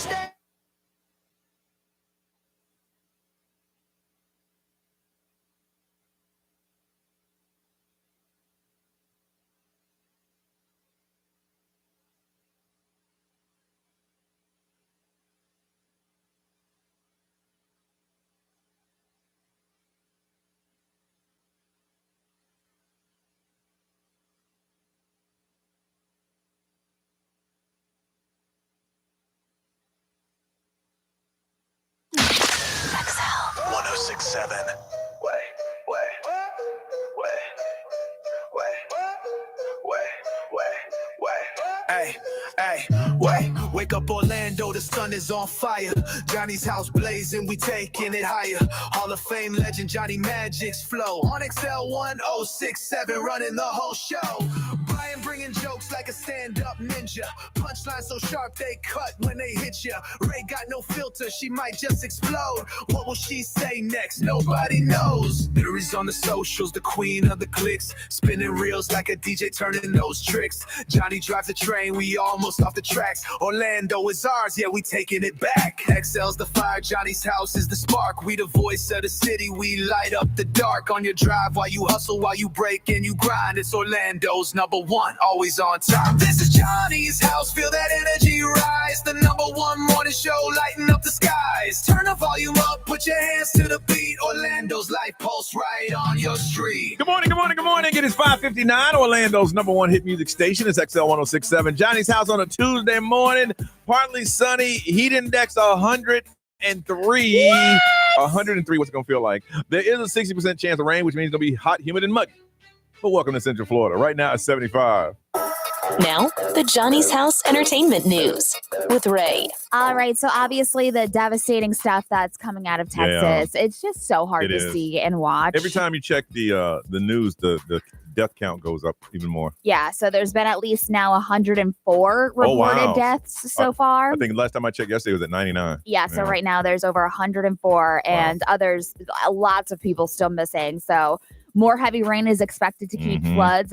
stay. XL 106.7. Wake up Orlando, the sun is on fire. Johnny's house blazing, we taking it higher. Hall of Fame legend Johnny Magic's flow. On XL 1067, running the whole show. Brian bringing jokes like a stand-up ninja. Punchline so sharp they cut when they hit ya. Ray got no filter, she might just explode. What will she say next? Nobody knows. Theories on the socials, the queen of the clicks. Spinning reels like a DJ turning those tricks. Johnny drives the train, we almost off the tracks. Orlando is ours, yeah, we taking it back. XL's the fire, Johnny's house is the spark. We the voice of the city, we light up the dark. On your drive while you hustle, while you break and you grind. It's Orlando's #1, always on top. This is Johnny's house, feel that energy rise. The #1 morning show, lighting up the skies. Turn the volume up, put your hands to the beat. Orlando's life pulse right on your street. Good morning, good morning, good morning. It is 5:59. Orlando's #1 hit music station is XL 106.7. Johnny's house on a Tuesday morning. Partly sunny. Heat index 103. 103, what's it going to feel like? There is a 60% chance of rain, which means it's going to be hot, humid, and muggy. But welcome to Central Florida. Right now it's 75. Now, the Johnny's House Entertainment News with Ray. All right, so obviously the devastating stuff that's coming out of Texas, it's just so hard to see and watch. Every time you check the news, the death count goes up even more. Yeah, so there's been at least now 104 reported deaths so far. I think last time I checked yesterday it was at 99. Yeah, so right now there's over 104 and others, lots of people still missing. So more heavy rain is expected to keep floods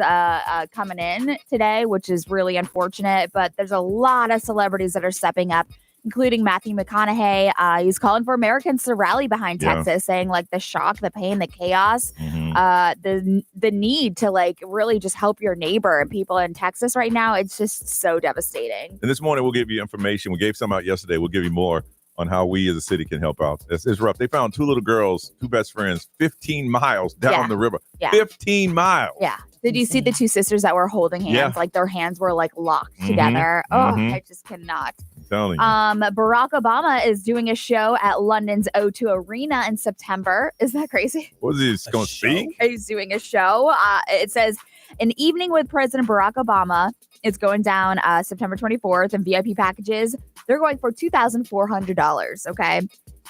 coming in today, which is really unfortunate. But there's a lot of celebrities that are stepping up, including Matthew McConaughey. He's calling for Americans to rally behind Texas, saying like the shock, the pain, the chaos, the need to like really just help your neighbor and people in Texas right now. It's just so devastating. And this morning we'll give you information. We gave some out yesterday. We'll give you more on how we as a city can help out. It's rough. They found two little girls, two best friends, 15 miles down the river. 15 miles. Yeah. Did you see the two sisters that were holding hands? Yeah. Like their hands were like locked together. I just cannot. Barack Obama is doing a show at London's O2 Arena in September. Is that crazy? What is he going to speak? He's doing a show. It says an evening with President Barack Obama. It's going down September 24th, and VIP packages, they're going for $2,400. Okay.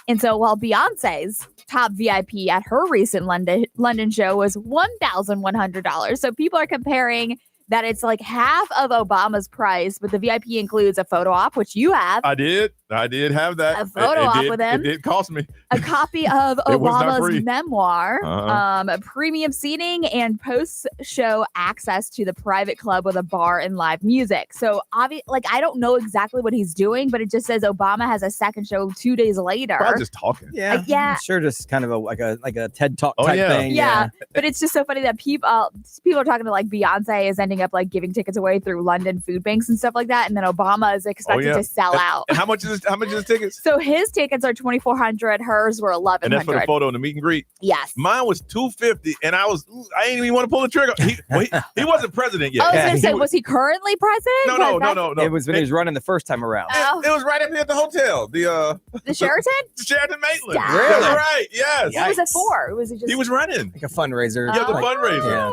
And so while Beyonce's top VIP at her recent London show was $1,100. So people are comparing that it's like half of Obama's price, but the VIP includes a photo op, which you have. I did have that. A photo op with him. It cost me. A copy of Obama's memoir, premium seating, and post-show access to the private club with a bar and live music. So, I don't know exactly what he's doing, but it just says Obama has a second show 2 days later. Probably just talking. Yeah. I'm sure just kind of like a TED Talk type thing. Yeah. But it's just so funny that people are talking to like Beyonce is ending up like giving tickets away through London food banks and stuff like that, and then Obama is expected to sell out. And how much is his tickets? So his tickets are $2,400. Hers were $1,100. And that's for the photo and the meet and greet. Yes. Mine was $250, and I didn't even want to pull the trigger. He wasn't president yet. I was going to say, was he currently president? No. It was when he was running the first time around. It was right up here at the hotel. The Sheraton? The Sheraton Maitland. Stop. Really? Right. Yes. What was it for? He was running. Like a fundraiser. Yeah, the fundraiser.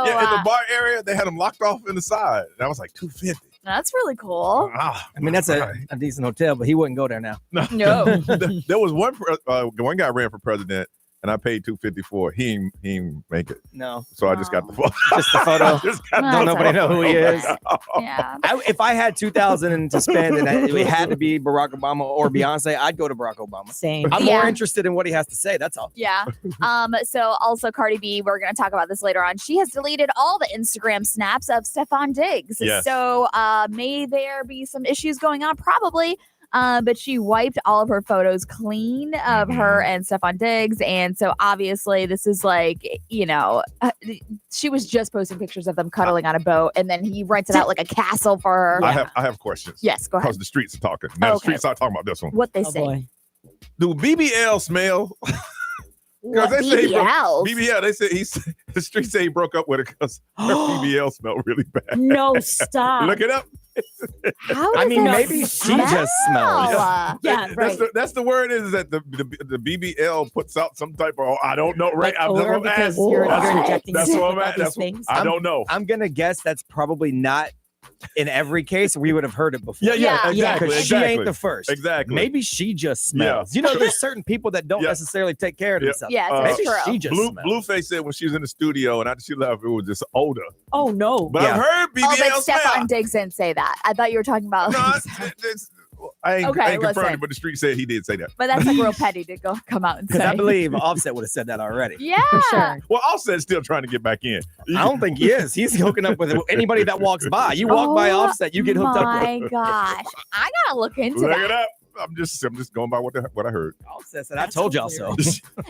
Yeah, in the bar area, they had him locked off in the side. And I was like, $250. That's really cool. I mean, that's a decent hotel, but he wouldn't go there now. No. There was one guy ran for president, and I paid $250 for it. He didn't make it. No. So I just got the photo. Just the photo. Don't nobody know who he is. Yeah. If I had $2,000 to spend and it had to be Barack Obama or Beyonce, I'd go to Barack Obama. Same. I'm more interested in what he has to say. That's all. Yeah. So also Cardi B, we're going to talk about this later on. She has deleted all the Instagram snaps of Stephon Diggs. Yes. So may there be some issues going on? Probably. But she wiped all of her photos clean of her and Stefan Diggs. And so obviously this is like, she was just posting pictures of them cuddling on a boat. And then he rented out like a castle for her. I have questions. Yes, go ahead. Because the streets are talking. Now the Okay. streets are talking about this one. What they Oh, say. boy. Do BBL smell? What, they say BBL? BBL. They said the streets say he broke up with her because her BBL smelled really bad. No, stop. Look it up. How does mean, that maybe she smell? just smells. Yeah, right. That's the word is that the BBL puts out some type of I don't know right. Like odor because you're injecting That's stuff what I'm with all at. these That's what, things. I don't know. I'm gonna guess that's probably not in every case. We would have heard it before. Yeah, exactly. Because she ain't the first. Exactly. Maybe she just smells. Yeah. There's certain people that don't necessarily take care of themselves. Yeah, that's Maybe true. she just smells. Blueface said when she was in the studio and after she left, it was just odor. Oh, no. But I've heard BBL Oh, but smell. Stefan Diggs didn't say that. I thought you were talking about. No, I ain't confirmed listen. it, but the street said he did say that. But that's like real petty to come out and say. Because I believe Offset would have said that already. Yeah. For sure. Well, Offset's still trying to get back in. I don't think he is. He's hooking up with anybody that walks by. You walk by Offset, you get hooked up with. My gosh, I gotta look into Look that. it up. I'm just going by what I heard. Offset said, I told y'all so.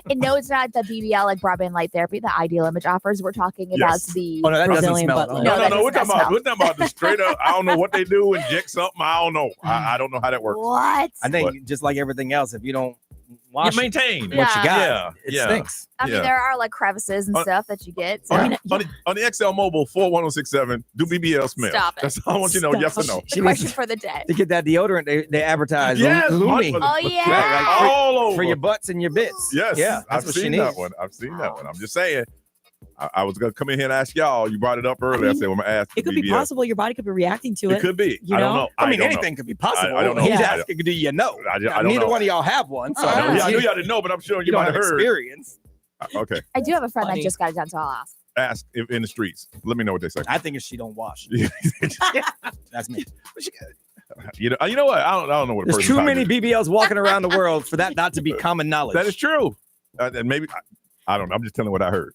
And no, it's not the BBL like broadband light therapy, the Ideal Image offers. We're talking about Yes. the. Oh, no, that doesn't Brazilian smell butt at all. lift. No, that We're does talking not about the straight up. I don't know what they do, inject something. I don't know. I don't know how that works. What? I think just like everything else, if you don't wash You maintain what you got, Yeah. it Yeah. stinks. I mean, Yeah. there are like crevices and stuff that you get. So. On the XL Mobile 41067, do BBL smell? Stop it. That's all I want you to know. Yes or no? The question for the day. To get that deodorant, they advertise. Yes, Lumi. Oh yeah. Right, like all over for your butts and your bits. Yes, Yeah, that's I've what she seen needs. that one. I've seen that one. I'm just saying. I was gonna come in here and ask y'all. You brought it up earlier. I said, "Well, I'm gonna ask." It could be BBL. possible your body could be reacting to It it. could be. You I don't know? know. I mean, don't know. anything could be possible. I don't know. He's Yeah. asking, do you know? I Now, don't neither know. one of y'all have one, so I I knew don't y'all didn't know, but I'm sure you you don't might have have heard. experience. Okay, I do have a friend Funny. that just got it done, so I'll ask. ask in the streets. Let me know what they say. I think if she don't wash, that's me. You know what? I don't know what. a There's person's too type many is. BBLs walking around the world for that not to be common knowledge. That is true. And maybe I don't know. I'm just telling what I heard.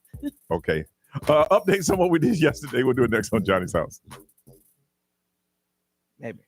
Okay. Updates on what we did yesterday. We'll do it next on Johnny's House. Maybe.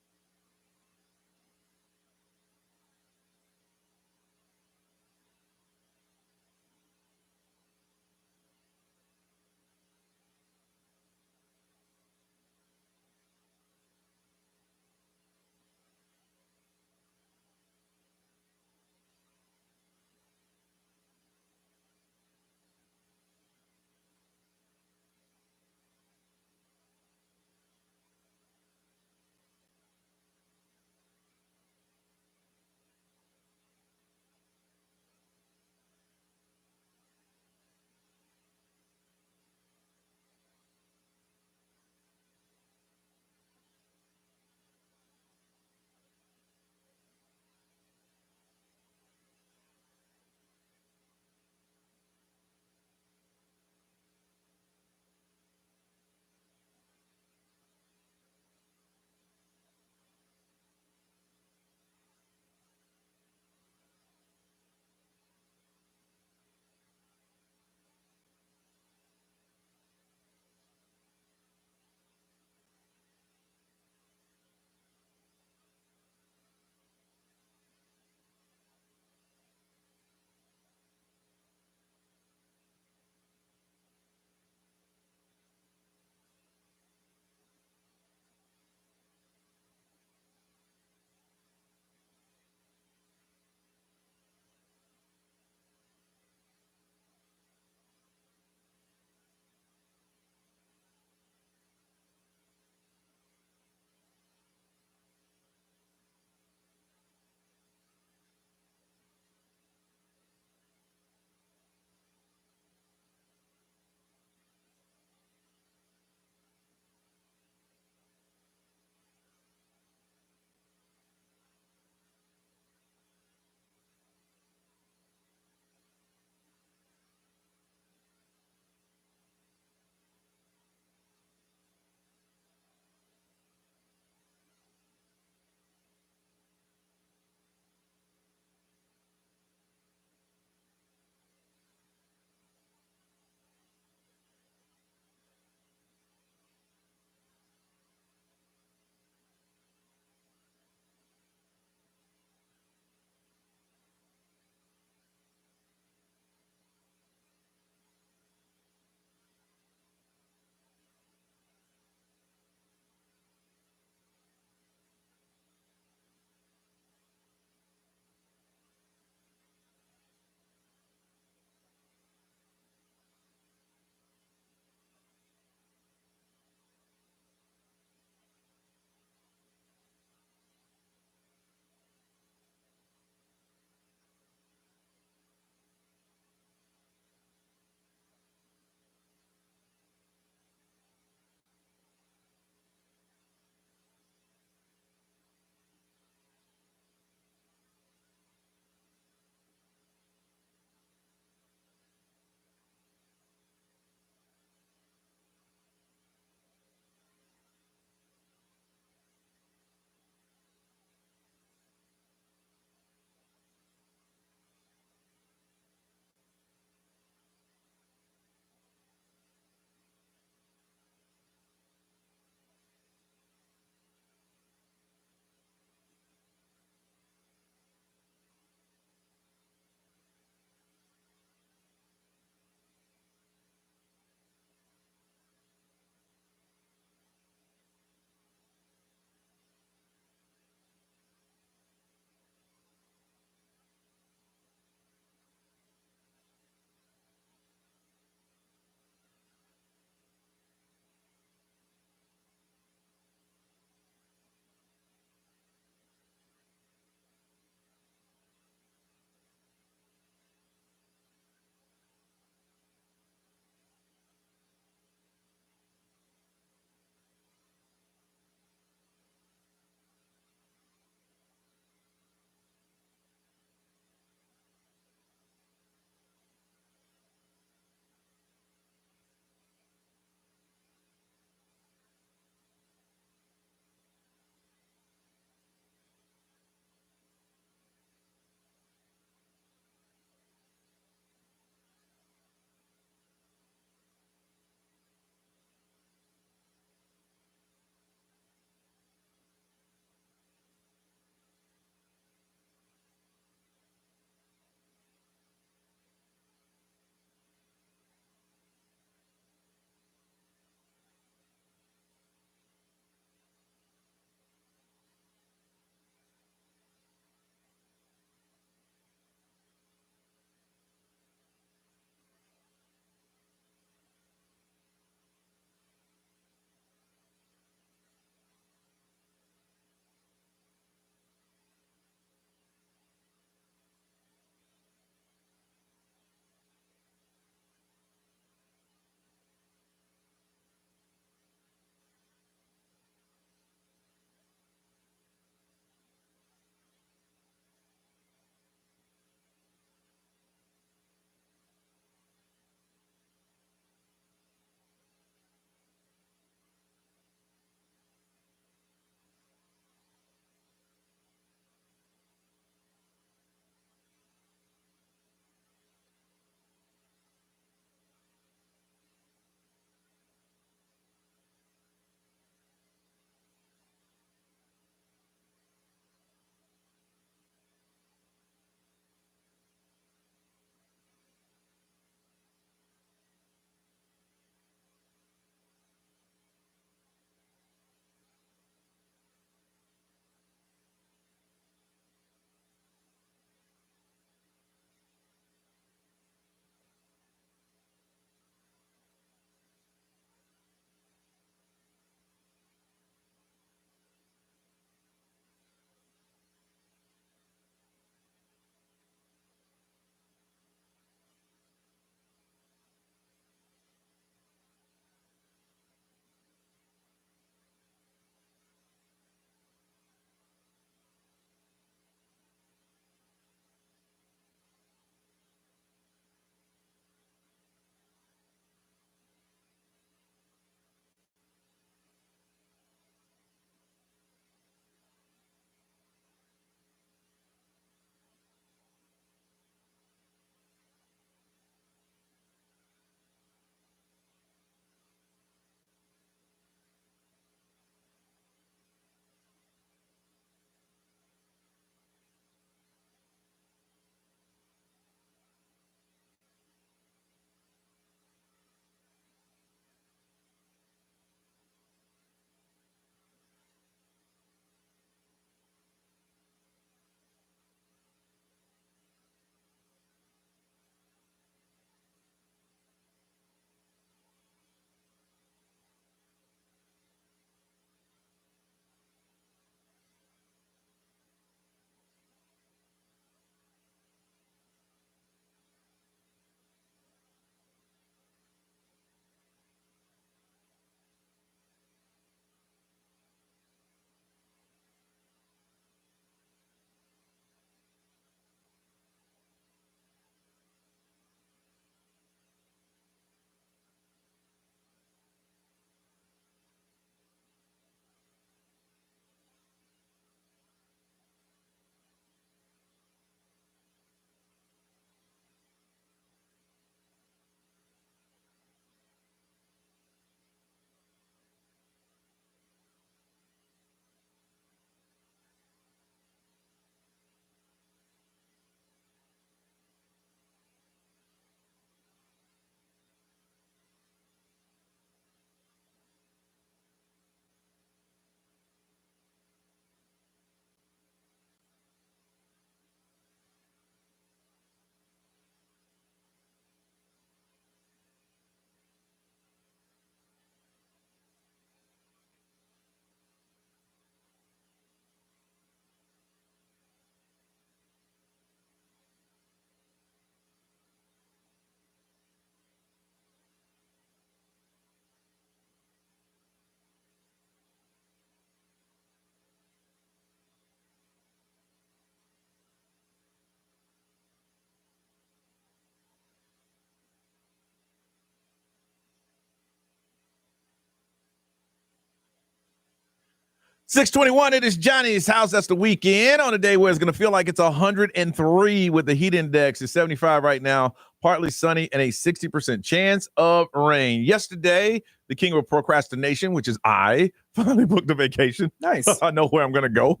621, it is Johnny's house. That's the weekend on a day where it's going to feel like it's 103 with the heat index. It's 75 right now, partly sunny, and a 60% chance of rain. Yesterday, the king of procrastination, which is I, finally booked a vacation. Nice. I know where I'm going to go.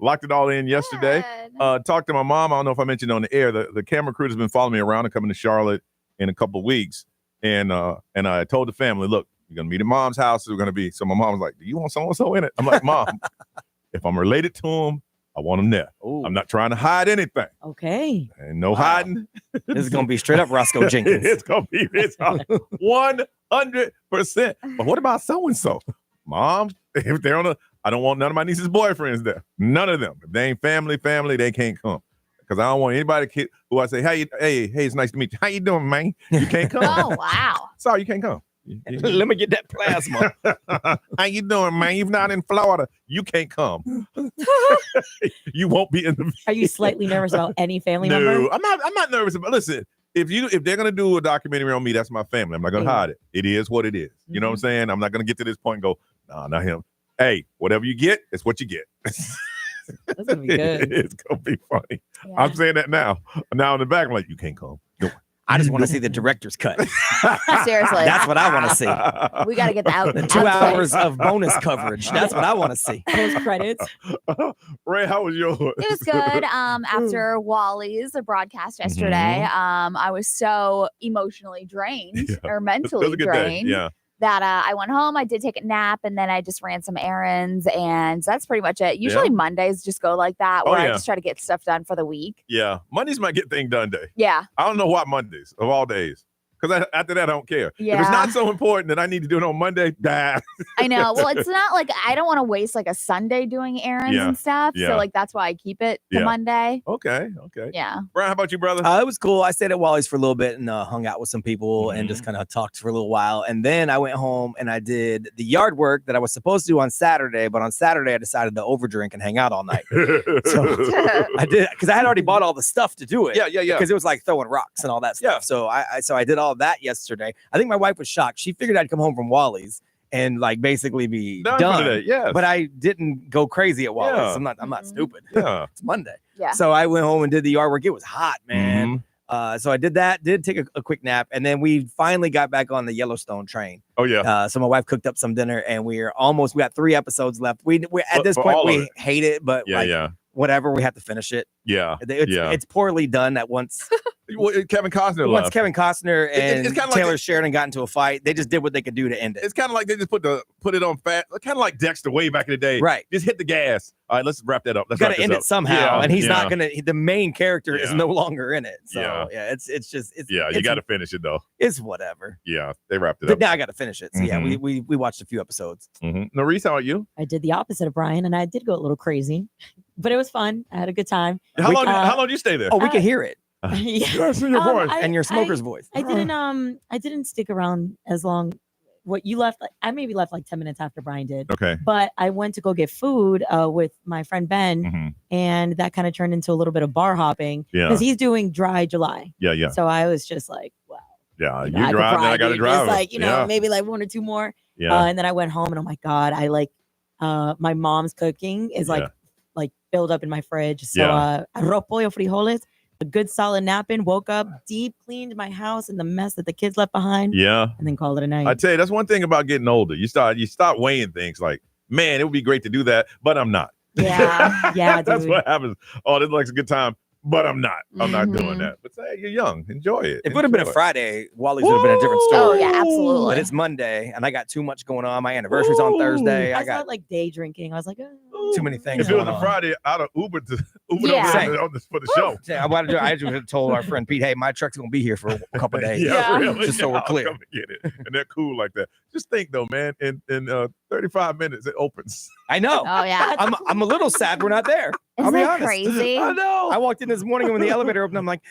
Locked it all in yesterday. Talked to my mom. I don't know if I mentioned on the air. The camera crew has been following me around and coming to Charlotte in a couple of weeks. And I told the family, look, you're going to meet at mom's house. We're going to be. So my mom was like, do you want so-and-so in it? I'm like, Mom, if I'm related to him, I want him there. Ooh. I'm not trying to hide anything. Okay. And no hiding. This is going to be straight up Roscoe Jenkins. It's going to be 100%. But what about so-and-so? Mom, if they're on I don't want none of my niece's boyfriends there. None of them. If they ain't family, they can't come. Because I don't want anybody who I say, hey, it's nice to meet you. How you doing, man? You can't come. Oh, wow. Sorry, you can't come. Let me get that plasma. How you doing, man? You're not in Florida. You can't come. You won't be in the. Are you slightly nervous about any family No, member? I'm not nervous about. Listen, if they're gonna do a documentary on me, that's my family. I'm not gonna hide it. It is what it is. You know what I'm saying? I'm not gonna get to this point and go, nah, not him. Hey, whatever you get, it's what you get. That's gonna be good. It's gonna be funny. Yeah. I'm saying that now. Now in the back, I'm like, you can't come. Go. I just want to see the director's cut. Seriously. That's what I want to see. We got to get the out. The 2 hours of bonus coverage. That's what I want to see. Post credits. Ray, how was yours? It was good. After Wally's broadcast yesterday, I was so emotionally drained or It was mentally a good drained day. Yeah. that I went home. I did take a nap, and then I just ran some errands, and that's pretty much it. Usually Mondays just go like that, where I just try to get stuff done for the week. Yeah. Mondays might get thing done day. Yeah. I don't know why Mondays of all days. Because after that, I don't care. If Yeah. it's not so important that I need to do it on Monday, die. I know. Well, it's not like I don't want to waste like a Sunday doing errands and stuff. Yeah. So like that's why I keep it to Monday. Okay. Yeah. Brian, how about you, brother? It was cool. I stayed at Wally's for a little bit and hung out with some people and just kind of talked for a little while. And then I went home and I did the yard work that I was supposed to do on Saturday. But on Saturday, I decided to overdrink and hang out all night. So I did, because I had already bought all the stuff to do it. Yeah. Because it was like throwing rocks and all that stuff. Yeah. So I did all that yesterday. I think my wife was shocked. She figured I'd come home from Wally's and like basically be done. For today. Yes. But I didn't go crazy at Wally's. Yeah. I'm not stupid. Yeah. It's Monday. Yeah. So I went home and did the yard work. It was hot, man. So I did that, did take a quick nap, and then we finally got back on the Yellowstone train. Oh, yeah. So my wife cooked up some dinner, and we got 3 episodes left. We're at this point, we hate it, but whatever, we have to finish it. Yeah. It's poorly done at once. Kevin Costner Once left. Kevin Costner and it's kinda Taylor like Sheridan got into a fight, they just did what they could do to end it. It's kind of like they just put it on fast. Kind of like Dexter way back in the day. Right. Just hit the gas. All right, let's wrap that up. Let's Got to end it somehow, and he's not gonna. The main character is Yeah. no longer in it. So Yeah. it's just you got to finish it though. It's whatever. Yeah, they wrapped it But up. now I got to finish it. So yeah, we watched a few episodes. Norris, how about you? I did the opposite of Brian, and I did go a little crazy, but it was fun. I had a good time. How long did you stay there? Oh, we can hear it. Yeah. That's in your voice. And your smoker's voice. I didn't stick around as long. What you left, I maybe left like 10 minutes after Brian did. Okay. But I went to go get food with my friend Ben, and that kind of turned into a little bit of bar hopping because he's doing dry July. Yeah. So I was just like, wow. Yeah, You you know, drive, then I got to just drive. like, maybe like 1 or 2 more. Yeah. And then I went home and oh my God, I like my mom's cooking is like filled up in my fridge. So arroz pollo frijoles, a good solid nap in, woke up, deep cleaned my house and the mess that the kids left behind. Yeah. And then called it a night. I tell you, that's one thing about getting older. You start weighing things like, man, it would be great to do that, but I'm not. Yeah. Yeah. That's dude. what happens. Oh, this looks like a good time, but I'm not. I'm not doing that. But say you're young. Enjoy it. If it would have been a Enjoy it. Friday, Wally's would have been a different story. Oh, yeah, absolutely. But it's Monday, and I got too much going on. My anniversary's on Thursday. I I got felt like day drinking. I was like, too many things If it was going a on. Friday, I'd have Ubered to Yeah. for the show. I just told our friend Pete, hey, my truck's going to be here for a couple of days. Yeah. Really. Just so we're I'll clear. come and get it. And they're cool like that. Just think though, man, in 35 minutes it opens. I know. Oh yeah. I'm a little sad we're not there. I'll Isn't be that honest. crazy? I know. I walked in this morning and when the elevator opened, I'm like,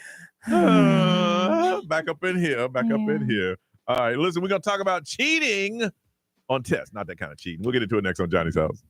back up in here. Back up in here. All right, listen, we're gonna talk about cheating on tests. Not that kind of cheating. We'll get into it next on Johnny's House.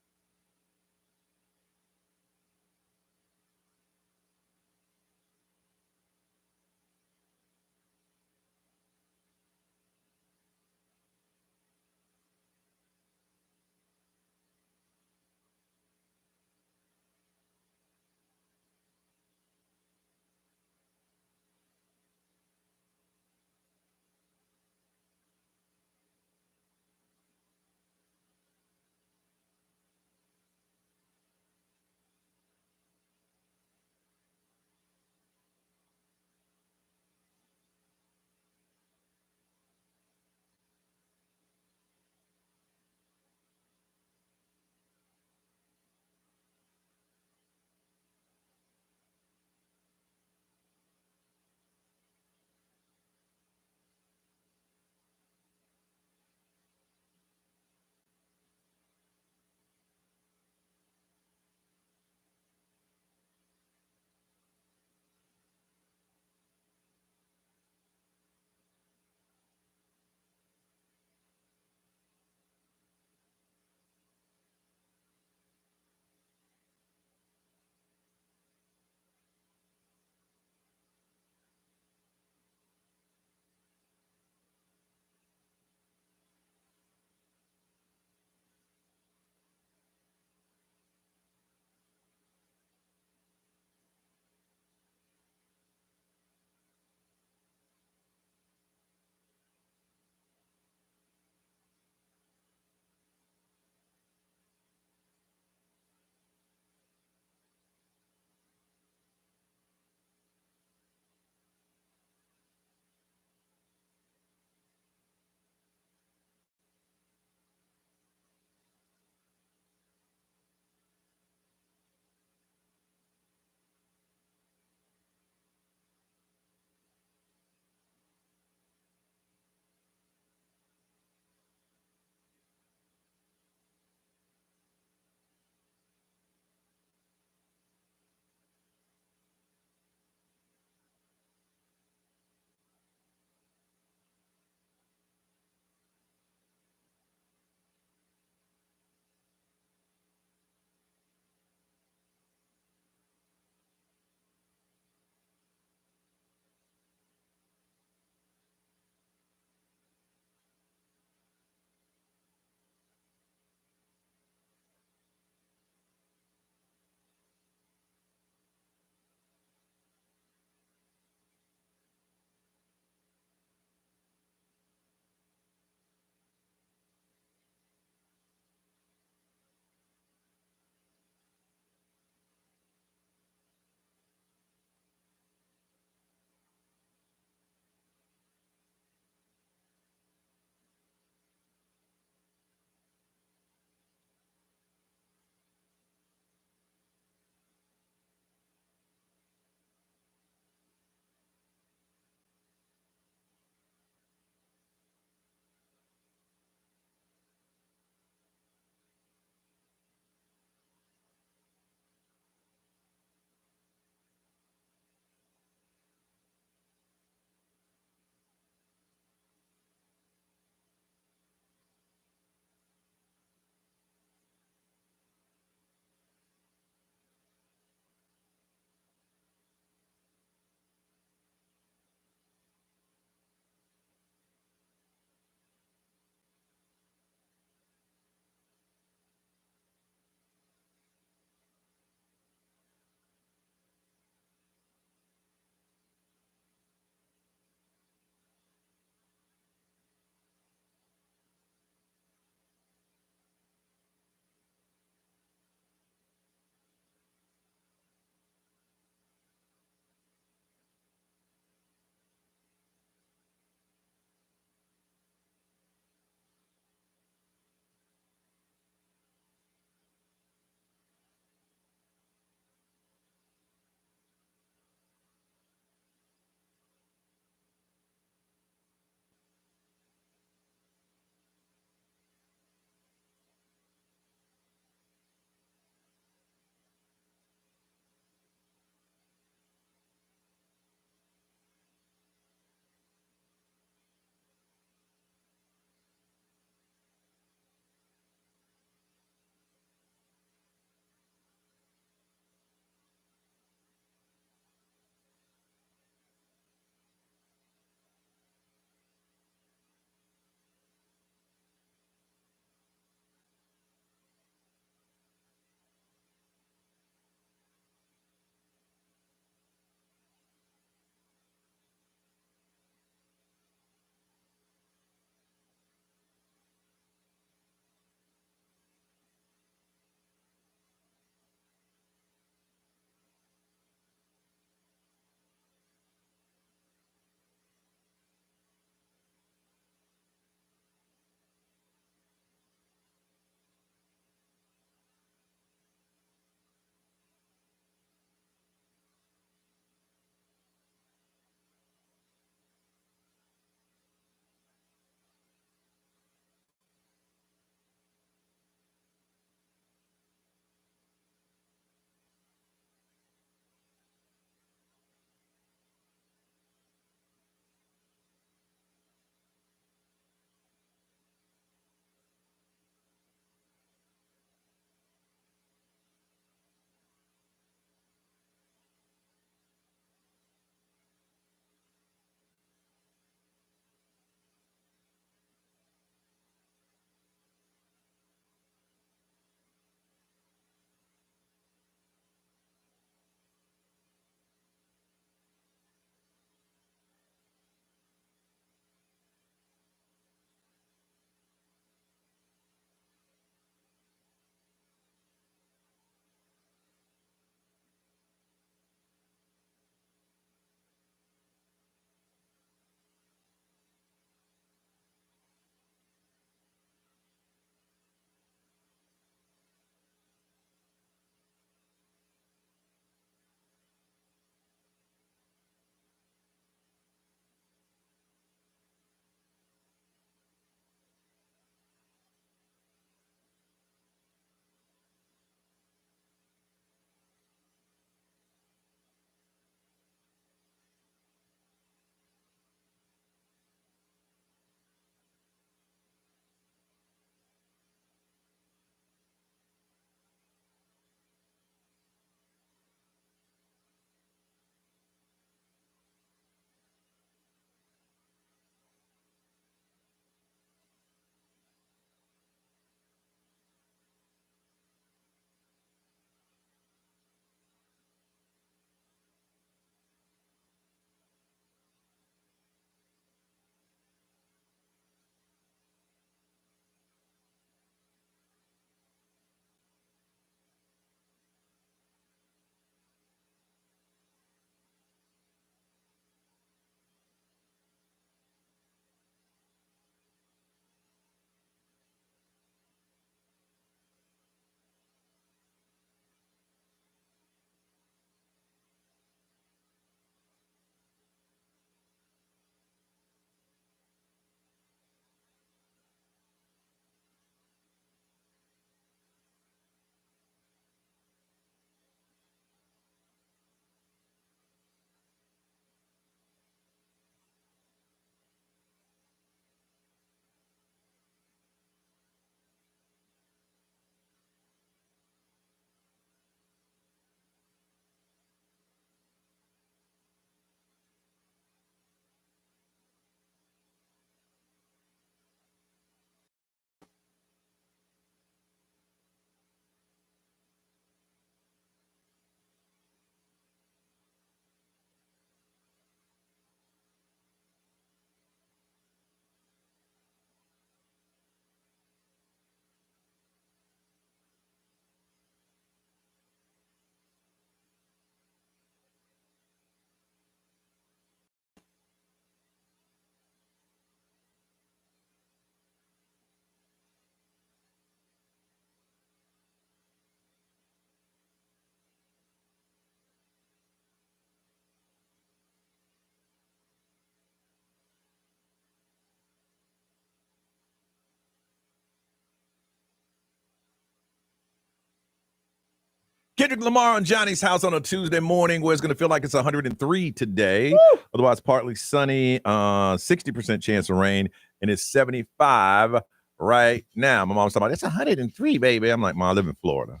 Kendrick Lamar on Johnny's House on a Tuesday morning where it's going to feel like it's 103 today. Woo! Otherwise, partly sunny, 60% chance of rain, and it's 75 right now. My mom's talking about, it's 103, baby. I'm like, Mom, I live in Florida.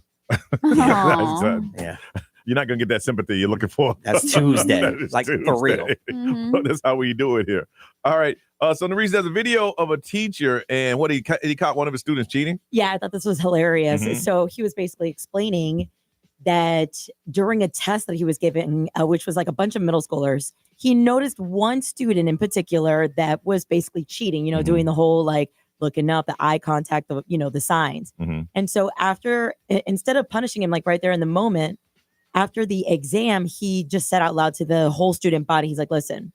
Yeah. You're not going to get that sympathy you're looking for. That's Tuesday. That Tuesday. For real. That's how we do it here. All right. So the reason there's a video of a teacher and what he caught one of his students cheating. Yeah, I thought this was hilarious. Mhm. So he was basically explaining that during a test that he was giving, which was like a bunch of middle schoolers, he noticed one student in particular that was basically cheating, doing the whole like looking up, the eye contact, the signs. And so instead of punishing him like right there in the moment, after the exam, he just said out loud to the whole student body, he's like, listen,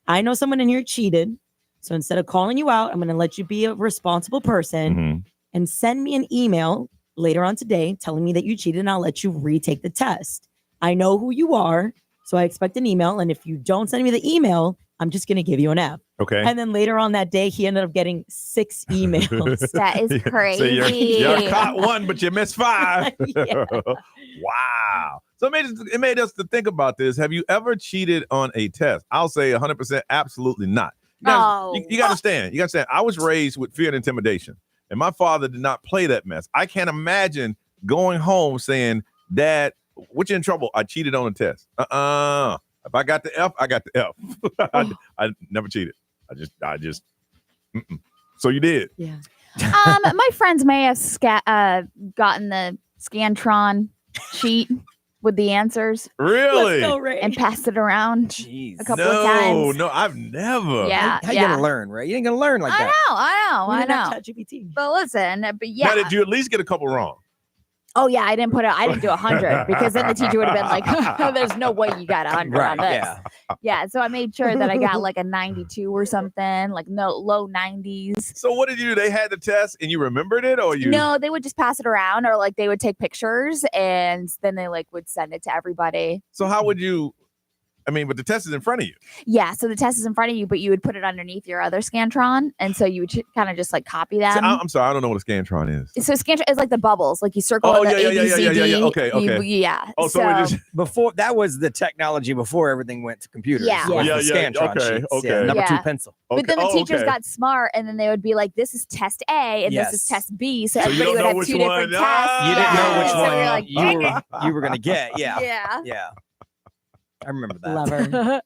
I know someone in here cheated. So instead of calling you out, I'm going to let you be a responsible person and send me an email later on today telling me that you cheated, and I'll let you retake the test. I know who you are, so I expect an email. And if you don't send me the email, I'm just going to give you an F. Okay. And then later on that day, he ended up getting 6 emails. That is crazy. So you're caught one, but you missed 5. Yeah. Wow. So it made us to think about this. Have you ever cheated on a test? I'll say 100% absolutely not. You got to understand. You got to understand. I was raised with fear and intimidation, and my father did not play that mess. I can't imagine going home saying, Dad, what you in trouble? I cheated on a test. If I got the F, I got the F. I never cheated. I just. So you did. Yeah. My friends may have gotten the Scantron sheet with the answers. Really? Let's go, Ray. And passed it around Jeez. a couple of times. No, I've never. Yeah. How you gonna learn, right? You ain't gonna learn like that. I know. ChatGPT. But listen, yeah. Now, did you at least get a couple wrong? Oh yeah, I didn't do 100 because then the teacher would have been like, "There's no way you got 100 on this." Yeah. Yeah, so I made sure that I got like a 92 or something, like low 90s. So what did you do? They had the test and you remembered it, or you? No, they would just pass it around, or like they would take pictures and then they like would send it to everybody. So how would you? I mean, but the test is in front of you. Yeah, so the test is in front of you, but you would put it underneath your other Scantron, and so you would kind of just like copy them. So, I'm sorry, I don't know what a Scantron is. So Scantron is like the bubbles, like you circle the A, B, C, D. Yeah. Okay. Yeah. Oh, so it just Before that was the technology before everything went to computers. Yeah. was Yeah, the yeah, Scantron okay, sheets. okay. Yeah, number Yeah. 2 pencil. But then the teachers okay. got smart, and then they would be like, "This is test A, and this is Yes. test B." So So you everybody don't would know have which 2 different one. tests. You didn't know which So one you're like, you were gonna get. Yeah. yeah. Yeah. I remember that. Love her.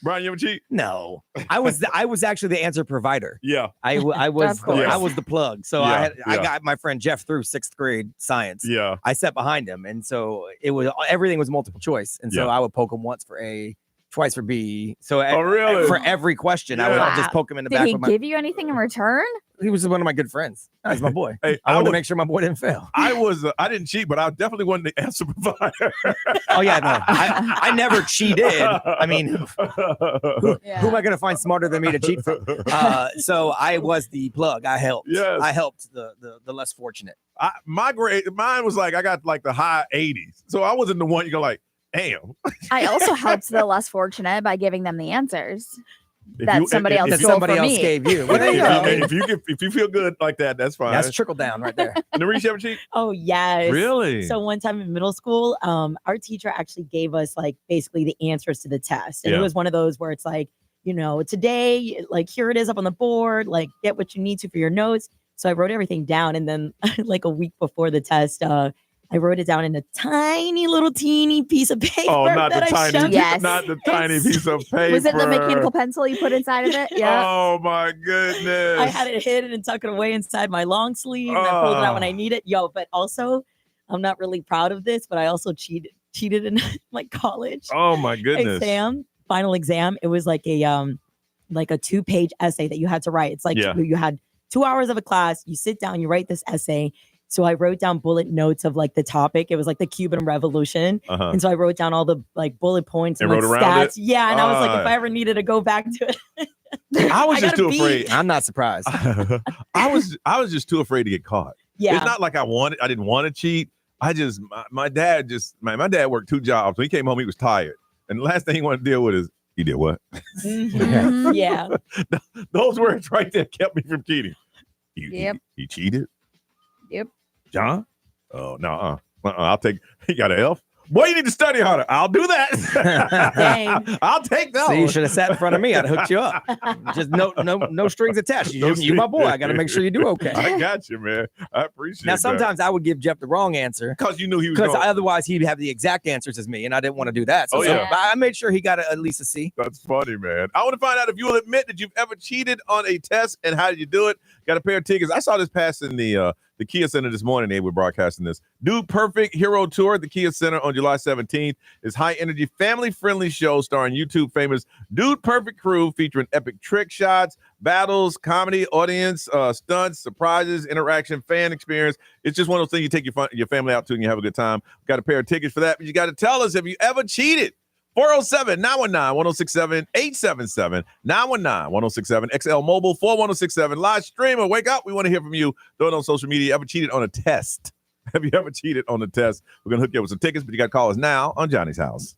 Brian, you ever cheat? No, I was actually the answer provider. Yeah. I was Of course. I was the plug. So Yeah, I yeah. got my friend Jeff through 6th grade science. Yeah. I sat behind him, and so everything was multiple choice, and so Yeah. I would poke him once for A, twice for B. So really? for every question, I would Yeah. just poke him in the Did back he with my. give you anything in return? He was one of my good friends. He's my boy. Hey, I wanted to was- make sure my boy didn't fail. I I didn't cheat, but I definitely wasn't the answer provider. Oh yeah, no, I never cheated. I mean, who am I going to find smarter than me to cheat from? So I was the plug. I helped. Yes. I helped the less fortunate. Mine was like, I got like the high 80s. So I wasn't the one you go like, damn. I also helped the less fortunate by giving them the answers If that you- somebody else That stole somebody from else me. gave you. Well, there you go. If you feel good like that, that's fine. That's trickle down right there. Narish, you ever cheat? Oh, yes. Really? So one time in middle school, our teacher actually gave us like basically the answers to the test. And Yeah. it was one of those where it's like, today, like here it is up on the board, like get what you need to for your notes. So I wrote everything down. And then like a week before the test, I wrote it down in a tiny little teeny piece of paper. Oh, not the that I tiny, shoved- Yes. not the tiny piece of paper. Was it the mechanical pencil you put inside of it? Yeah. Oh my goodness. I had it hidden and tuck it away inside my long sleeve and I pulled it out when I need it. But also, I'm not really proud of this, but I also cheated in like college Oh my goodness. final exam. It was like a 2-page essay that you had to write. It's like Yeah. you had 2 hours of a class, you sit down, you write this essay. So I wrote down bullet notes of like the topic. It was like the Cuban Revolution. Uh-huh. And so I wrote down all the like bullet points and And like wrote around stats. Yeah. And I was like, if Ah. I ever needed to go back to it. I was I just got a too B. afraid. I'm not surprised. I was just too afraid to get caught. Yeah. It's not like I didn't want to cheat. I just my dad worked 2 jobs. When he came home, he was tired. And the last thing he wanted to deal with is, you did what? Mhm. Yeah. Those words right there kept me from cheating. Yep. He cheated? Yep. John? Oh, no. I'll take. He got an F. Boy, you need to study harder. I'll do that. Dang. I'll take that. See, you one. should have sat in front of me. I'd have hooked you up. Just no strings attached. You my boy. I got to make sure you do okay. I got you, man. I appreciate. Now, sometimes I would give Jeff the wrong answer because you knew he was. Because otherwise he'd have the exact answers as me, and I didn't want to do that. So, I made sure he got at least a C. That's funny, man. I want to find out if you will admit that you've ever cheated on a test and how did you do it. Got a pair of tickets. I saw this pass in the Kia Center this morning. They were broadcasting this. Dude Perfect Hero Tour at the Kia Center on July 17th. Is high-energy, family-friendly show starring YouTube famous Dude Perfect crew featuring epic trick shots, battles, comedy, audience, stunts, surprises, interaction, fan experience. It's just one of those things you take your family out to and you have a good time. Got a pair of tickets for that, but you got to tell us, have you ever cheated? 407-919-1067, 877-919-1067, XL Mobile 41067, live streamer. Wake up. We want to hear from you. Throw it on social media. Ever cheated on a test? Have you ever cheated on a test? We're going to hook you up with some tickets, but you got to call us now on Johnny's House.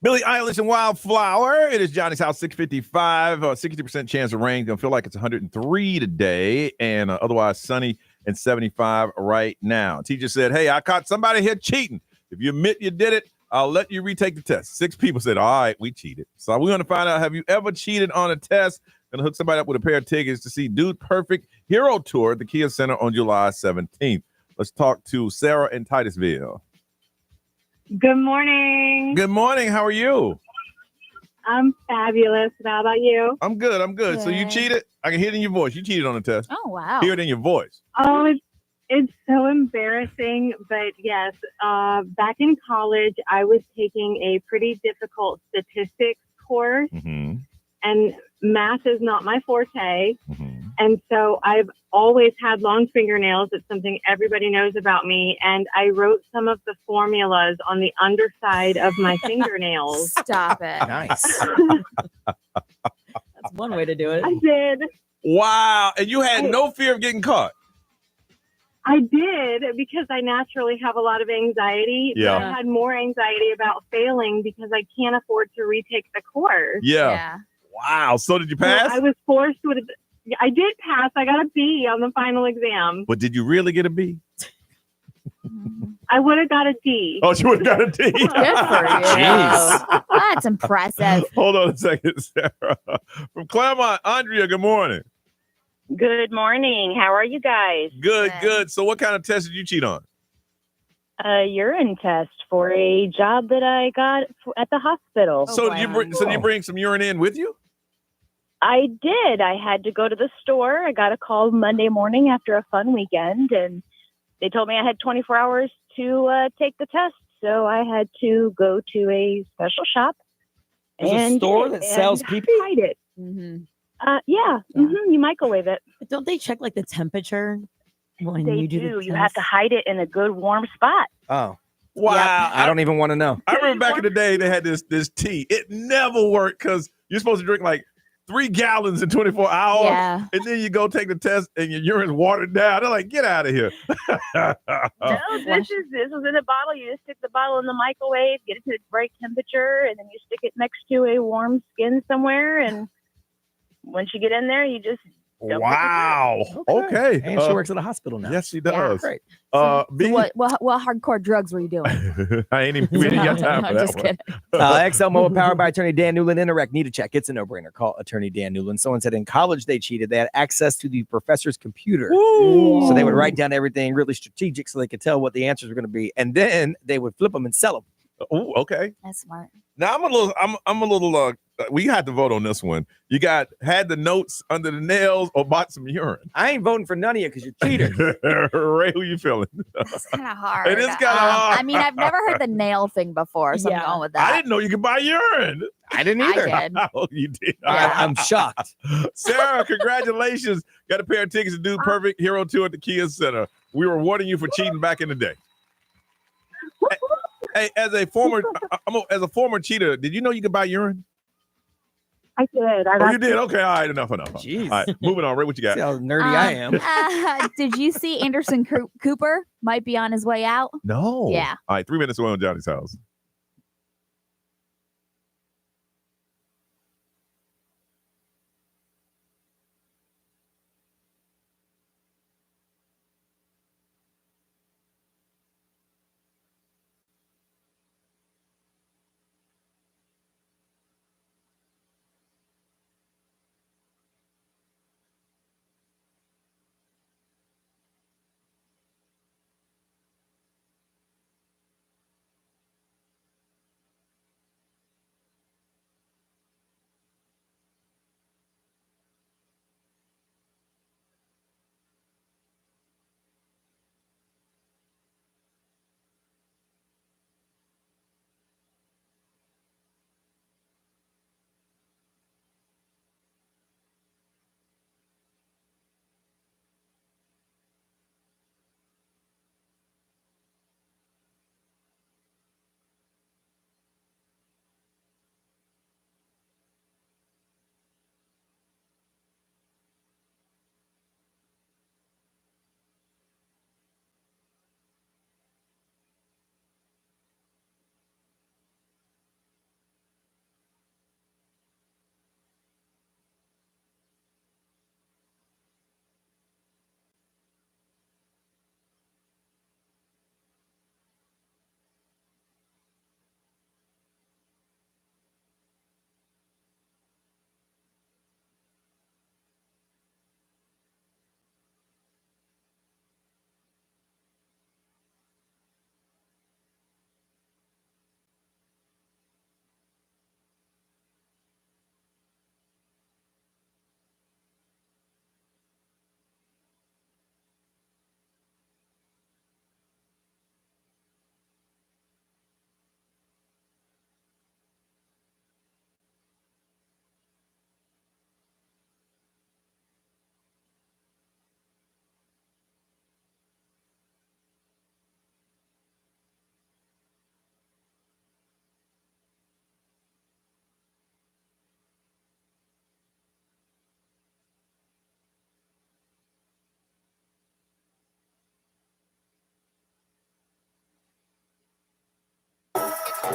Billie Eilish and Wildflower. It is Johnny's House, 6:55. 60% chance of rain. Gonna feel like it's 103 today, and otherwise sunny and 75 right now. Teacher said, "Hey, I caught somebody here cheating. If you admit you did it, I'll let you retake the test." 6 people said, "All right, we cheated." So we're gonna find out: have you ever cheated on a test? Gonna hook somebody up with a pair of tickets to see Dude Perfect Hero Tour at the Kia Center on July 17th. Let's talk to Sarah in Titusville. Good morning. Good morning. How are you? I'm fabulous. How about you? I'm good. I'm good. So you Good. cheated? I can hear it in your voice. You cheated on the test. Oh, wow. Hear it in your voice. Oh, it's so embarrassing, but yes. Back in college, I was taking a pretty difficult statistics course, Mm-hmm. and math is not my forte. Mm-hmm. And so I've always had long fingernails. It's something everybody knows about me. And I wrote some of the formulas on the underside of my fingernails. Stop it. Nice. That's one way to do it. I did. Wow. And you had no fear of getting caught. I did, because I naturally have a lot of anxiety. Yeah. But I had more anxiety about failing because I can't afford to retake the course. Yeah. Wow. So did you So pass? I was forced with. I did pass. I got a B on the final exam. But did you really get a B? I would have got a D. Oh, you would have got a D. Good for you. Jeez. That's impressive. Hold on a second, Sarah. From Claremont, Andrea, good morning. Good morning. How are you guys? Good, Good. good. So what kind of test did you cheat on? A urine test for a job that I got at the hospital. Oh, So wow. did you bring some urine in with you? I did. I had to go to the store. I got a call Monday morning after a fun weekend, and they told me I had 24 hours to take the test. So I had to go to a special shop. There's a and store get it that sells and pee-pee? hide it. Mm-hmm. Yeah. You microwave it. But don't they check like the temperature when They you do do. the You have to test? hide it in a good warm spot. Oh, Wow. I don't even want to know. I remember back in the day they had this tea. It never worked because you're supposed to drink like 3 gallons in 24 hours. Yeah. And then you go take the test and your urine's watered down. They're like, get out of here. No, this was in a bottle. You just stick the bottle in the microwave, get it to the right temperature, and then you stick it next to a warm skin somewhere. And once you get in there, you just Wow. Okay. And she works at a hospital now. Yes, she does. Great. So B, what hardcore drugs were you doing? I ain't even we didn't got time for I'm that just one. kidding. XL Mobile powered by Attorney Dan Newland. Interact. Need a check. It's a no-brainer. Call Attorney Dan Newland. Someone said in college they cheated. They had access to the professor's computer. So they would write down everything really strategic so they could tell what the answers were going to be. And then they would flip them and sell them. Oh, okay. That's smart. Now I'm a little we had to vote on this one. You had the notes under the nails or bought some urine. I ain't voting for none of you because you're cheaters. Ray, who you feeling? It's kind of hard. It is kinda hard. I mean, I've never heard the nail thing before, so Yeah. I'm going with I that. didn't know you could buy urine. I didn't either. I did. Oh, you did. I'm shocked. Sarah, congratulations. Got a pair of tickets to do Perfect Hero Tour at the Kia Center. We were rewarding you for cheating back in the day. Hey, as a former cheater, did you know you could buy urine? I did. Oh, you did? Okay, all right, enough. Jeez. All right, moving on. Ray, what you got? See how nerdy I am. Did you see Anderson Cooper might be on his way out? No. Yeah. All right, 3 minutes away on Johnny's House.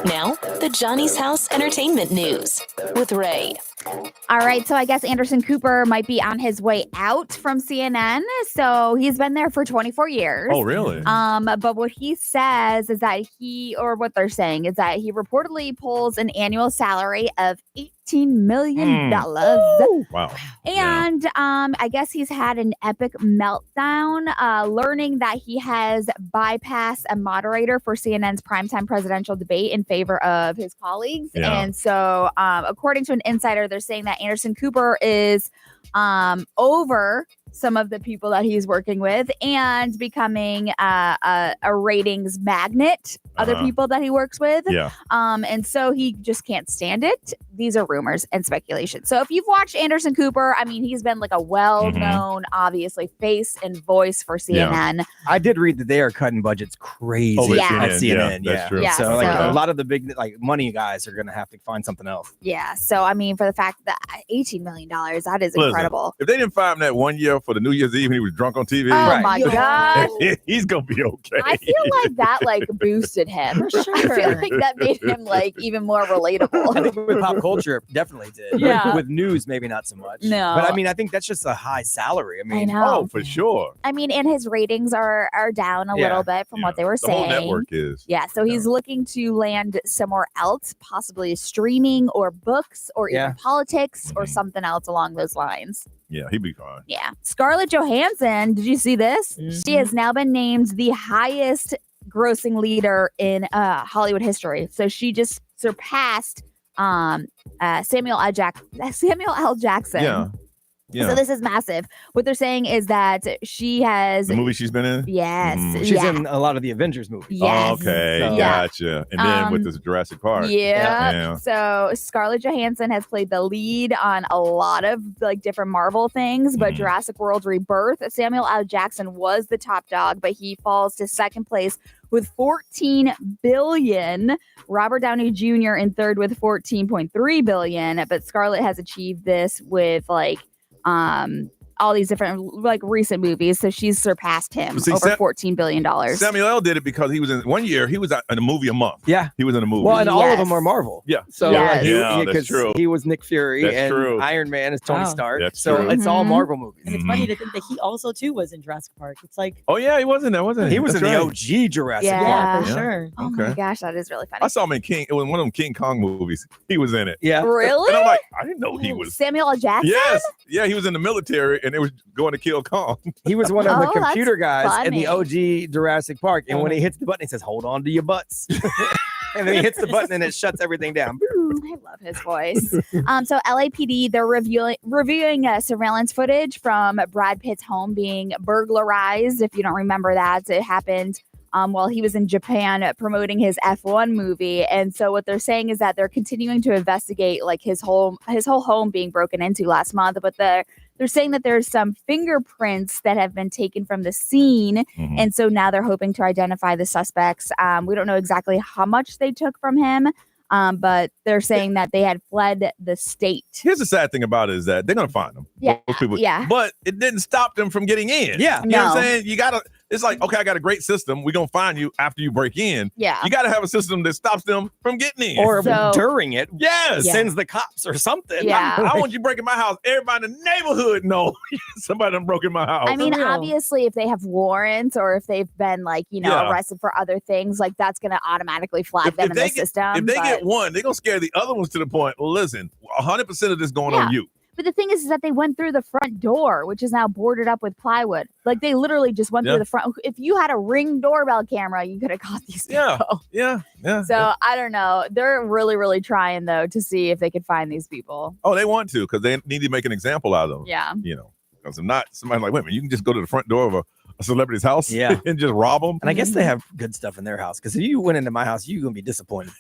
Now, the Johnny's House Entertainment News with Ray. All right, so I guess Anderson Cooper might be on his way out from CNN. So he's been there for 24 years. Oh, really? But what he says is that what they're saying is that he reportedly pulls an annual salary of $18 million. Wow. And I guess he's had an epic meltdown, learning that he has bypassed a moderator for CNN's primetime presidential debate in favor of his colleagues. Yeah. And so, according to an insider, they're saying that Anderson Cooper is over some of the people that he's working with and becoming a ratings magnet, other people that he works with. Yeah. And so he just can't stand it. These are rumors and speculation. So if you've watched Anderson Cooper, I mean, he's been like a well-known, obviously, face and voice for CNN. Yeah. I did read that they are cutting budgets crazy at CNN. Yeah, that's true. Yeah, so like a lot of the big money guys are going to have to find something else. Yeah. So, I mean, for the fact that $18 million, that is incredible. If they didn't fire him that one year for the New Year's Eve and he was drunk on TV, Oh my gosh. he's going to be okay. I feel like that boosted him. For sure. I feel like that made him even more relatable. I think with pop culture, it definitely did. Yeah. With news, maybe not so much. No. But I mean, I think that's just a high salary. I mean, I know. Oh, for sure. I mean, and his ratings are down a little bit from what they were The whole saying. network is. Yeah, so he's looking to land somewhere else, possibly streaming or books or even politics or something else along those lines. Yeah, he'd be fine. Yeah. Scarlett Johansson, did you see this? She has now been named the highest grossing leader in Hollywood history. So she just surpassed Samuel L. Jackson. Yeah. Yeah. So this is massive. What they're saying is that she has the movie she's been in. Yes, she's in a lot of the Avengers movies. Yes. Oh, okay, So- gotcha. And then with this Jurassic Park. Yeah. So Scarlett Johansson has played the lead on a lot of different Marvel things, but Jurassic World Rebirth, Samuel L. Jackson was the top dog, but he falls to second place with 14 billion. Robert Downey Jr. in third with 14.3 billion, but Scarlett has achieved this with all these different recent movies, so she's surpassed him over $14 billion. Samuel L. did it because he was in 1 year. He was in a movie a month. Yeah, he was in a movie. Well, and all of them are Marvel. Yeah, so that's true. He was Nick Fury, That's and true. Iron Man is Tony Stark. That's so true. it's all Marvel movies. And it's funny to think that he also too was in Jurassic Park. It's like, oh yeah, he wasn't there, wasn't he? He was That's in the right. OG Jurassic Park. yeah, for sure. Oh my gosh, that is really funny. I saw him in King. It was one of them King Kong movies. He was in it. Yeah, really? And I'm like, I didn't know he was. Samuel L. Jackson. Yes, yeah, he was in the military, and they was going to kill Kong. He was one of the Oh, computer that's guys in the funny. OG Jurassic Park, and when he hits the button, he says, "Hold on to your butts," and then he hits the button, and it shuts everything down. I love his voice. So LAPD, they're reviewing surveillance footage from Brad Pitt's home being burglarized. If you don't remember that, it happened while he was in Japan promoting his F1 movie. And so what they're saying is that they're continuing to investigate his whole home being broken into last month, but they're saying that there's some fingerprints that have been taken from the scene. And so now they're hoping to identify the suspects. We don't know exactly how much they took from him, but they're saying that they had fled the state. Here's the sad thing about it is that they're going to find them. Yeah, Those people. yeah. But it didn't stop them from getting in. Yeah. You know what No. I'm saying? You got to, it's like, okay, I got a great system. We're going to find you after you break in. Yeah. You got to have a system that stops them from getting in. Or So- during it, yes. sends the cops or something. Yeah. I want you breaking my house. Everybody in the neighborhood know somebody done broke in my house. I mean, real. obviously, if they have warrants or if they've been Yeah. arrested for other things, that's going to automatically flag them in the system. if they but, get one, they're going to scare the other ones to the point, listen, 100% of this going on you. but the thing is that they went through the front door, which is now boarded up with plywood. They literally just went through the front. If you had a Ring doorbell camera, you could have caught these people. Yeah. So I don't know. They're really, really trying though to see if they could find these people. Oh, they want to because they need to make an example out of them. Yeah. Because if not, somebody's like, wait a minute, you can just go to the front door of a celebrity's house Yeah. and just rob them. And I guess they have good stuff in their house because if you went into my house, you're gonna be disappointed.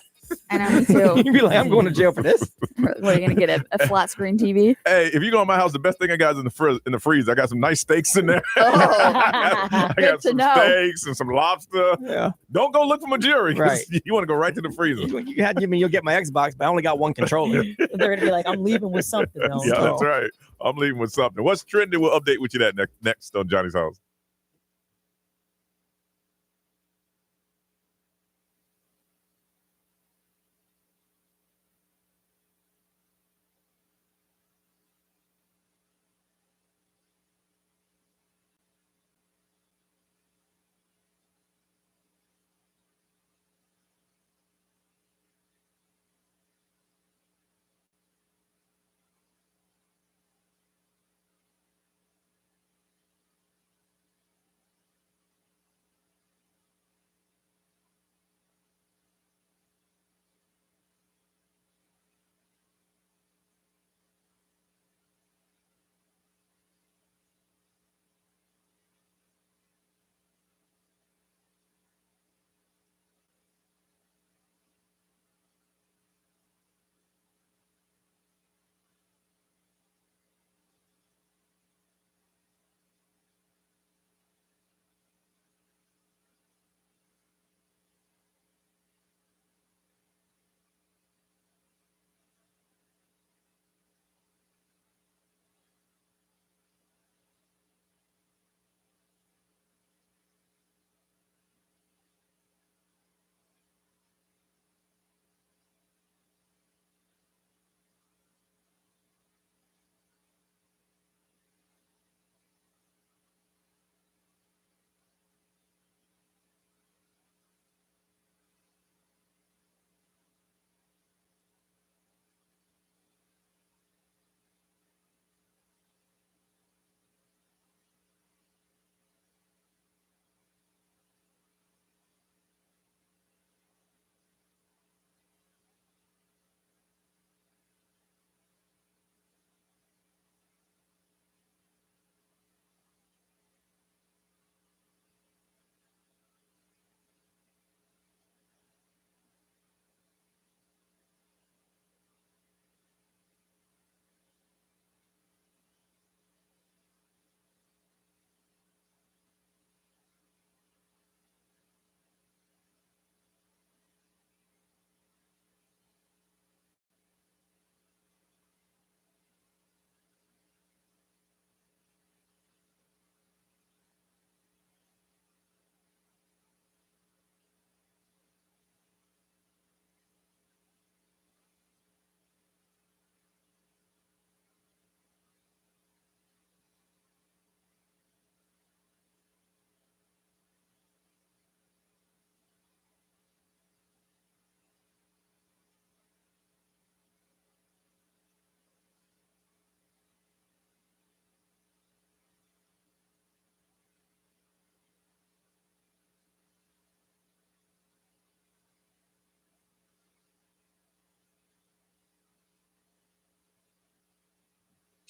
I know, me too. You'd be like, I'm going to jail for this. What, are you going to get a flat screen TV? Hey, if you go to my house, the best thing I got is in the freezer. I got some nice steaks in there. Oh, I good got to some know. steaks and some lobster. Yeah. Don't go look for my jewelry. 'Cause Right. You want to go right to the freezer. You had give me, you'll get my Xbox, but I only got one controller. They're gonna be like, I'm leaving with something else. Yeah, that's right. I'm leaving with something. What's trending? We'll update with you that next on Johnny's House.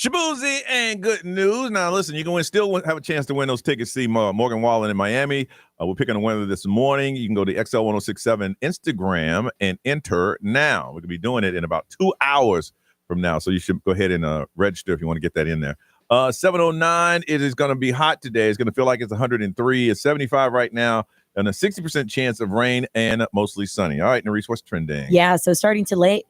Shabuzi and good news. Now, listen, you can still have a chance to win those tickets. See Morgan Wallen in Miami. We're picking a winner this morning. You can go to XL1067 Instagram and enter now. We're going to be doing it in about 2 hours from now. So you should go ahead and register if you want to get that in there. 709, it is going to be hot today. It's going to feel like it's 103. It's 75 right now. And a 60% chance of rain and mostly sunny. All right, Nerese, what's trending? Yeah, so starting today,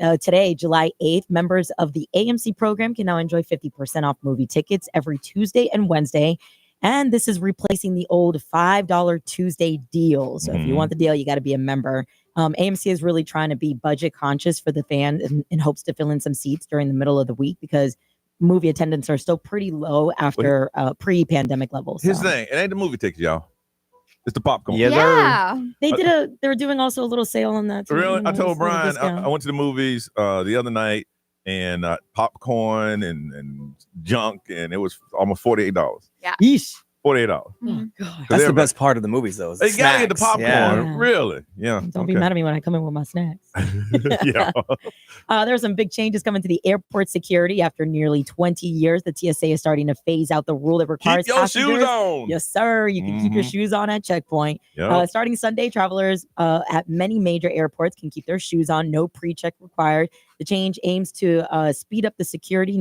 July 8th, members of the AMC program can now enjoy 50% off movie tickets every Tuesday and Wednesday. And this is replacing the old $5 Tuesday deal. So if you want the deal, you got to be a member. AMC is really trying to be budget conscious for the fan in hopes to fill in some seats during the middle of the week because movie attendance are still pretty low after pre-pandemic levels. Here's the thing. It ain't the movie tickets, y'all. It's the popcorn. Yeah. They were doing also a little sale on that too. Really? I told Just a little Brian, discount. I went to the movies the other night and popcorn and junk, and it was almost $48. Yeah. Yeesh. $48. Oh, God. That's the best part of the movies, though. is the You gotta get the snacks. popcorn. Yeah. Really? Yeah. Don't be mad at me when I come in with my snacks. Yeah. There are some big changes coming to the airport security after nearly 20 years. The TSA is starting to phase out the rule that requires Keep your passengers. shoes on. Yes, sir. You can keep your shoes on at checkpoint. Yeah. Starting Sunday, travelers at many major airports can keep their shoes on. No pre-check required. The change aims to speed up the security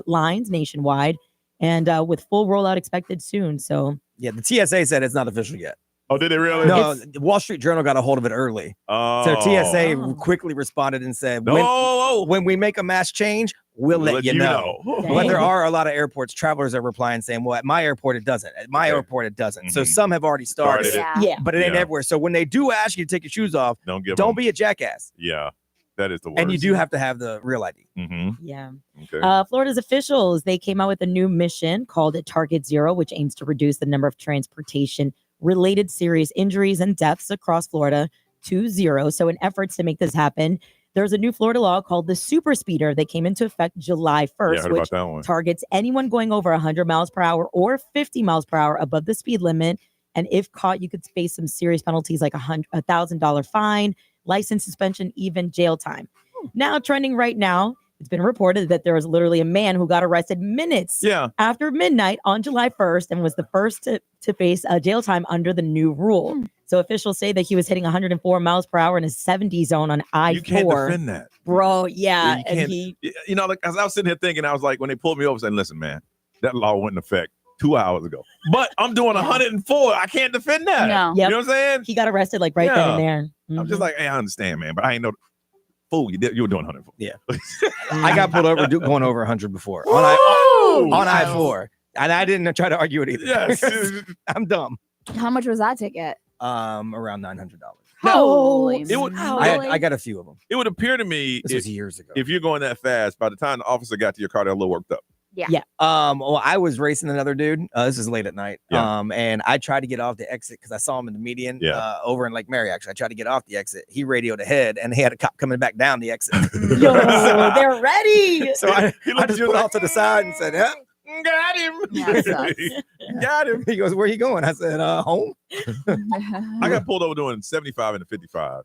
lines nationwide, and with full rollout expected soon. So Yeah, the TSA said it's not official yet. Oh, did they really? No, the Wall Street Journal got a hold of it early. Oh. So TSA quickly responded and said, when we make a mass change, we'll let you know. But there are a lot of airports, travelers are replying saying, well, at my airport, it doesn't. At my airport, it doesn't. So some have already started. Yeah. But it ain't everywhere. So when they do ask you to take your shoes off, don't be a jackass. Yeah, that is the worst. And you do have to have the real ID. yeah. Okay. Florida's officials, they came out with a new mission called Target Zero, which aims to reduce the number of transportation related serious injuries and deaths across Florida to zero. So in efforts to make this happen, there's a new Florida law called the Super Speeder that came into effect July 1st, Yeah, I heard which about that one. targets anyone going over 100 miles per hour or 50 miles per hour above the speed limit. And if caught, you could face some serious penalties like $1,000 fine, license suspension, even jail time. Now, trending right now, it's been reported that there was literally a man who got arrested minutes after midnight on July 1st and was the first to face a jail time under the new rule. So officials say that he was hitting 104 miles per hour in a 70 zone on I-4. You can't defend that. Bro, yeah. You And can't, he, like, as I was sitting here thinking, I was like, when they pulled me over, saying, listen, man, that law went in effect 2 hours ago. But I'm doing 104. I can't defend that. No. You know what I'm saying? He got arrested like right then and there. I'm just like, hey, I understand, man, but I ain't know. Fool, you were doing 104. Yeah. I got pulled over going over 100 before on I-4. And I didn't try to argue it either. Yes. I'm dumb. How much was that ticket? Around $900. Holy it would, I got a few of them. It would appear to me This was years ago. if you're going that fast, by the time the officer got to your car, they're a little worked up. Yeah. Well, I was racing another dude. This is late at night. Yeah. And I tried to get off the exit because I saw him in the median over in Lake Mary. Actually, I tried to get off the exit. He radioed ahead, and he had a cop coming back down the exit. Yo, they're ready. So I just pulled off to the side and said, "Huh? Got him." Yeah, Got him. He goes, "Where you going?" I said, "Home." I got pulled over doing 75 and a 55.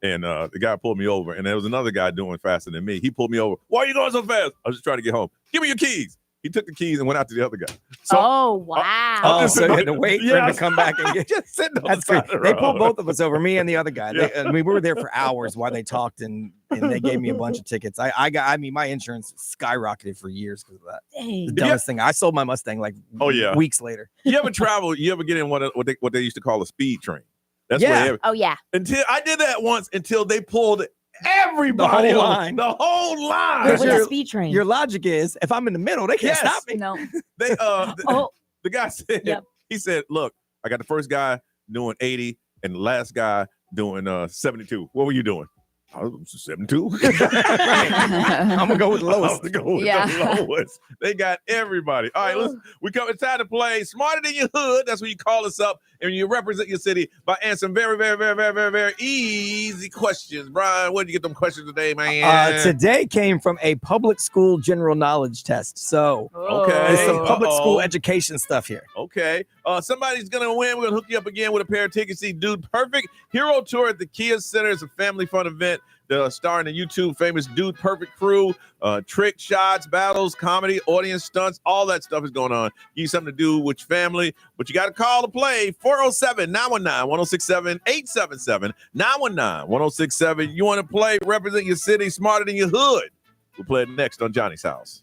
And the guy pulled me over, and there was another guy doing faster than me. He pulled me over. Why are you going so fast? I was just trying to get home. Give me your keys. He took the keys and went out to the other guy. So, oh, wow. Oh, so you had to wait for him to come back and get. Just sitting on That's the side great. of the They road. pulled both of us over, me and the other guy. We were there for hours while they talked, and they gave me a bunch of tickets. I mean, my insurance skyrocketed for years because of that. Dang. The dumbest thing. I sold my Mustang like weeks later. You ever travel? You ever get in what they used to call a speed train? That's Yeah. where Oh, yeah. until I did that once until they pulled everybody The whole on line. The whole line. Wait, what's your- a speed train? Your logic is, if I'm in the middle, they can't Yes. stop me. No. They Oh. the guy said Yep. he said, look, I got the first guy doing 80 and the last guy doing 72. What were you doing? I was 72. I'm gonna go with the lowest. I'm gonna go with Yeah. the lowest. They got everybody. All right, listen, it's time to play Smarter Than Your Hood. That's when you call us up and you represent your city by answering very, very, very, very, very, very easy questions. Brian, where did you get them questions today, man? Today came from a public school general knowledge test. So Okay. there's some public school Uh-oh. education stuff here. Okay. Somebody's going to win. We're going to hook you up again with a pair of tickets. See Dude Perfect. Hero Tour at the Kia Center is a family fun event starring the YouTube famous Dude Perfect crew, trick shots, battles, comedy, audience stunts, all that stuff is going on. You need something to do with your family, but you got to call to play 407-919-1067, 877-919-1067. You want to play, represent your city smarter than your hood. We'll play it next on Johnny's House.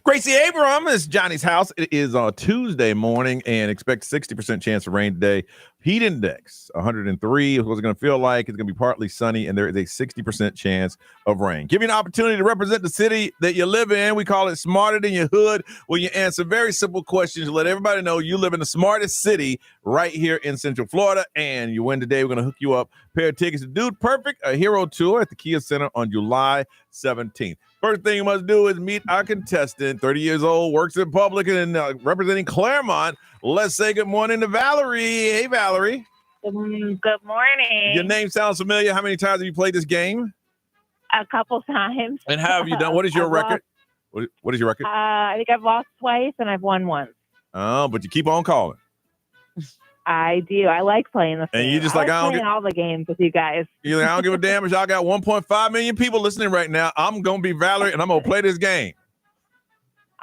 Gracie Abram is Johnny's house. It is on Tuesday morning and expect 60% chance of rain today. Heat index 103 is what it's going to feel like. It's going to be partly sunny, and there is a 60% chance of rain. Give you an opportunity to represent the city that you live in. We call it Smarter Than Your Hood, where you answer very simple questions. Let everybody know you live in the smartest city right here in Central Florida, and you win today. We're going to hook you up a pair of tickets to Dude Perfect, a hero tour at the Kia Center on July 17th. First thing you must do is meet our contestant, 30 years old, works in public and representing Claremont. Let's say good morning to Valerie. Hey, Valerie. Good morning. Your name sounds familiar. How many times have you played this game? A couple times. And how have you done? What is your record? What is your record? I think I've lost twice and I've won once. Oh, but you keep on calling. I do. I like playing the game. And you just I don't playing all the games with you guys. You're like, I don't give a damn if y'all got 1.5 million people listening right now. I'm gonna be Valerie and I'm gonna play this game.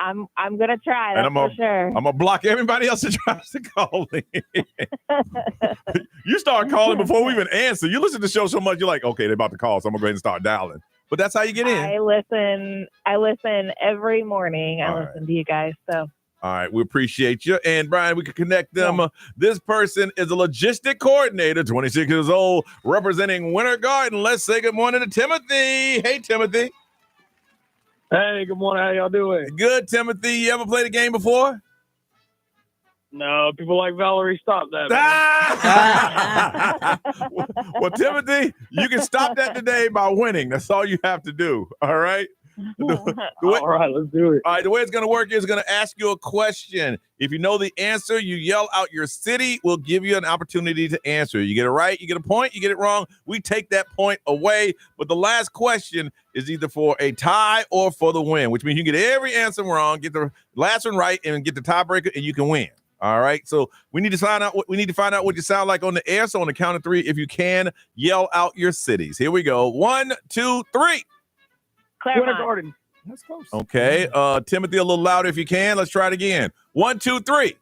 I'm gonna try. That's for sure. I'm gonna block everybody else that tries to call me. You start calling before we even answer. You listen to the show so much, you're like, okay, they're about to call, so I'm gonna go ahead and start dialing. But that's how you get in. I listen every morning. I listen to you guys. So. All right, we appreciate you. And Brian, we can connect them. This person is a logistic coordinator, 26 years old, representing Winter Garden. Let's say good morning to Timothy. Hey, Timothy. Hey, good morning. How y'all doing? Good, Timothy. You ever played a game before? No, people like Valerie, stop that. Well, Timothy, you can stop that today by winning. That's all you have to do. All right? All right, let's do it. All right, the way it's going to work is going to ask you a question. If you know the answer, you yell out your city. We'll give you an opportunity to answer. You get it right, you get a point. You get it wrong, we take that point away. But the last question is either for a tie or for the win, which means you get every answer wrong, get the last one right, and get the tiebreaker, and you can win. All right, so we need to find out what you sound like on the air. So on the count of three, if you can, yell out your cities. Here we go. 1, 2, 3. Claremont. Winter Garden. That's close. Okay. Timothy, a little louder if you can. Let's try it again. 1, 2, 3.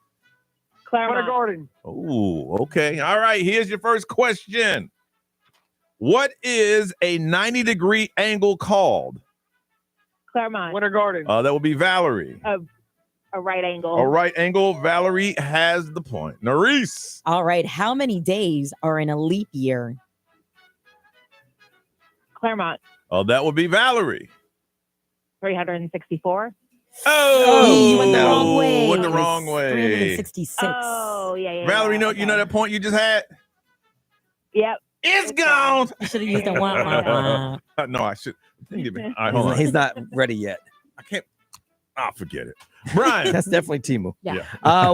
Claremont. Winter Garden. Oh, okay. All right. Here's your first question. What is a 90-degree angle called? Claremont. Winter Garden. That would be Valerie. A right angle. A right angle. Valerie has the point. Nerese. All right. How many days are in a leap year? Claremont. That would be Valerie. 364. Oh, you went the wrong way. Went the It was wrong way. 366. Oh, yeah. Valerie, yeah. you know that point you just had? Yep. It's gone. You should have used a wah. No, I should. All right, hold on. He's not ready yet. I can't. Forget it. Brian. That's definitely Timu. Yeah.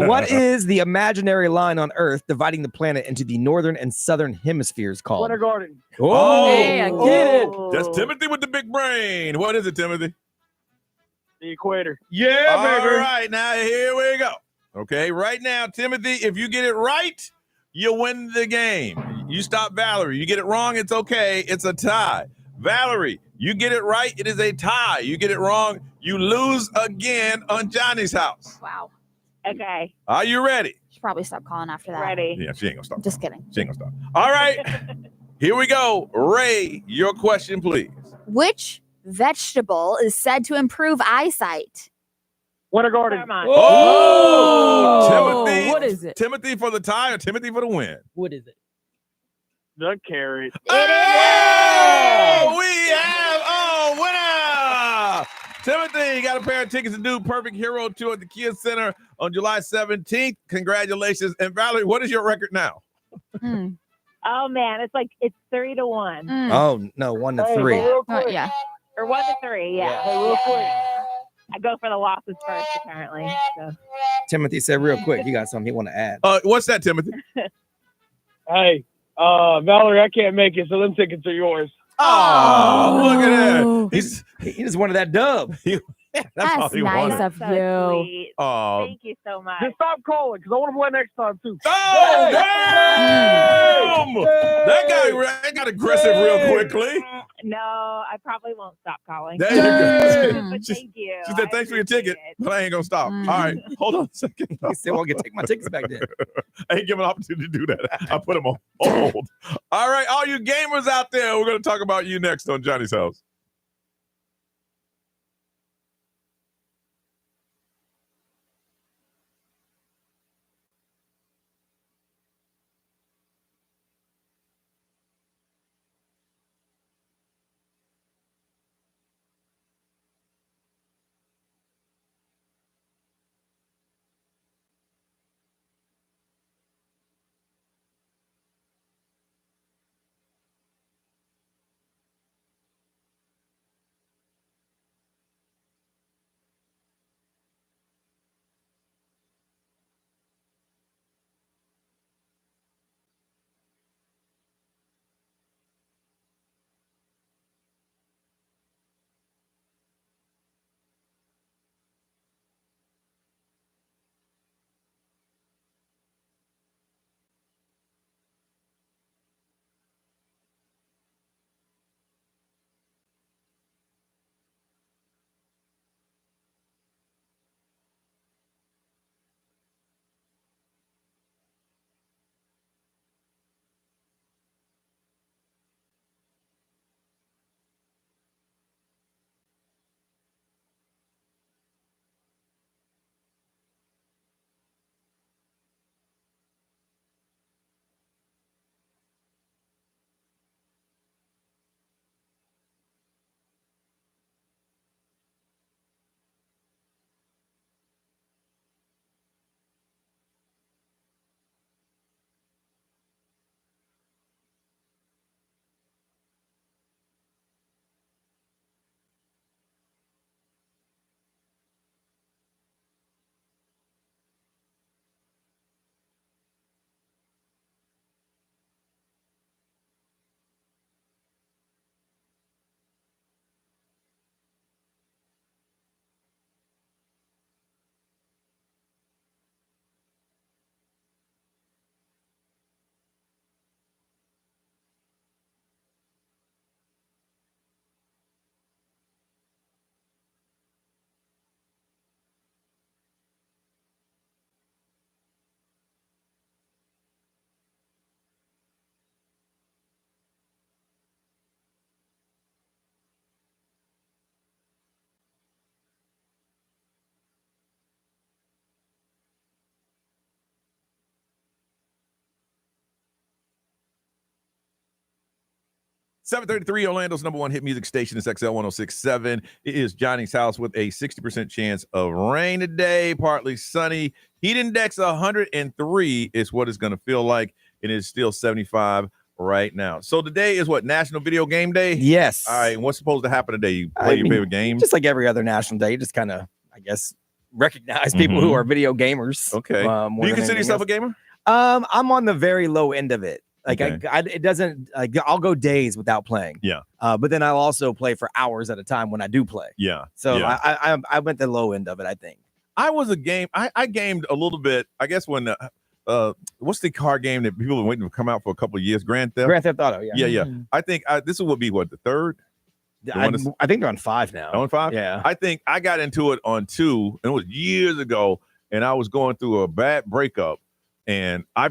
What is the imaginary line on Earth dividing the planet into the northern and southern hemispheres called? Winter Garden. Oh, Hey, I get it. That's Timothy with the big brain. What is it, Timothy? The equator. Yeah, baby. All right, now here we go. Okay, right now, Timothy, if you get it right, you win the game. You stop Valerie. You get it wrong, it's okay. It's a tie. Valerie, you get it right, it is a tie. You get it wrong, you lose again on Johnny's house. Wow. Okay. Are you ready? Should probably stop calling after that. Ready. Yeah, she ain't gonna stop. Just kidding. She ain't gonna stop. All right, here we go. Ray, your question, please. Which vegetable is said to improve eyesight? Winter Garden. Claremont. Oh, Timothy. What is it? Timothy for the tie or Timothy for the win? What is it? The carrot. Oh, we have winner. Timothy, you got a pair of tickets to do Perfect Hero Tour at the Kia Center on July 17th. Congratulations. And Valerie, what is your record now? Oh man, it's 3-1 Oh, no, 1 to 3. Yeah. or 1-3. Yeah. Hey, real quick. I go for the losses first, apparently. So. Timothy said real quick, you got something he want to add. What's that, Timothy? Hey, Valerie, I can't make it, so them tickets are yours. Oh, look at that. He just wanted that dub. That's all he nice wanted. of So you. sweet. Oh, Thank you so much. Just stop calling, because I want to play next time, too. oh damn! That got aggressive real quickly. No, I probably won't stop calling. There you go. But She thank you. said, thanks for your ticket, but I ain't going to stop. Mm. All right, hold on a second. He said, well, take my tickets back then. I ain't given an opportunity to do that. I put them on hold. All right, all you gamers out there, we're going to talk about you next on Johnny's House. 733, Orlando's number one hit music station is XL 1067. It is Johnny's house with a 60% chance of rain today, partly sunny. Heat index 103 is what it's going to feel like. It is still 75 right now. So today is what, National Video Game Day? Yes. All right. And what's supposed to happen today? You play your favorite game? Just like every other national day, you just kind of, I guess, recognize people who are video gamers. Okay. Do you consider yourself a gamer? I'm on the very low end of it. Like Okay. it doesn't. I'll go days without playing. Yeah. But then I'll also play for hours at a time when I do play. Yeah. So yeah. I went the low end of it. I think. I was a game. I gamed a little bit. I guess when what's the car game that people have been waiting to come out for a couple of years? Grand Theft Auto. Yeah. Yeah. I think this would be what, the third. I think they're on 5 now. On 5? Yeah. I think I got into it on 2, and it was years ago, and I was going through a bad breakup, and I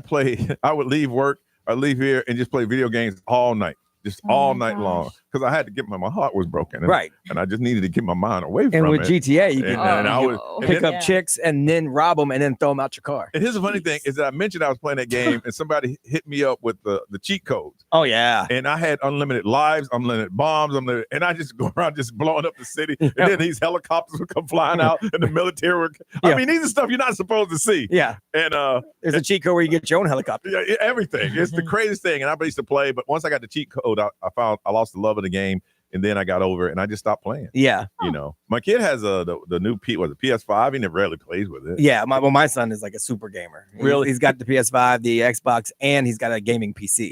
would leave work, I'd leave here and just play video games all night. Just all night long, because I had to get my heart was broken, and I just needed to get my mind away from it. And with GTA, you can I would pick up chicks and then rob them and then throw them out your car. And here's the funny thing is that I mentioned I was playing that game, and somebody hit me up with the cheat codes. Oh yeah, and I had unlimited lives, unlimited bombs, and I just go around just blowing up the city, and then these helicopters would come flying out, and the military would. I mean, these are stuff you're not supposed to see. Yeah, and there's a cheat code where you get your own helicopter. Yeah, everything. It's the craziest thing, and I used to play, but once I got the cheat code, I lost the love of the game, and then I got over it, and I just stopped playing. Yeah, my kid has the new PS5. He never rarely plays with it. Yeah, my son is like a super gamer. Really, he's got the PS5, the Xbox, and he's got a gaming PC.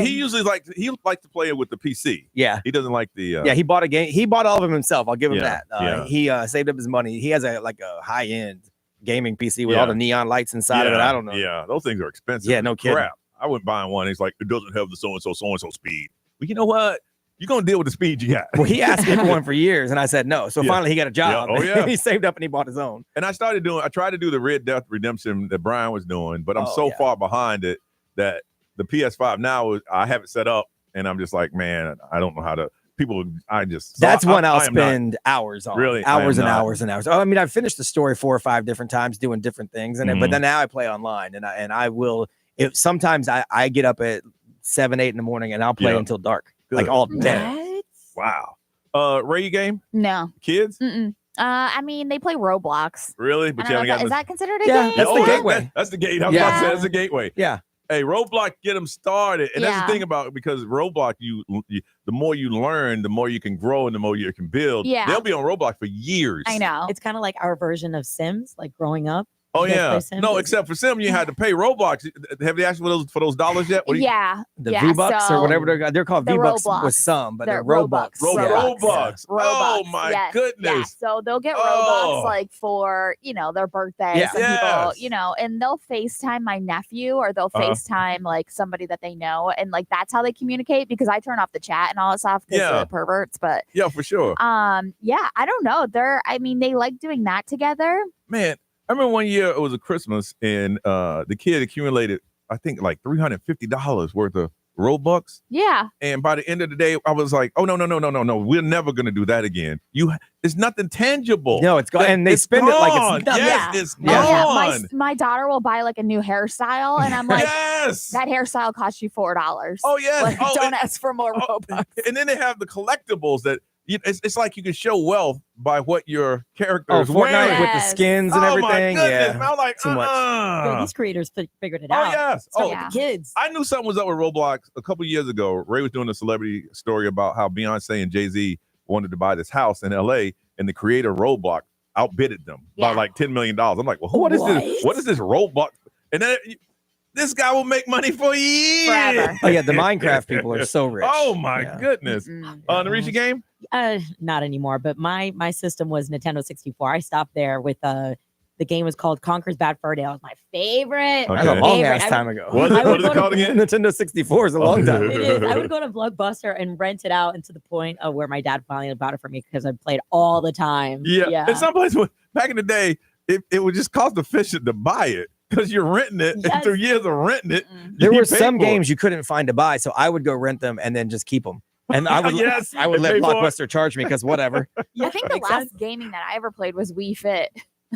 He usually likes to play it with the PC. Yeah, he doesn't like the. He bought a game. He bought all of them himself. I'll give him Yeah, that. He saved up his money. He has a high end gaming PC with all the neon lights inside of it. I don't know. Yeah, those things are expensive. Yeah, no kidding. Crap. I went buying one. He's like, it doesn't have the so and so speed. Well, you know what? You're gonna deal with the speed you got. Well, he asked me for one for years, and I said no. So finally, he got a job. Yeah. Oh yeah, he saved up and he bought his own. And I tried to do the Red Death Redemption that Brian was doing, but I'm far behind it that the PS5 now I have it set up, and I'm just like, man, I don't know how to. That's one I'll spend hours on. Really, hours and hours and hours. Oh, I mean, I've finished the story 4 or 5 different times doing different things, and but then now I play online, and I will. Sometimes I get up at 7, 8 in the morning, and I'll play until dark, like all day. Wow. Ray, you game? No. Kids? Mm-mm. I mean, they play Roblox. Really? But you haven't got is that considered a game? That's the gateway. That's the gateway. I was about to say that's the gateway. Yeah. Hey, Roblox, get them started. And that's the thing about it, because Roblox, you the more you learn, the more you can grow and the more you can build. Yeah. They'll be on Roblox for years. I know. It's kind of like our version of Sims, like growing up. Oh You guys yeah, play Sims? no, except for Sim, you had to pay Roblox. Have they asked for those dollars yet? The V-Bucks or whatever they're called. the V-Bucks Roblox. with some, but they're Robux. Robux. Oh Robux, my yes. goodness. Yeah. So they'll get Oh. Robux like for their birthday. Yeah. Some people, and they'll FaceTime my nephew or they'll FaceTime like somebody that they know, and like that's how they communicate, because I turn off the chat and all that stuff because of the perverts. But yeah, for sure. I don't know. They like doing that together. Man, I remember one year it was a Christmas, and the kid accumulated, I think, like $350 worth of Robux. Yeah. And by the end of the day, I was like, oh, no. We're never going to do that again. It's nothing tangible. No, it's gone. And they spend it like it's nothing. Yes, it's gone. Yeah. My daughter will buy like a new hairstyle, and I'm like, yes, that hairstyle costs you $4. Oh, yes. Like, don't ask for more Robux. And then they have the collectibles that it's like you can show wealth by what your character is Fortnite wearing. with the skins and everything. My goodness. Yeah, I'm like, too much. Dude, these creators figured it Oh out. yes. So the kids. I knew something was up with Roblox a couple years ago. Ray was doing a celebrity story about how Beyonce and Jay-Z wanted to buy this house in LA, and the creator of Roblox outbidded them by like $10 million. I'm like, well, what is this? What is this Roblox? And then this guy will make money for years. Forever. Oh yeah, the Minecraft people are so rich. Oh my goodness. The Reach game? Not anymore, but my system was Nintendo 64. I stopped there with the game was called Conker's Bad Fur Day. It was my favorite. Okay. That's a long ass time ago. What is it called again? Nintendo 64 is a long time. It is. I would go to Blockbuster and rent it out, and to the point of where my dad finally bought it for me because I played all the time. Yeah. And some place back in the day, it would just cost efficient to buy it, because you're renting it, and through years of renting it, there you were pay some for it. games you couldn't find to buy, so I would go rent them and then just keep them. And I would, Yes, I would and let pay for it. Blockbuster charge me because whatever. I think the makes last sense. gaming that I ever played was Wii Fit.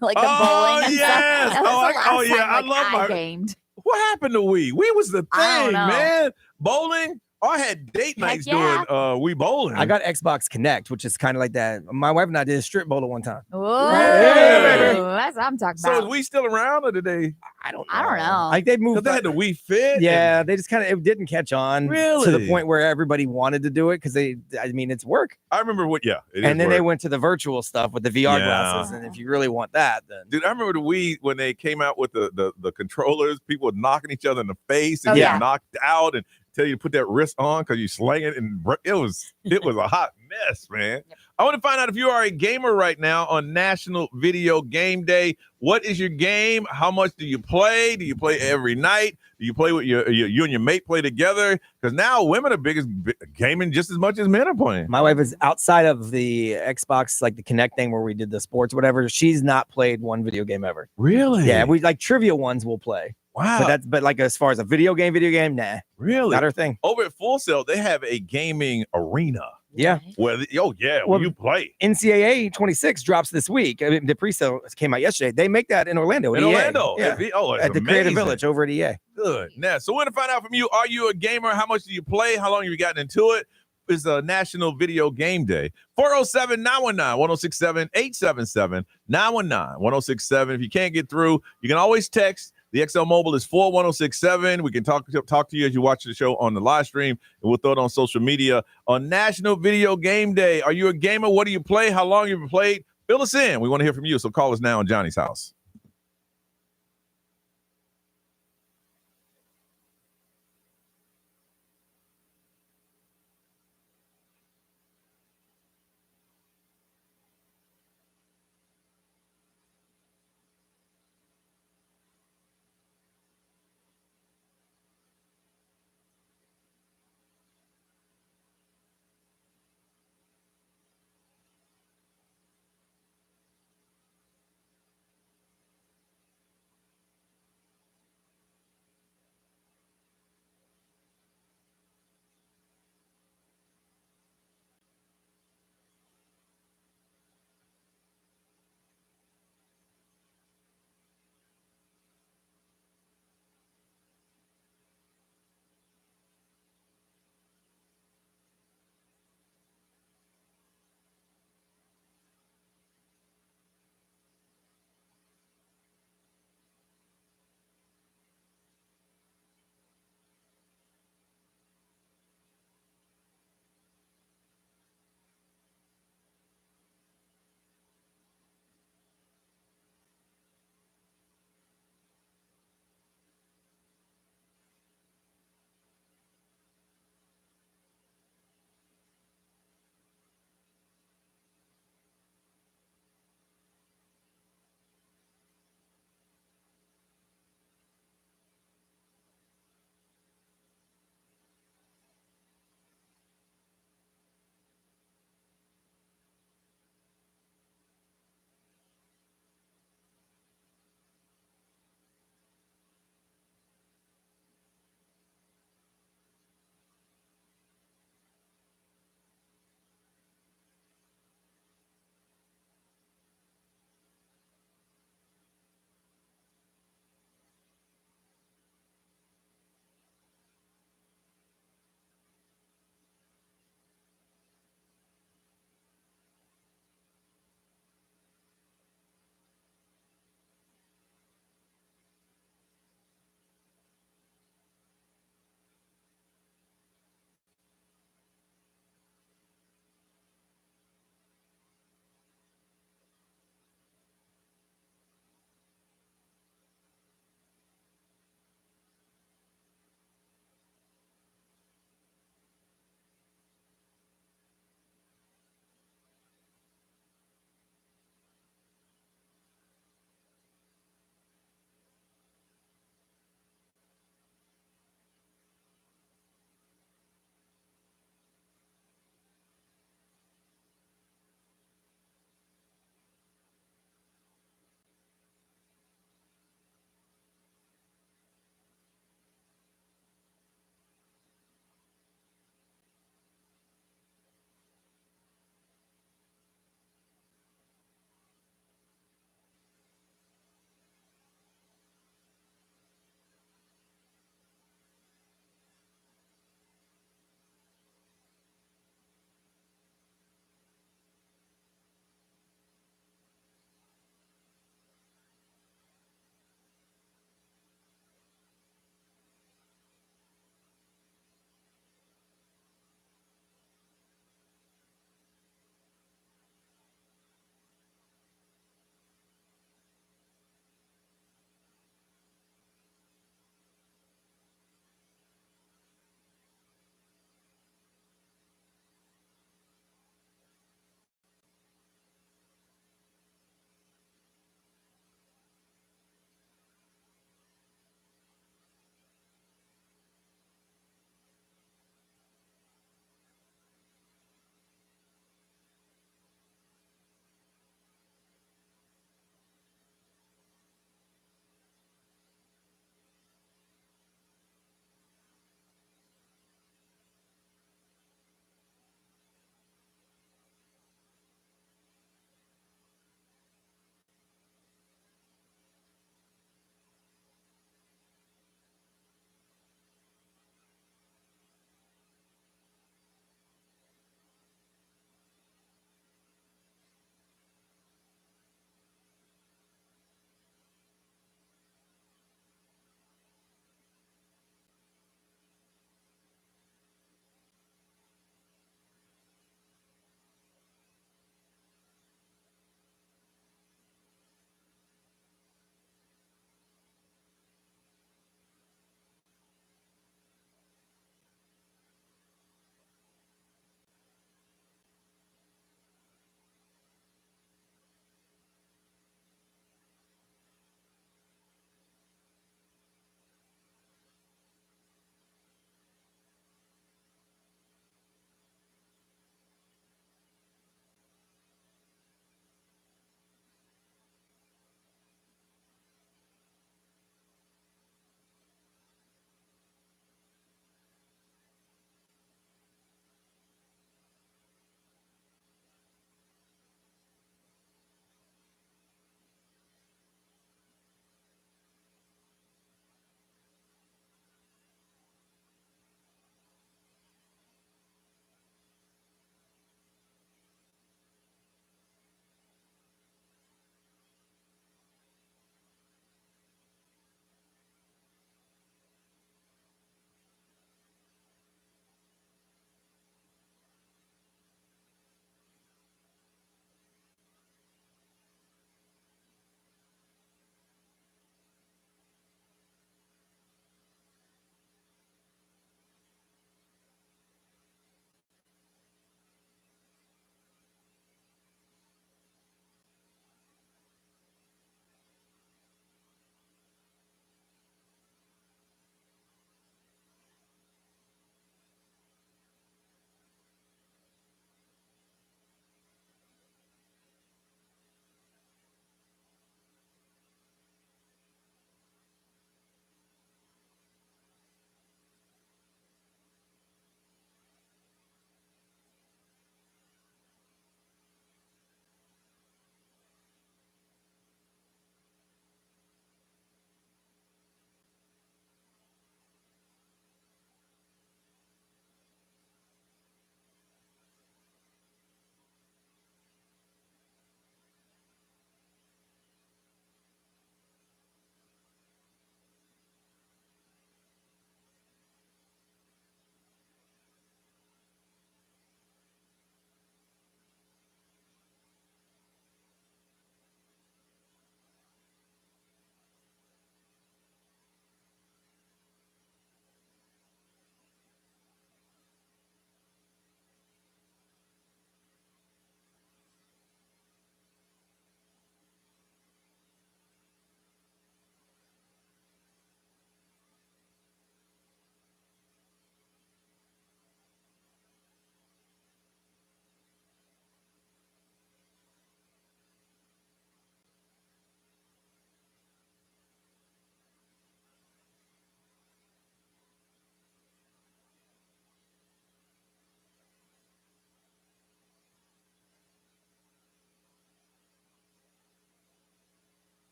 Like the Oh, bowling and yes. stuff. That was the last Oh, yeah. time, I love I my- gamed. What happened to Wii? Wii was the I don't thing, know. man. Bowling. I had date nights yeah. doing Wii bowling. I got Xbox Connect, which is kind of like that. My wife and I did a strip bowl at one time. Whoa, Hey. that's what I'm talking So is about. Wii still around or did they? I don't I don't know. Like they moved. Because they had the Wii Fit. Yeah, they just kind of, it didn't catch on to the Really? point where everybody wanted to do it because it's work. I remember what, yeah. And then they went to the virtual stuff with the VR glasses. And if you really want that, then. Dude, I remember the Wii when they came out with the controllers, people were knocking each other in the face and getting knocked out and tell you to put that wrist on because you slang it and it was a hot mess, man. Yep. I want to find out if you are a gamer right now on National Video Game Day. What is your game? How much do you play? Do you play every night? Do you play with you and your mate play together? Because now women are gaming just as much as men are playing. My wife is outside of the Xbox, like the Kinect thing where we did the sports, whatever. She's not played one video game ever. Really? Yeah, we like trivia ones we'll play. Wow. But like as far as a video game, nah. Really? Not her thing. Over at Full Sail, they have a gaming arena. Yeah. Where you play. NCAA 26 drops this week. I mean, the pre-sale came out yesterday. They make that in Orlando. In Orlando. Yeah. At the Creative Village over at EA. Good. Now, so we're going to find out from you. Are you a gamer? How much do you play? How long have you gotten into it? It's a National Video Game Day. 407-919-1067, 877-919-1067. If you can't get through, you can always text. The XL Mobile is 41067. We can talk to you as you watch the show on the live stream, and we'll throw it on social media on National Video Game Day. Are you a gamer? What do you play? How long have you played? Fill us in. We want to hear from you, so call us now on Johnny's House.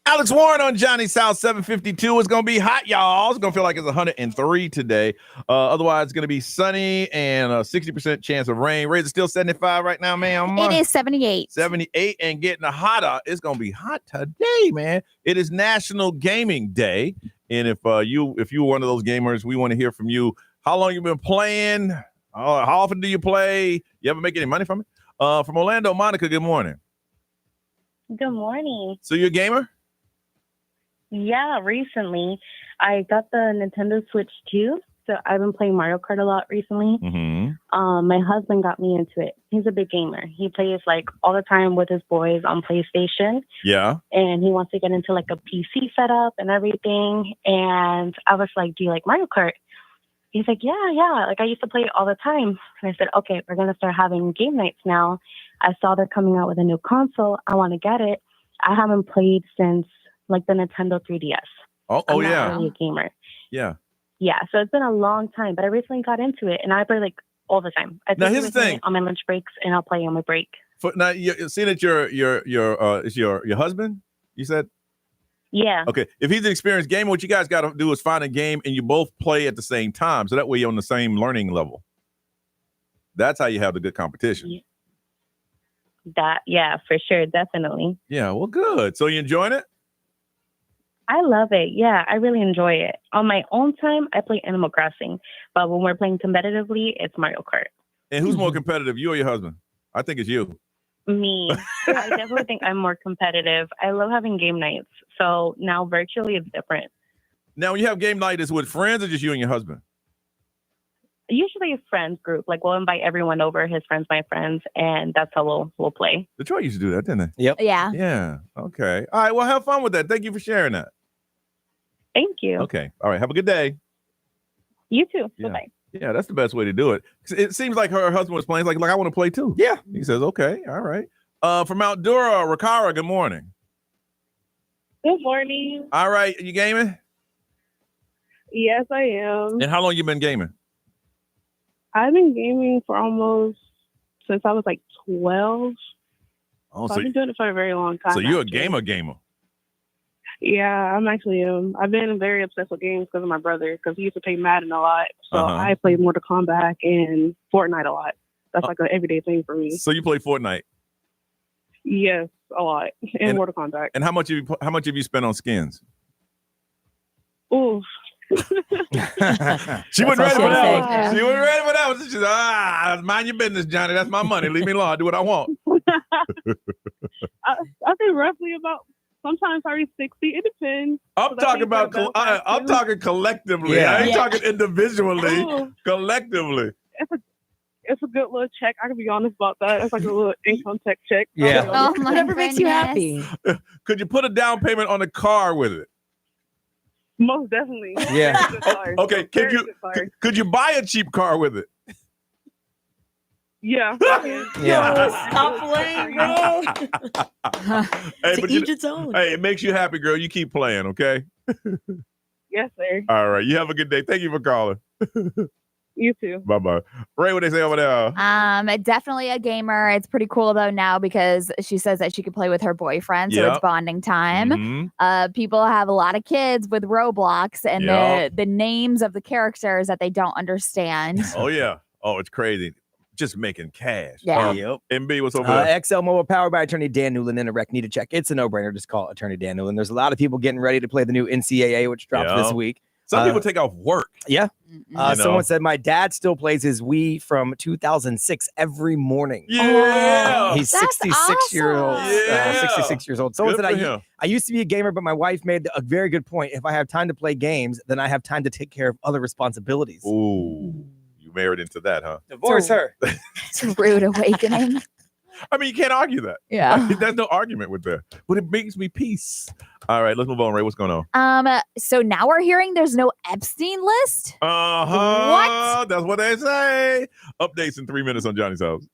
Alex Warren on Johnny's House 752. It's going to be hot, y'all. It's going to feel like it's 103 today. Otherwise, it's going to be sunny and a 60% chance of rain. Raise is still 75 right now, ma'am. It is 78. 78 and getting hotter. It's going to be hot today, man. It is National Gaming Day. And if you're one of those gamers, we want to hear from you. How long you been playing? How often do you play? You ever make any money from it? From Orlando, Monica, good morning. Good morning. So you're a gamer? Yeah, recently I got the Nintendo Switch 2, so I've been playing Mario Kart a lot recently. Mm-hmm. My husband got me into it. He's a big gamer. He plays like all the time with his boys on PlayStation. Yeah. And he wants to get into like a PC setup and everything. And I was like, do you like Mario Kart? He's like, yeah. Like I used to play it all the time. And I said, okay, we're going to start having game nights now. I saw they're coming out with a new console. I want to get it. I haven't played since like the Nintendo 3DS. Oh I'm yeah. not really a gamer. Yeah. Yeah, so it's been a long time, but I recently got into it, and I play like all the time. I Now, take here's the thing. on my lunch breaks, and I'll play on my break. Now you see that is your husband? You said. Yeah. Okay. If he's an experienced gamer, what you guys got to do is find a game and you both play at the same time, so that way you're on the same learning level. That's how you have the good competition. Yeah, for sure, definitely. Yeah. Well, good. So you enjoying it? I love it. Yeah, I really enjoy it. On my own time, I play Animal Crossing, but when we're playing competitively, it's Mario Kart. And who's more competitive, you or your husband? I think it's you. Me. Yeah, I definitely think I'm more competitive. I love having game nights. So now virtually it's different. Now, when you have game night, is it with friends or just you and your husband? Usually a friends group. Like we'll invite everyone over, his friends, my friends, and that's how we'll play. Detroit used to do that, didn't they? Yep. Yeah. Yeah. Okay. All right. Well, have fun with that. Thank you for sharing that. Thank you. Okay. All right. Have a good day. You too. Yeah. Bye-bye. Yeah, that's the best way to do it. It seems like her husband was playing. He's like I want to play too. Yeah. He says, okay. All right. From Mount Dura, Rakara, good morning. Good morning. All right. You gaming? Yes, I am. And how long you been gaming? I've been gaming for almost since I was like 12. Oh, so I've been doing it for a very long time. So you're actually. a gamer. Yeah, I'm actually I've been very obsessed with games because of my brother, because he used to play Madden a lot. So I played Mortal Kombat and Fortnite a lot. That's like an everyday thing for me. So you play Fortnite? Yes, a lot. And Mortal Kombat. And how much have you spent on skins? Ooh. She wasn't ready for that one. She wasn't ready for that one. She said, mind your business, Johnny. That's my money. Leave me alone. I do what I want. I think roughly about sometimes 30, 60. It depends. I'm talking collectively. Yeah. I ain't talking individually. Ooh. Collectively. It's a good little check. I can be honest about that. It's like a little income tax check. Yeah. Oh my Whatever makes you goodness. happy. Could you put a down payment on a car with it? Most definitely. Yeah. Very good car. Okay. Very good car. Could you buy a cheap car with it? Yeah. Yeah. Stop playing, bro. Hey, To each its own. Hey, it makes you happy, girl. You keep playing, okay? Yes, sir. All right. You have a good day. Thank you for calling. You too. Bye-bye. Ray, what they say over there? Definitely a gamer. It's pretty cool though now because she says that she can play with her boyfriend, so Yep. it's bonding time. Mhm. People have a lot of kids with Roblox and Yep. the names of the characters that they don't understand. Oh, yeah. Oh, it's crazy. Just making cash. Yeah. Yep. MB, what's over there? XL Mobile, powered by Attorney Dan Newland. In a rec, need to check. It's a no-brainer. Just call Attorney Dan Newland. There's a lot of people getting ready to play the new NCAA, which drops this Yep. week. Some people take off work. Yeah. You know? Someone said my dad still plays his Wii from 2006 every morning. Yeah. He's That's 66 years old. awesome. Yeah. 66 years old. Someone Good said for him. I used to be a gamer, but my wife made a very good point. If I have time to play games, then I have time to take care of other responsibilities. Ooh. You married into that, huh? Divorce her. It's a rude awakening. I mean, you can't argue that. Yeah. There's no argument with that. But it brings me peace. All right, let's move on, Ray. What's going on? So now we're hearing there's no Epstein list. Uh-huh. What? That's what they say. Updates in 3 minutes on Johnny's House.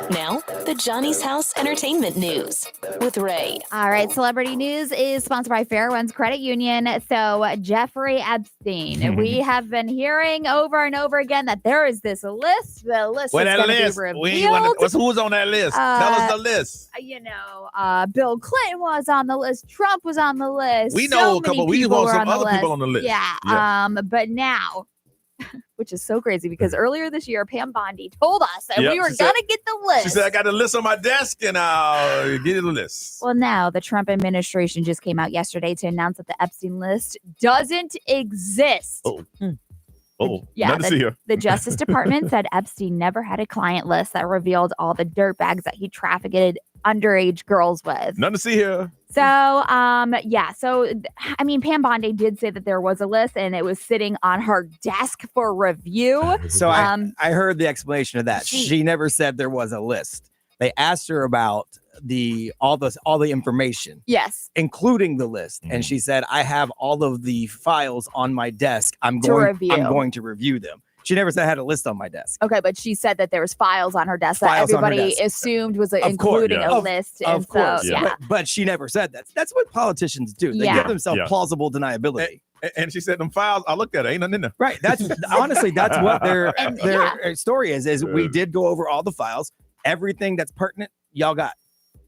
Now, the Johnny's House Entertainment News with Ray. All right, celebrity news is sponsored by Fair Winds Credit Union. So, Jeffrey Epstein, we have been hearing over and over again that there is this list. The list is going to be revealed. Who's on that list? Tell us the list. Bill Clinton was on the list. Trump was on the list. We know so a couple. We want some on other people on the list. Yeah. But now, which is so crazy because earlier this year, Pam Bondi told us that we were going to get the list. She said, I got a list on my desk and I'll get you the list. Well, now the Trump administration just came out yesterday to announce that the Epstein list doesn't exist. Yeah, the Justice Department said Epstein never had a client list that revealed all the dirtbags that he trafficked underage girls with. Nothing to see here. So, Pam Bondi did say that there was a list and it was sitting on her desk for review. So I heard the explanation of that. She never said there was a list. They asked her about all the information. Yes. Including the list. And she said, I have all of the files on my desk. I'm going to review them. She never said I had a list on my desk. Okay, but she said that there was files on her desk that everybody assumed was including a list. Of course. But she never said that. That's what politicians do. They give themselves plausible deniability. And she said, them files, I looked at it, ain't nothing in there. Right. That's honestly, that's what their story is we did go over all the files. Everything that's pertinent, y'all got.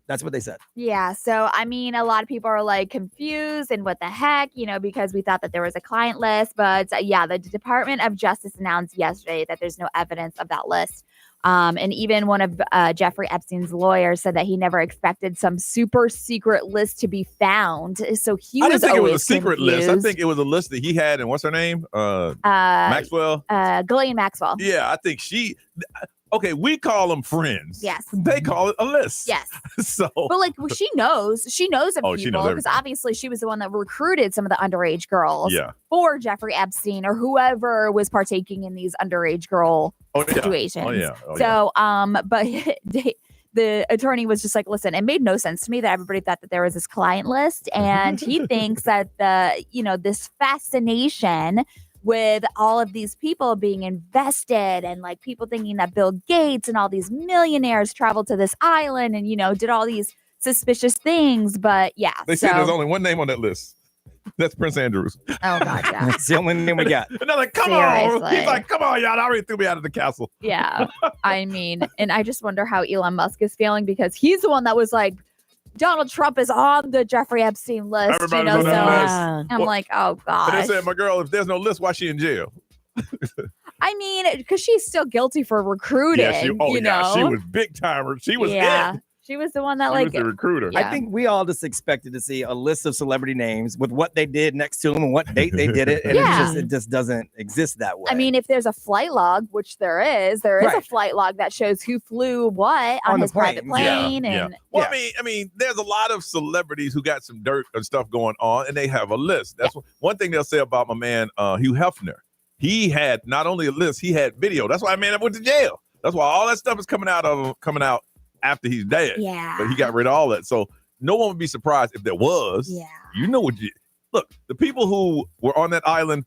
That's what they said. Yeah. So, a lot of people are like confused and what the heck, because we thought that there was a client list. But the Department of Justice announced yesterday that there's no evidence of that list. And even one of Jeffrey Epstein's lawyers said that he never expected some super secret list to be found. So I didn't think it was a secret list. I think it was a list that he had. And what's her name? Maxwell. Ghislaine Maxwell. Yeah, I think okay, we call them friends. Yes. They call it a list. Yes. So, but she knows of people because obviously she was the one that recruited some of the underage girls for Jeffrey Epstein or whoever was partaking in these underage girl situations. So, but the attorney was just like, listen, it made no sense to me that everybody thought that there was this client list. And he thinks that this fascination with all of these people being invested and like people thinking that Bill Gates and all these millionaires traveled to this island and, did all these suspicious things. But they say there's only one name on that list. That's Prince Andrews. Oh, God, yeah. That's the only name we got. And they're like, come on. He's like, come on, y'all. I already threw me out of the castle. Yeah. and I just wonder how Elon Musk is feeling because he's the one that was like, Donald Trump is on the Jeffrey Epstein list. Everybody's on that list. I'm like, oh, God. And they said, my girl, if there's no list, why is she in jail? Because she's still guilty for recruiting. She was big timer. She was it. She was the one that was the recruiter. I think we all just expected to see a list of celebrity names with what they did next to them and what date they did it. And it just doesn't exist that way. If there's a flight log, which there is a flight log that shows who flew what on his private plane. Well, I mean, there's a lot of celebrities who got some dirt and stuff going on, and they have a list. That's one thing they'll say about my man, Hugh Hefner. He had not only a list, he had video. That's why I went to jail. That's why all that stuff is coming out after he's dead. Yeah. But he got rid of all that. So no one would be surprised if there was. Yeah. Look, the people who were on that island,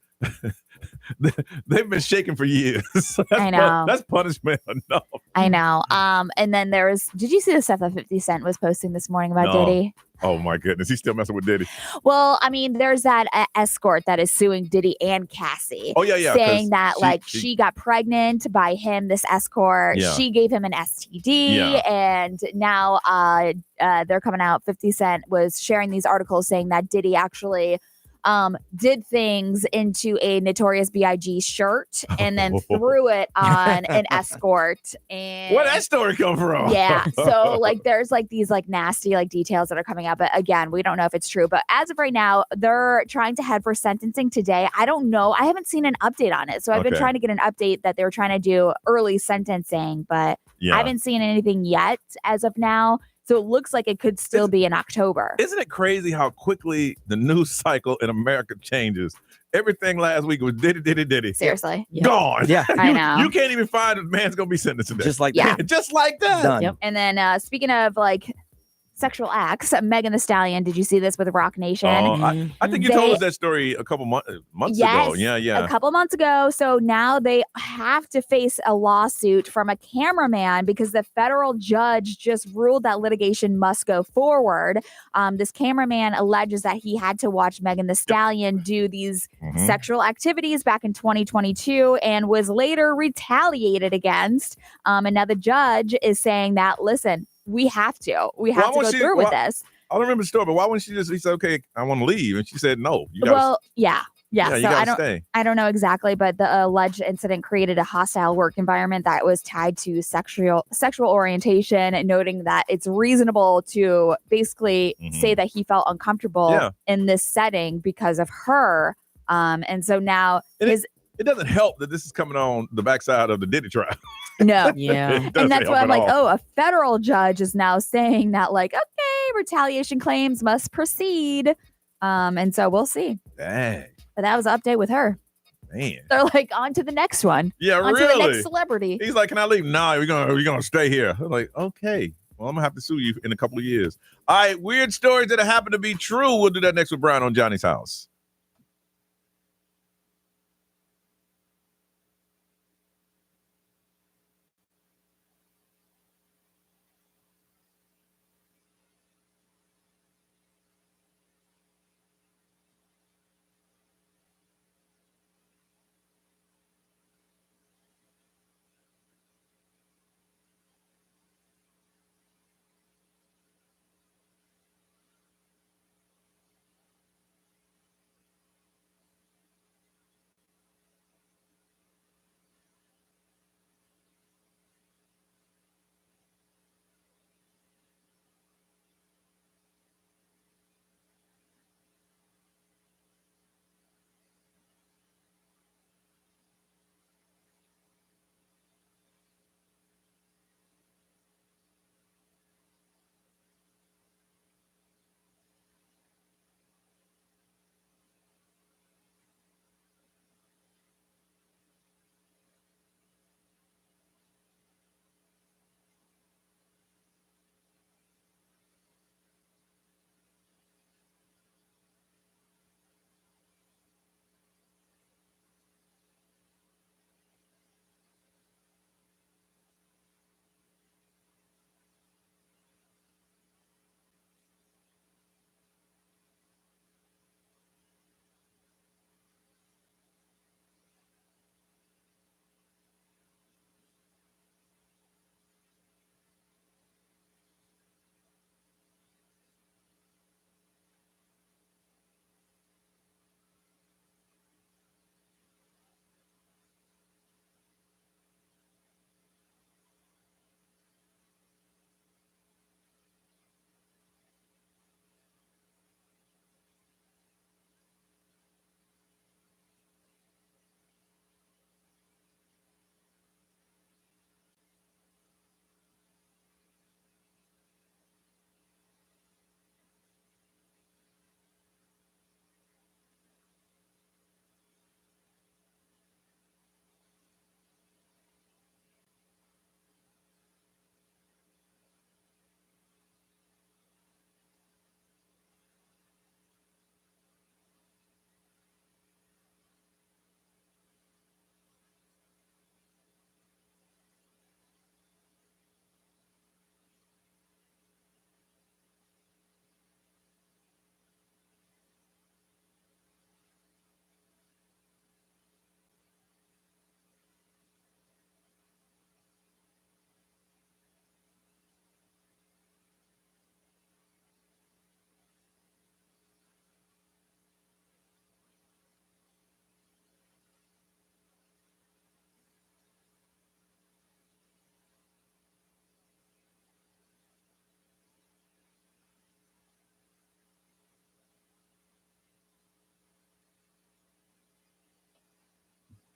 they've been shaking for years. I know. That's punishment enough. I know. And then did you see the stuff that 50 Cent was posting this morning about Diddy? Oh my goodness. He's still messing with Diddy. Well, there's that escort that is suing Diddy and Cassie. Oh, yeah. Saying that she got pregnant by him, this escort. Yeah. She gave him an STD. Yeah. And now they're coming out. 50 Cent was sharing these articles saying that Diddy actually did things into a Notorious B.I.G. shirt and then threw it on an escort. And where'd that story come from? Yeah. So there's these nasty details that are coming out. But again, we don't know if it's true. But as of right now, they're trying to head for sentencing today. I don't know. I haven't seen an update on it. So I've been trying to get an update that they were trying to do early sentencing, but I haven't seen anything yet as of now. So it looks like it could still be in October. Isn't it crazy how quickly the news cycle in America changes? Everything last week was Diddy. Seriously. Gone. Yeah. I know. You can't even find a man's going to be sentenced today. Just like that. Just like that. Done. Yep. And then speaking of sexual acts. Megan Thee Stallion, did you see this with Rock Nation? I think you told us that story a couple months ago. Yeah. A couple months ago. So now they have to face a lawsuit from a cameraman because the federal judge just ruled that litigation must go forward. This cameraman alleges that he had to watch Megan Thee Stallion do these sexual activities back in 2022 and was later retaliated against. And now the judge is saying that, listen, we have to go through with this. I don't remember the story, but why wouldn't she he said, okay, I want to leave. And she said, no, you got Well, yeah. you So gotta stay. I don't know exactly, but the alleged incident created a hostile work environment that was tied to sexual orientation, noting that it's reasonable to basically say that he felt uncomfortable in this setting because of her. And so now it doesn't help that this is coming on the backside of the Diddy trial. No. Yeah. And that's why I'm like, a federal judge is now saying that, like, okay, retaliation claims must proceed. And so we'll see. Dang. But that was an update with her. Man. They're like, on to the next one. Yeah, on really. to the next celebrity. He's like, can I leave? No, we're gonna stay here. I'm like, okay. Well, I'm gonna have to sue you in a couple of years. All right, weird stories that happen to be true. We'll do that next with Brian on Johnny's House.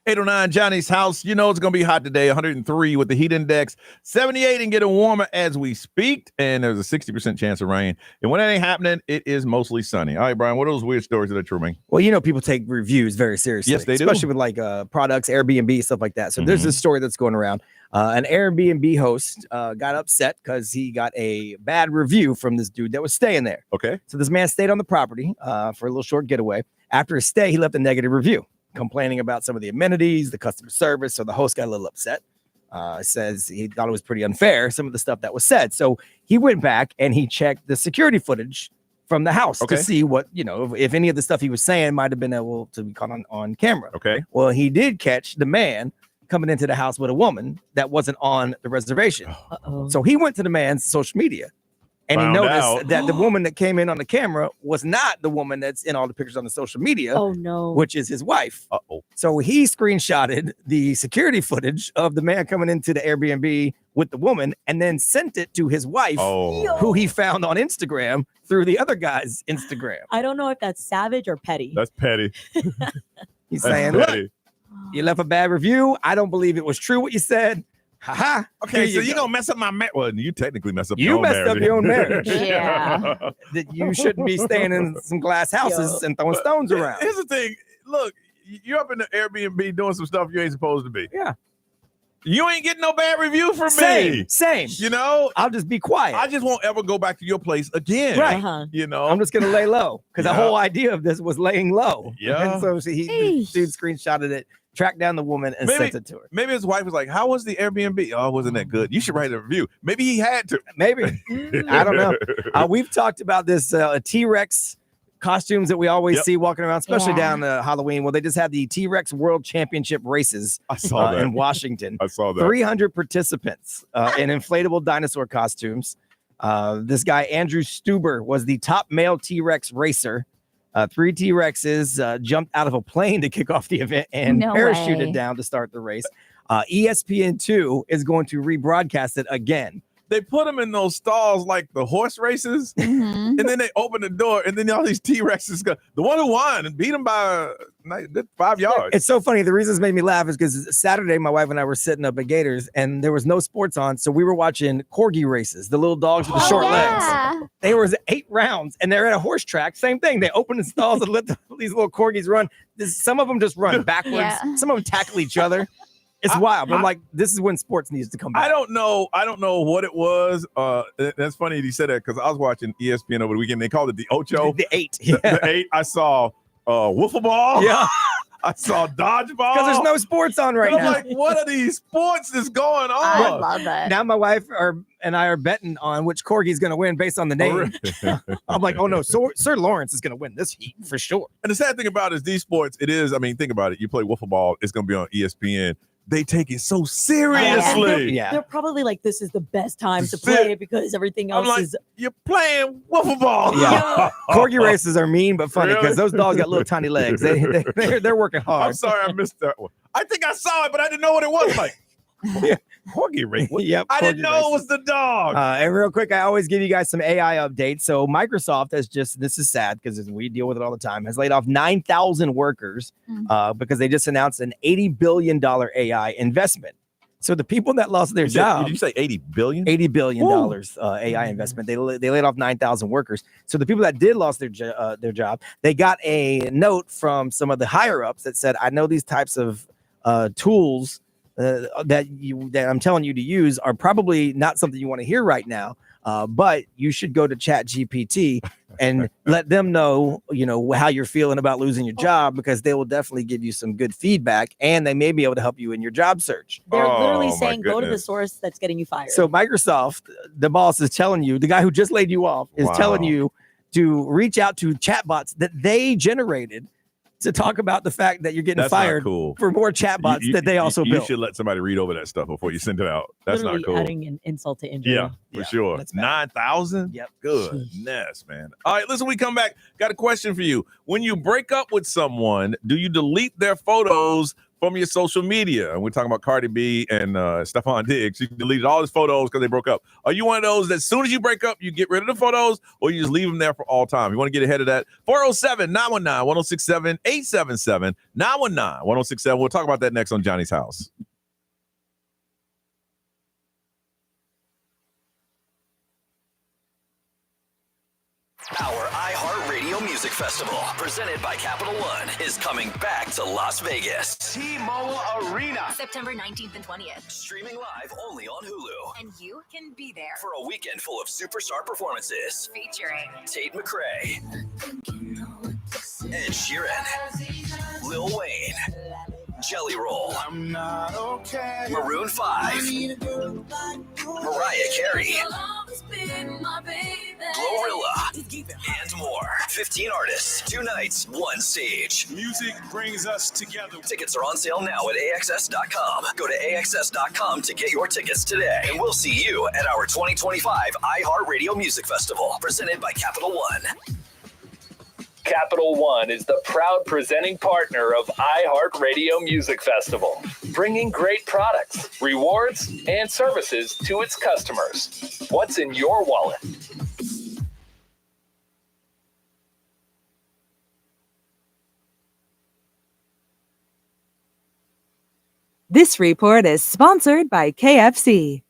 809 Johnny's house. You know it's going to be hot today. 103 with the heat index. 78 and getting warmer as we speak. And there's a 60% chance of rain. And when that ain't happening, it is mostly sunny. All right, Brian, what are those weird stories that are true, man? Well, you know, people take reviews very seriously. Yes, they do. Especially with like products, Airbnb, stuff like that. So there's this story that's going around. An Airbnb host got upset because he got a bad review from this dude that was staying there. Okay. So this man stayed on the property for a little short getaway. After his stay, he left a negative review, complaining about some of the amenities, the customer service. So the host got a little upset. Says he thought it was pretty unfair, some of the stuff that was said. So he went back and he checked the security footage from the house to see what, you know, if any of the stuff he was saying might have been able to be caught on camera. Okay. Well, he did catch the man coming into the house with a woman that wasn't on the reservation. So he went to the man's social media and he noticed that the woman that came in on the camera was not the woman that's in all the pictures on the social media. Oh no. Which is his wife. So he screenshotted the security footage of the man coming into the Airbnb with the woman and then sent it to his wife, who he found on Instagram through the other guy's Instagram. I don't know if that's savage or petty. That's petty. He's saying, look, you left a bad review. I don't believe it was true what you said. Haha. Okay, so you're going to mess up my marriage. Well, you technically mess up your own marriage. You messed up your own marriage. Yeah. That you shouldn't be staying in some glass houses and throwing stones around. Here's the thing. Look, you're up in the Airbnb doing some stuff you ain't supposed to be. Yeah. You ain't getting no bad review from me. Same. You know? I'll just be quiet. I just won't ever go back to your place again. Right. You know? I'm just going to lay low because the whole idea of this was laying low. Yeah. And so the dude screenshotted it, tracked down the woman, and sent it to her. Maybe his wife was like, how was the Airbnb? Oh, wasn't that good? You should write a review. Maybe he had to. Maybe. I don't know. We've talked about this T-Rex costumes that we always see walking around, especially down Halloween. Well, they just had the T-Rex World Championship races in Washington. I saw that. 300 participants in inflatable dinosaur costumes. This guy, Andrew Stuber, was the top male T-Rex racer. 3 T-Rexes jumped out of a plane to kick off the event and parachuted down to start the race. ESPN2 is going to rebroadcast it again. They put them in those stalls like the horse races, and then they open the door, and then all these T-Rexes go. The one who won and beat them by 5 yards. It's so funny. The reason this made me laugh is because Saturday, my wife and I were sitting up at Gators, and there was no sports on, so we were watching corgi races, the little dogs with the short legs. There was 8 rounds, and they're at a horse track. Same thing. They open the stalls and let these little corgis run. Some of them just run backwards. Some of them tackle each other. It's wild. But I'm like, this is when sports needs to come back. I don't know what it was. That's funny that you said that because I was watching ESPN over the weekend. They called it the Ocho. The 8. The 8. I saw wiffle ball. Yeah. I saw dodgeball. Because there's no sports on right now. I'm like, what are these sports that's going on? I love it. Now my wife and I are betting on which corgi's going to win based on the name. I'm like, oh no, Sir Lawrence is going to win this heat for sure. And the sad thing about it is these sports, it is, I mean, think about it. You play wiffle ball, it's going to be on ESPN. They take it so seriously. They're probably like, this is the best time to play it because everything else is. You're playing wiffle ball. Yeah. Corgi races are mean but funny because those dogs got little tiny legs. They're working hard. I'm sorry I missed that one. I think I saw it, but I didn't know what it was like. Corgi race. Yep, I didn't know it was the dog. And real quick, I always give you guys some AI updates. So Microsoft has this is sad because we deal with it all the time, has laid off 9,000 workers because they just announced an $80 billion AI investment. So the people that lost their job. Did you say 80 billion? $80 billion AI investment. They laid off 9,000 workers. So the people that did lost their job, they got a note from some of the higher ups that said, I know these types of tools that I'm telling you to use are probably not something you want to hear right now, but you should go to ChatGPT and let them know, how you're feeling about losing your job, because they will definitely give you some good feedback and they may be able to help you in your job search. They're literally saying, go to the source that's getting you fired. So Microsoft, the boss is telling you, the guy who just laid you off is telling you to reach out to chatbots that they generated to talk about the fact that you're getting fired for more chatbots that they also built. You should let somebody read over that stuff before you send it out. That's literally not cool. Adding an insult to injury. Yeah, for sure. 9,000? Yep. Goodness, man. All right, listen, we come back. Got a question for you. When you break up with someone, do you delete their photos from your social media. And we're talking about Cardi B and Stephon Diggs. She deleted all his photos because they broke up. Are you one of those that as soon as you break up, you get rid of the photos, or you just leave them there for all time? You want to get ahead of that? 407-919-1067, 877-919-1067. We'll talk about that next on Johnny's House. Our iHeartRadio Music Festival, presented by Capital One, is coming back to Las Vegas. T-Mobile Arena. September 19th and 20th. Streaming live only on Hulu. And you can be there. For a weekend full of superstar performances. Featuring Tate McRae. Ed Sheeran. Lil Wayne. Jelly Roll. I'm not okay. Maroon 5. Mariah Carey. Glorilla. And more. 15 artists, 2 nights, 1 stage. Music brings us together. Tickets are on sale now at AXS.com. Go to AXS.com to get your tickets today. And we'll see you at our 2025 iHeartRadio Music Festival, presented by Capital One. Capital One is the proud presenting partner of iHeartRadio Music Festival, bringing great products, rewards, and services to its customers. What's in your wallet? This report is sponsored by KFC.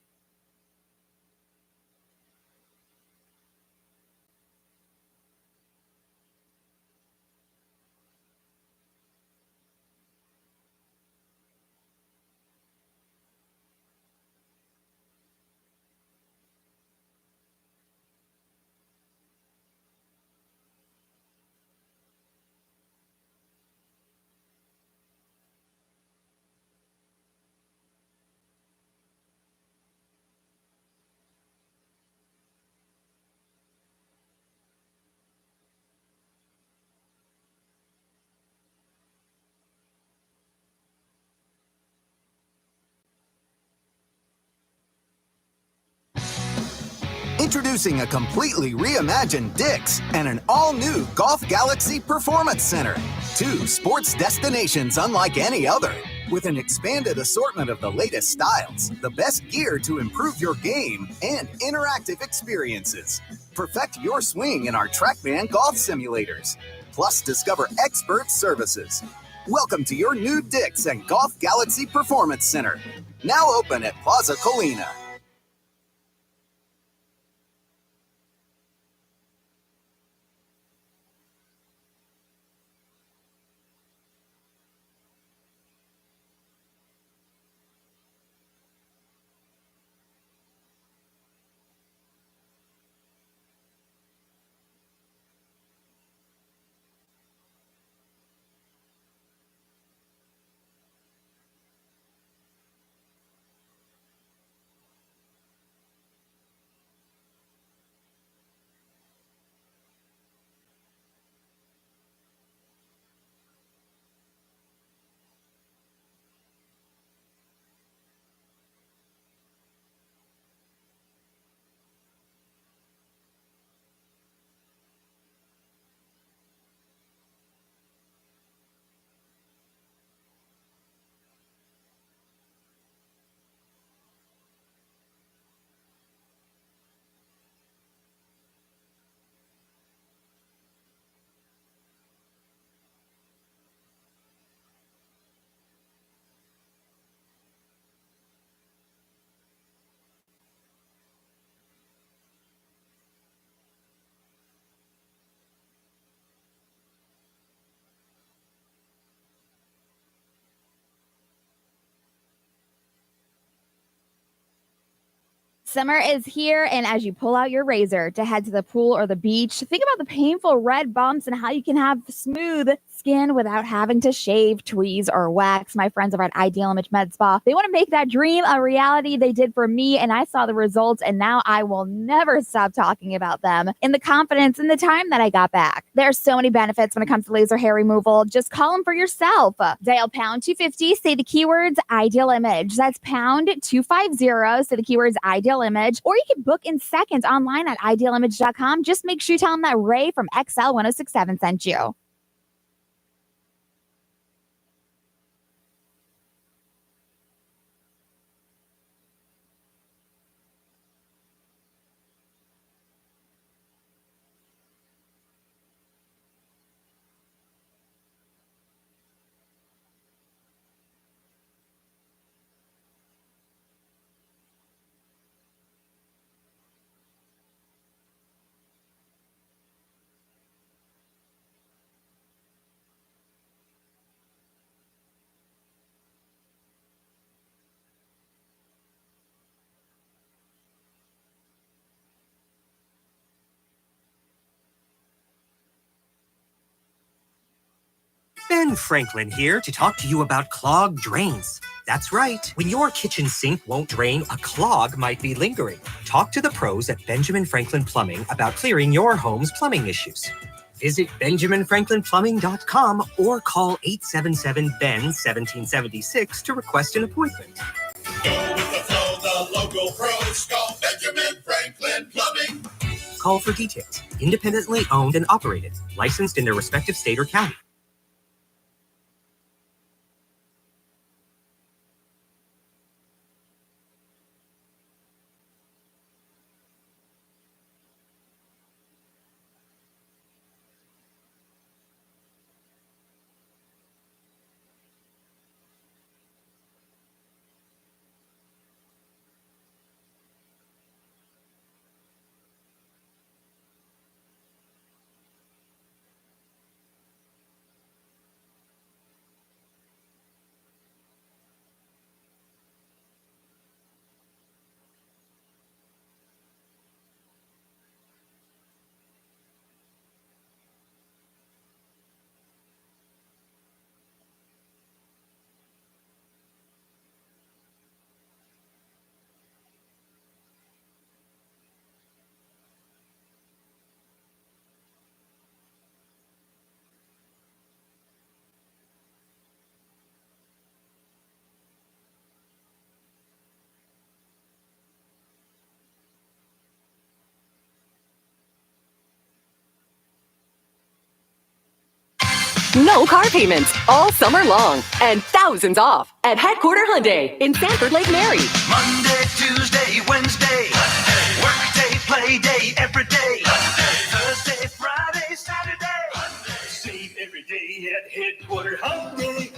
Introducing a completely reimagined Dick's and an all-new Golf Galaxy Performance Center. 2 sports destinations unlike any other, with an expanded assortment of the latest styles, the best gear to improve your game, and interactive experiences. Perfect your swing in our TrackMan golf simulators. Plus, discover expert services. Welcome to your new Dick's and Golf Galaxy Performance Center. Now open at Plaza Colina. Summer is here, and as you pull out your razor to head to the pool or the beach, think about the painful red bumps and how you can have smooth skin without having to shave, tweeze, or wax. My friends over at Ideal Image Med Spa, they want to make that dream a reality. They did for me, and I saw the results, and now I will never stop talking about them in the confidence and the time that I got back. There are so many benefits when it comes to laser hair removal. Just call them for yourself. Dial pound 250, say the keywords Ideal Image. That's pound 250, say the keywords Ideal Image, or you can book in seconds online at idealimage.com. Just make sure you tell them that Ray from XL 1067 sent you. Ben Franklin here to talk to you about clogged drains. That's right. When your kitchen sink won't drain, a clog might be lingering. Talk to the pros at Benjamin Franklin Plumbing about clearing your home's plumbing issues. Visit BenjaminFranklinPlumbing.com or call 877-BEN-1776 to request an appointment. Go with the flow, the local pros. Call Benjamin Franklin Plumbing. Call for details. Independently owned and operated. Licensed in their respective state or county. No car payments all summer long and thousands off at Headquarter Hyundai in Sanford Lake Mary. Monday, Tuesday, Wednesday. Work day, play day, every day. Thursday, Friday, Saturday. Save every day at Headquarter Hyundai.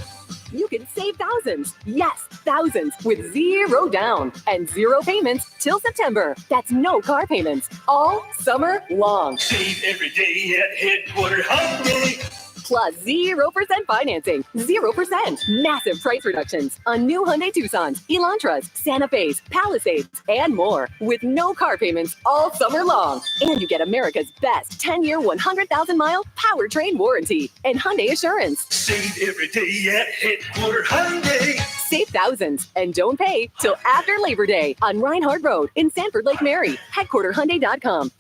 You can save thousands. Yes, thousands with zero down and zero payments till September. That's no car payments all summer long. Save every day at Headquarter Hyundai. Plus 0% financing, 0%. Massive price reductions on new Hyundai Tucsons, Elantras, Santa Fe's, Palisades, and more with no car payments all summer long. And you get America's best 10-year, 100,000-mile powertrain warranty and Hyundai Assurance. Save every day at Headquarter Hyundai. Save thousands and don't pay till after Labor Day on Reinhardt Road in Sanford Lake Mary. HeadquarterHyundai.com.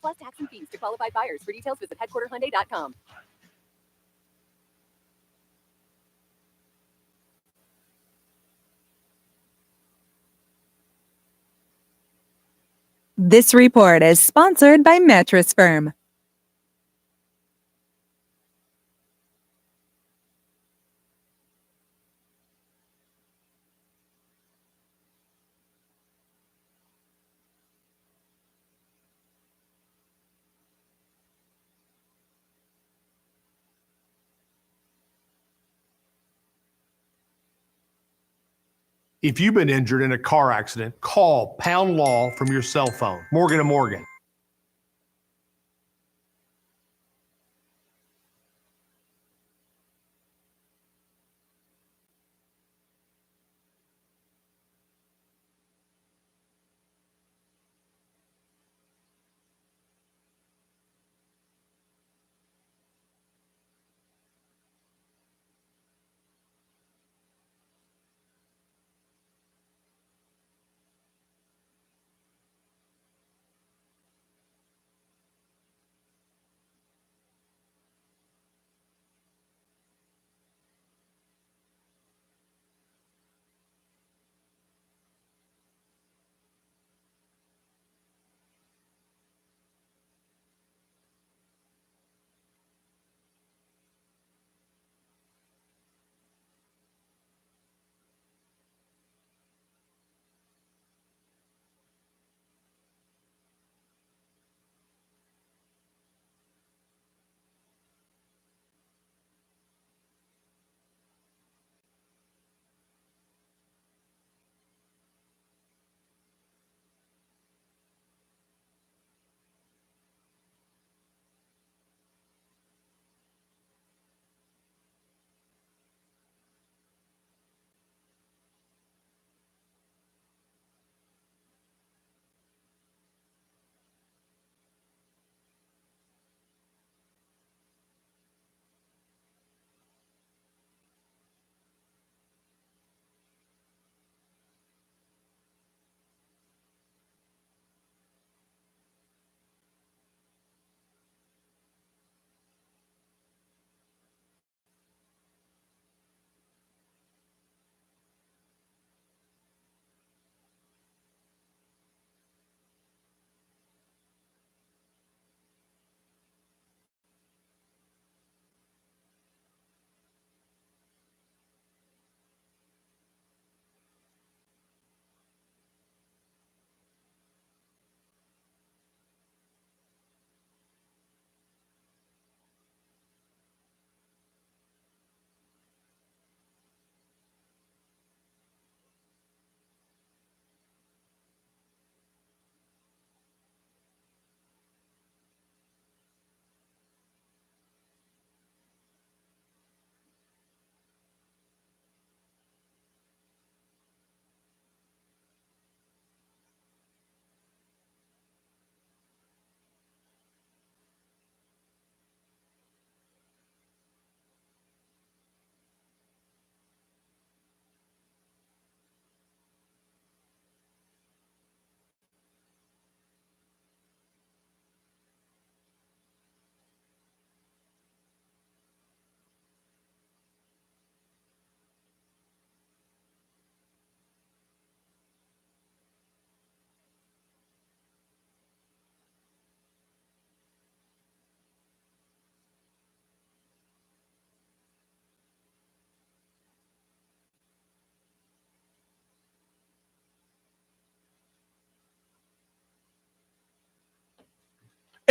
Plus tax and fees to qualified buyers. For details, visit HeadquarterHyundai.com. This report is sponsored by Mattress Firm. If you've been injured in a car accident, call Pound Law from your cell phone. Morgan & Morgan.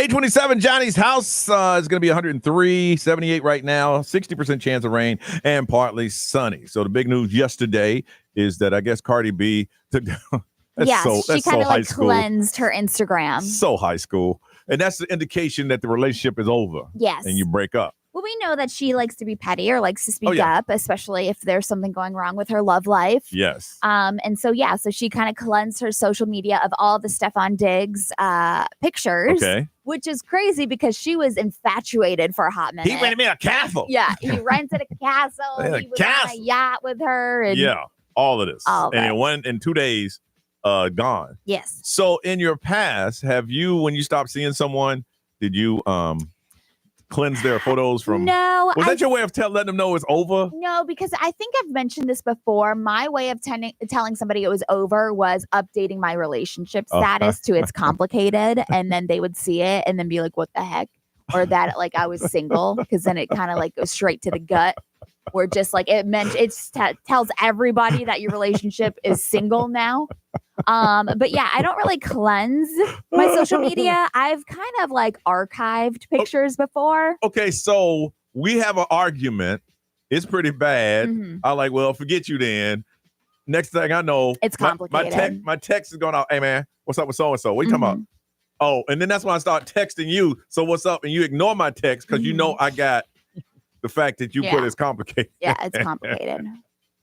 827, Johnny's house is going to be 103, 78 right now, 60% chance of rain, and partly sunny. So the big news yesterday is that I guess Cardi B took down. She kind of like cleansed her Instagram. So high school. And that's the indication that the relationship is over. Yes. And you break up. Well, we know that she likes to be petty or likes to speak up, especially if there's something going wrong with her love life. Yes. And so she kind of cleansed her social media of all the Stefan Diggs pictures, which is crazy because she was infatuated for a hot minute. He rented me a castle. Yeah, he rented a castle. He was on a yacht with her. And all of this. All and in 2 days, gone. Yes. So in your past, have you, when you stopped seeing someone, did you cleanse their photos from? No. Was that your way of letting them know it's over? No, because I think I've mentioned this before. My way of telling somebody it was over was updating my relationship status to it's complicated, and then they would see it and then be like, "What the heck?" Or that like I was single, because then it kind of like goes straight to the gut. Or just like tells everybody that your relationship is single now. But yeah, I don't really cleanse my social media. I've kind of like archived pictures before. Okay, so we have an argument. It's pretty bad. Mm-hmm. I'm like, well, forget you then. Next thing I know, it's complicated. My text is going out. Hey man, what's up with so and so? What you talking about? Oh, and then that's when I start texting you. So what's up? And you ignore my text because you know I got the fact that you put it's complicated. Yeah, it's complicated.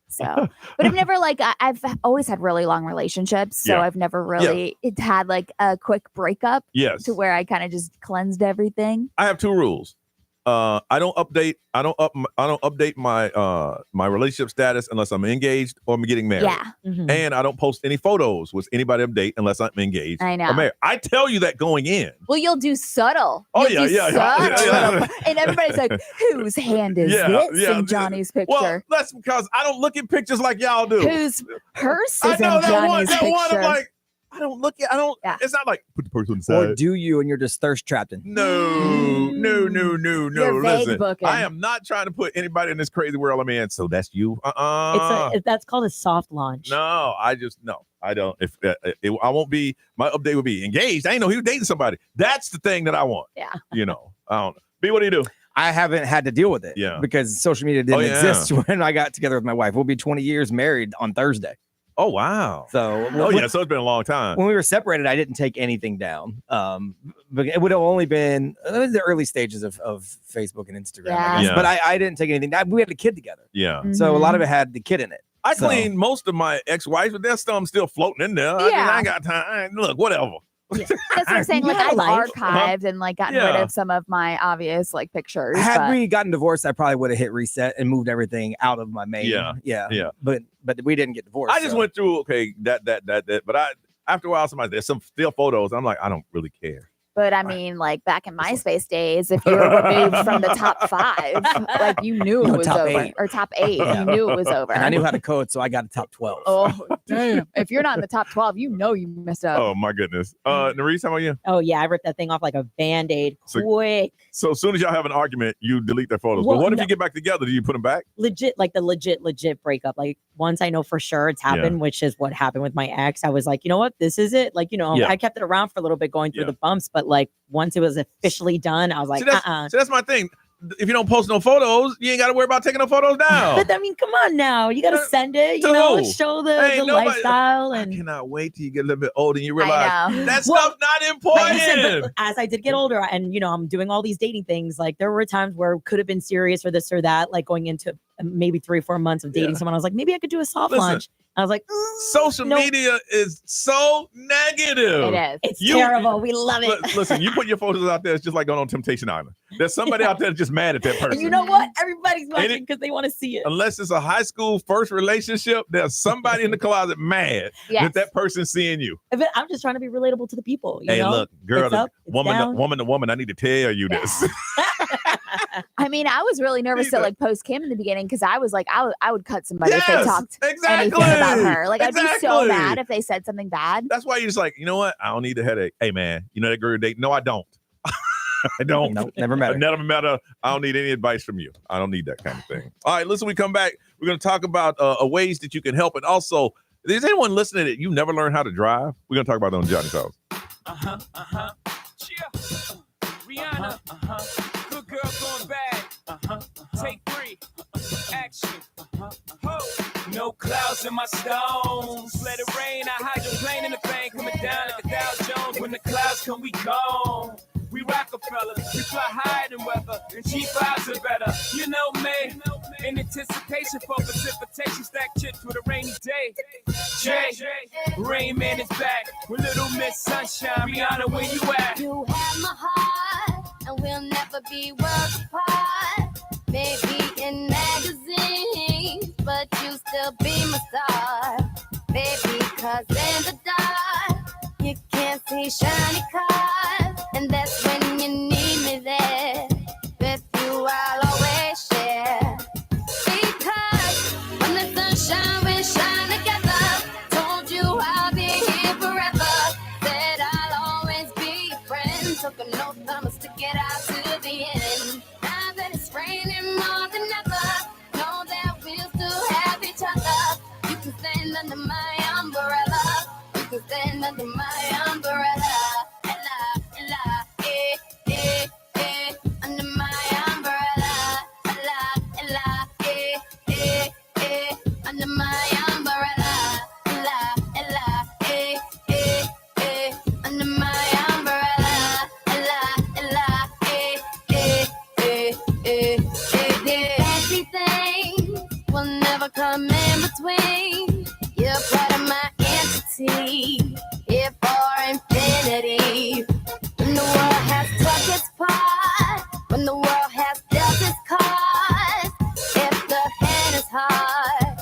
So, but I've never I've always had really long relationships. So I've never really had like a quick breakup. Yes. To where I kind of just cleansed everything. I have two rules. I don't update my relationship status unless I'm engaged or I'm getting married. Yeah. Mm-hmm. And I don't post any photos with anybody update unless I'm engaged. I know. Or married. I tell you that going in. Well, you'll do subtle. Oh, You'll do subtle. And everybody's like, whose hand is this in Johnny's picture? Well, that's because I don't look at pictures like y'all do. Whose purse is I know in Johnny's that picture? one. I'm like, I don't look at. It's not like put the person on the side. Or do you, and you're just thirst trapped in? No. You're vague Listen, booking. I am not trying to put anybody in this crazy world I'm in. So that's you. That's called a soft launch. No, I don't. If I won't be, my update would be engaged. I ain't know he was dating somebody. That's the thing that I want. Yeah. I don't know. B, what do you do? I haven't had to deal with it. Yeah. Because social media didn't exist when I got together with my wife. We'll be 20 years married on Thursday. Oh, wow. So, so it's been a long time. When we were separated, I didn't take anything down. But it would have only been the early stages of Facebook and Instagram. I guess. But I didn't take anything down. We had a kid together. Yeah. So a lot of it had the kid in it. I cleaned most of my ex-wives, but there's some still floating in there. I ain't got time. Look, whatever. That's what I'm saying. Like I've archived and like gotten rid of some of my obvious like pictures. Had we gotten divorced, I probably would have hit reset and moved everything out of my main. Yeah. But we didn't get divorced. I just went through that. But after a while, there's some still photos. I'm like, I don't really care. But I mean, like back in MySpace days, if you were removed from the top 5, like you knew it was over, 8. or top 8, you knew it was over. And I knew how to code, so I got a top 12. Oh, damn! If you're not in the top 12, you know you messed up. Oh my goodness. Nerese, how about you? Oh yeah, I ripped that thing off like a Band-Aid quick. So as soon as y'all have an argument, you delete their photos. But what if you get back together? Do you put them back? Legit breakup. Like once I know for sure it's happened, which is what happened with my ex. I was like, you know what, this is it. Like, I kept it around for a little bit going through the bumps, but like once it was officially done, I was like, So that's my thing. If you don't post no photos, you ain't got to worry about taking no photos down. But I mean, come on now. You got to send it, show the lifestyle. And I cannot wait till you get a little bit older and you realize that stuff's not important. But as I did get older and, I'm doing all these dating things, like there were times where it could have been serious or this or that, like going into maybe 3 or 4 months of dating someone. I was like, maybe I could do a soft launch. I was like, social media is so negative. It is. It's terrible. We love it. Listen, you put your photos out there, it's just like going on Temptation Island. There's somebody out there just mad at that person. And you know what? Everybody's watching because they want to see it. Unless it's a high school first relationship, there's somebody in the closet mad that person's seeing you. But I'm just trying to be relatable to the people. Hey, look, girl, woman to woman, I need to tell you this. I mean, I was really nervous to like post Kim in the beginning because I was like, I would cut somebody if they talked anything about her. Like I'd be so mad if they said something bad. That's why you're just like, you know what? I don't need a headache. Hey man, you know that girl you're dating? No, I don't. I don't. No, never met Never met her. I don't need any advice from you. I don't need that kind of thing. All right, listen, we come back. We're going to talk about ways that you can help. And also, is anyone listening that you never learned how to drive? We're going to talk about that on Johnny's House. Rihanna. Good girl going bad. Take 3. Action. Ho. No clouds in my stones. Let it rain. I hydroplane in the bank. Coming down like a Dow Jones. When the clouds come, we gone. We Rockefeller, we fly higher than weather, and cheap vibes are better. You know me, in anticipation for precipitation, stack chips with a rainy day. Jay, Rain Man is back with Little Miss Sunshine. Rihanna, where you at? You have my heart, and we'll never be worlds apart. Maybe in magazines, but you still be my star. Baby, 'cause in the dark, you can't see shiny cars. And that's when you need me there. With you, I'll always share. Because when the sunshine, we shine together. Told you I'll be here forever. Said I'll always be your friend. Took an oath, I'ma stick it out to the end. Now that it's raining more than ever, know that we'll still have each other. You can stand under my umbrella. You can stand under my umbrella. Ella, Ella, under my umbrella. Ella, Ella, under my umbrella. Ella, Ella, under my umbrella. Ella, Ella, everything will never come in between. You're part of my entity, here for infinity. When the world has took its part, when the world has dealt its cards, if the hand is hard,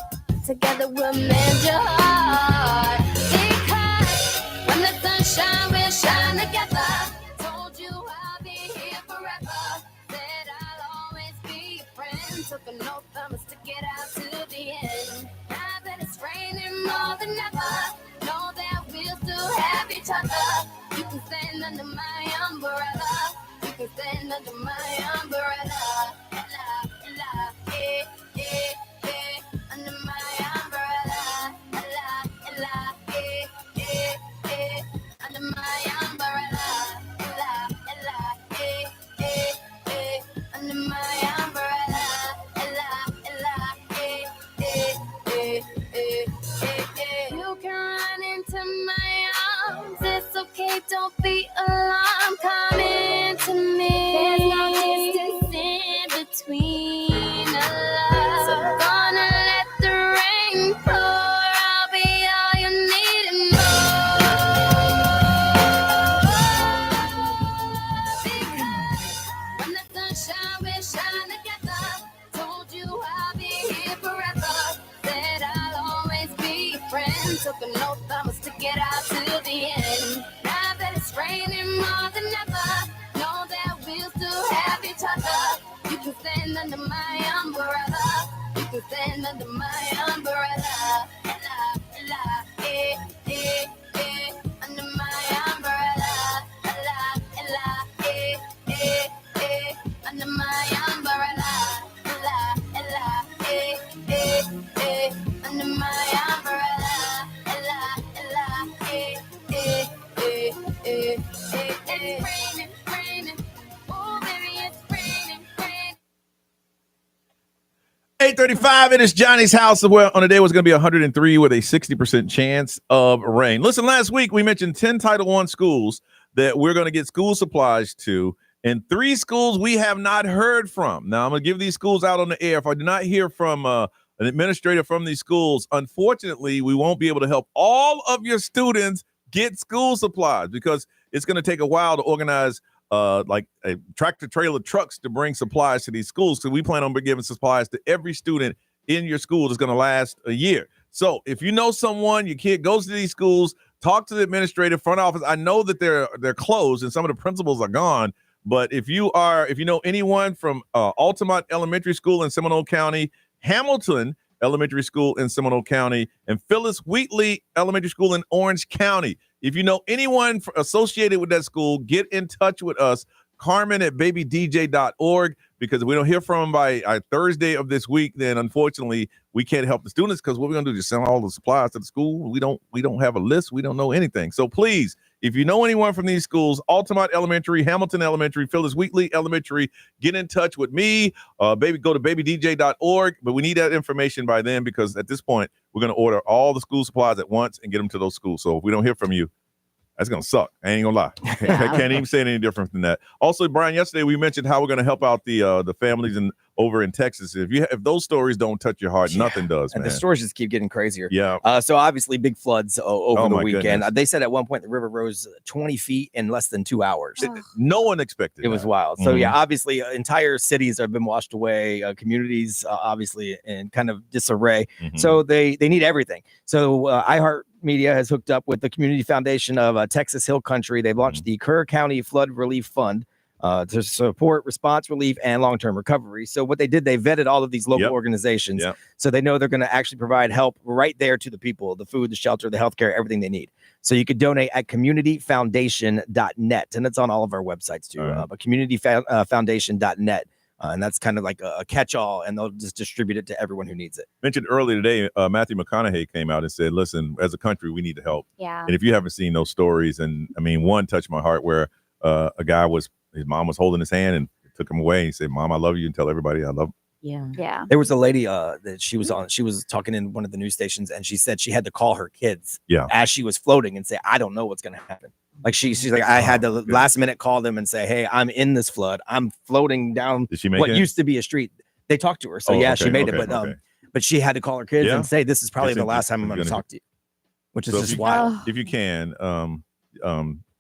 together we'll mend your heart. Because when the sunshine, we'll shine together. Told you I'll be here forever. Said I'll always be your friend. Took an oath, I'ma stick it out to the end. Now that it's raining more than ever, know that we'll still have each other. You can stand under my umbrella. You can stand under my umbrella. Ella, Ella, under my umbrella. Ella, Ella, under my umbrella. Ella, Ella, under my umbrella. Ella, Ella, you can run into my arms. It's okay, don't be alarmed. Come into me. There's no distance in between us. So gonna let the rain pour. I'll be all you need and more. Because when the sunshine, we shine together. Told you I'll be here forever. Said I'll always be your friend. Took an oath, I'ma stick it out to the end. Now that it's raining more than ever, know that we'll still have each other. You can stand under my umbrella. You can stand under my umbrella. Ella, Ella, under my umbrella. Ella, Ella, under my umbrella. Ella, Ella, under my umbrella. Ella, Ella, it's raining, raining. Oh, baby, it's raining, raining. 8:35. It is Johnny's house. Where on a day was going to be 103 with a 60% chance of rain. Listen, last week we mentioned 10 Title I schools that we're going to get school supplies to, and 3 schools we have not heard from. Now I'm going to give these schools out on the air. If I do not hear from an administrator from these schools, unfortunately, we won't be able to help all of your students get school supplies because it's going to take a while to organize like a tractor trailer trucks to bring supplies to these schools. So we plan on giving supplies to every student in your school that's going to last a year. So if you know someone, your kid goes to these schools, talk to the administrative front office. I know that they're closed and some of the principals are gone. But if you know anyone from Altamont Elementary School in Seminole County, Hamilton Elementary School in Seminole County, and Phyllis Wheatley Elementary School in Orange County, if you know anyone associated with that school, get in touch with us. Carmen at babydj.org, because if we don't hear from them by Thursday of this week, then unfortunately we can't help the students, because what we're going to do is just send all the supplies to the school. We don't have a list. We don't know anything. So please, if you know anyone from these schools, Altamont Elementary, Hamilton Elementary, Phyllis Wheatley Elementary, get in touch with me. Go to babydj.org, but we need that information by then, because at this point we're going to order all the school supplies at once and get them to those schools. So if we don't hear from you, that's going to suck. I ain't going to lie. I can't even say it any different than that. Also, Brian, yesterday we mentioned how we're going to help out the families over in Texas. If those stories don't touch your heart, nothing does, and man. the stories just keep getting crazier. Yeah. So obviously big floods over the weekend. Goodness. They said at one point the river rose 20 feet in less than 2 hours. No one expected it. Was wild. So yeah, obviously entire cities have been washed away. Communities obviously in kind of disarray. So they need everything. So iHeartMedia has hooked up with the Community Foundation of Texas Hill Country. They've launched the Kerr County Flood Relief Fund to support response relief and long-term recovery. So what they did, they vetted all of these local organizations. So they know they're going to actually provide help right there to the people, the food, the shelter, the healthcare, everything they need. So you could donate at communityfoundation.net. And it's on all of our websites too, but communityfoundation.net. And that's kind of like a catch-all, and they'll just distribute it to everyone who needs it. Mentioned earlier today, Matthew McConaughey came out and said, listen, as a country, we need to help. Yeah. And if you haven't seen those stories, and I mean, one touched my heart where a guy his mom was holding his hand and took him away. He said, Mom, I love you, and tell everybody I love you. Yeah. There was a lady that she was talking in one of the news stations, and she said she had to call her kids as she was floating and say, I don't know what's going to happen. Like she's like, I had to last minute call them and say, hey, I'm in this flood. I'm floating down what used to be a street. They talked to her. So she made it. But she had to call her kids and say, this is probably the last time I'm going to talk to you, which is just wild. If you can,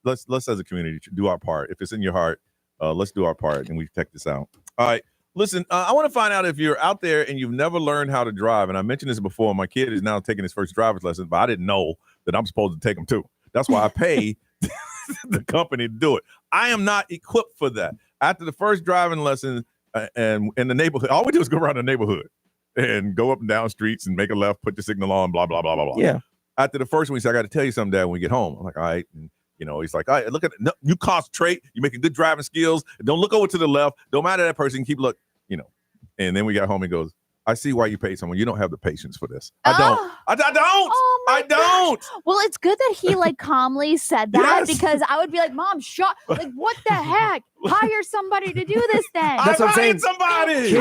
let's as a community do our part. If it's in your heart, let's do our part, and we check this out. All right. Listen, I want to find out if you're out there and you've never learned how to drive. And I mentioned this before. My kid is now taking his first driver's lesson, but I didn't know that I'm supposed to take him too. That's why I pay the company to do it. I am not equipped for that. After the first driving lesson and in the neighborhood, all we do is go around the neighborhood and go up and down streets and make a left, put your signal on, blah, blah, blah, blah, blah. Yeah. After the first one, he said, I got to tell you something, Dad, when we get home. I'm like, all right. And, he's like, all right, look at it. No, you concentrate. You're making good driving skills. Don't look over to the left. Don't matter that person. Keep look, And then we got home. He goes, I see why you paid someone. You don't have the patience for this. I don't. I don't. Well, it's good that he calmly said that because I would be like, Mom, shut. Like, what the heck? Hire somebody to do this then. That's what I'm saying. Somebody.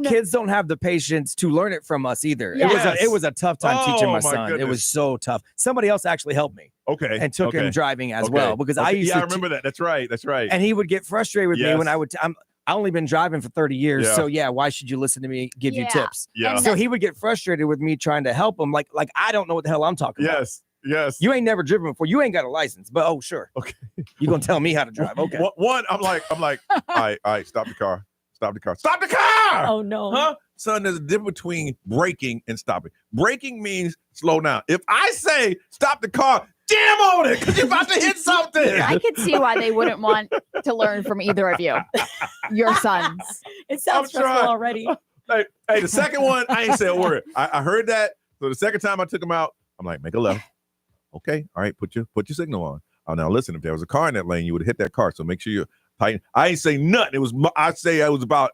Kids don't have the patience to learn it from us either. Yes. It was a tough time teaching my son. Goodness. It was so tough. Somebody else actually helped me. Okay. And took him driving as well because I used to. I remember that. That's right. And he would get frustrated with me when I would. I only been driving for 30 years. So why should you listen to me give you tips? Yeah. So he would get frustrated with me trying to help him. Like I don't know what the hell I'm talking about. Yes. You ain't never driven before. You ain't got a license. But sure. Okay. You gonna tell me how to drive. Okay. One, I'm like, all right, stop the car. Stop the car. Oh no. Huh? Son, there's a difference between braking and stopping. Braking means slow down. If I say stop the car, jam on it because you're about to hit something. I could see why they wouldn't want to learn from either of you, your sons. It sounds stressful already. Hey, the second one, I ain't say a word. I heard that. So the second time I took him out, I'm like, make a left. Okay, all right, put your signal on. Oh, now listen, if there was a car in that lane, you would have hit that car. So make sure you're tight. I ain't say nothing. I'd say I was about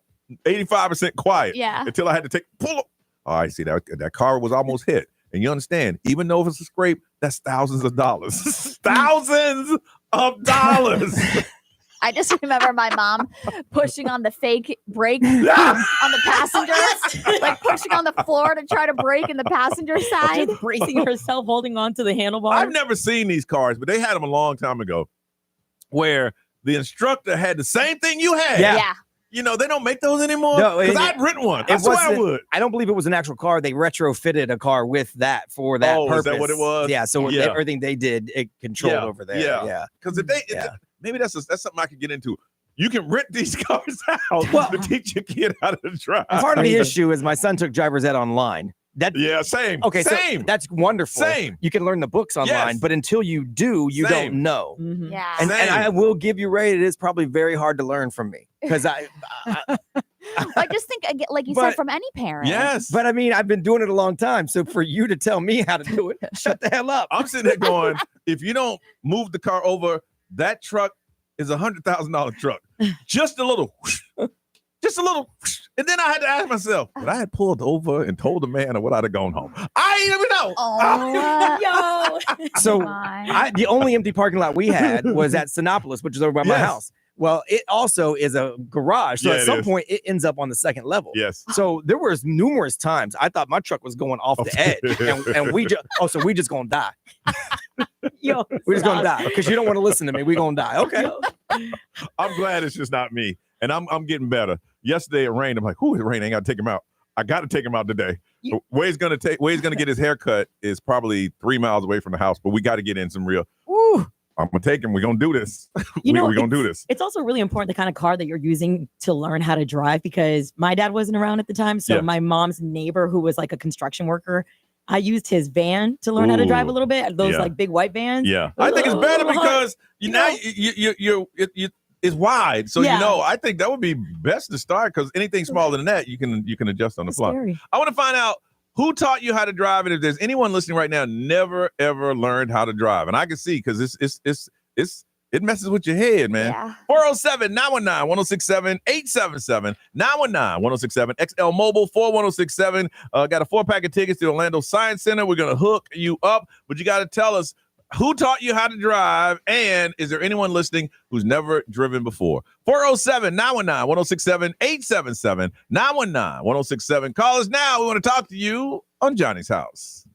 85% quiet. Yeah. Until I had to pull up. Oh, I see that car was almost hit. And you understand, even though if it's a scrape, that's thousands of dollars. Thousands of dollars. I just remember my mom pushing on the fake brake on the passenger, like pushing on the floor to try to brake in the passenger side. Just bracing herself, holding on to the handlebar. I've never seen these cars, but they had them a long time ago where the instructor had the same thing you had. Yeah. They don't make those anymore. No, because I'd written one. I swear I would. I don't believe it was an actual car. They retrofitted a car with that for that purpose. Is that what it was? Yeah. So everything they did, it controlled over there. Yeah. Because maybe that's something I could get into. You can rent these cars out to teach your kid how to drive. Part of the issue is my son took driver's ed online. Same. Okay, same. So that's wonderful. Same. You can learn the books online, but until you do, you don't know. Mm-hmm. Yeah. And I will give you right. It is probably very hard to learn from me because I just think, like you said, from any parent. Yes. But I mean, I've been doing it a long time. So for you to tell me how to do it, shut the hell up. I'm sitting there going, if you don't move the car over, that truck is a $100,000 truck. Just a little whoosh, just a little whoosh. And then I had to ask myself, would I had pulled over and told the man or would I have gone home? I ain't even know. So the only empty parking lot we had was at Sinopolis, which is over by my house. Well, it also is a garage. So Yeah, at it some is. point, it ends up on the second level. Yes. So there was numerous times I thought my truck was going off the edge. And we just, so we just going to die. Yo, We're just going to die because you don't want to listen to me. We're going to die. Okay. I'm glad it's just not me. And I'm getting better. Yesterday it rained. I'm like, whoo, it rained. I ain't got to take him out. I got to take him out today. Where he's gonna get his haircut is probably 3 miles away from the house, but we got to get in some real. Woo. I'm gonna take him. We're gonna do this. You know, we're gonna do this. It's also really important the kind of car that you're using to learn how to drive, because my dad wasn't around at the time. So Yeah. my mom's neighbor, who was like a construction worker, I used his van to learn how to drive a little bit. Those Yeah. like big white vans. Yeah, I think it's better because know? it's wide. So Yeah. I think that would be best to start because anything smaller than that you can adjust on the fly. scary. I want to find out who taught you how to drive, and if there's anyone listening right now never ever learned how to drive, and I can see because it messes with your head, man. Yeah. 407-919-1067, 877-919-1067, XL Mobile 41067. Got a 4-pack of tickets to Orlando Science Center. We're gonna hook you up, but you got to tell us who taught you how to drive, and is there anyone listening who's never driven before? 407-919-1067, 877-919-1067. Call us now. We want to talk to you on Johnny's House.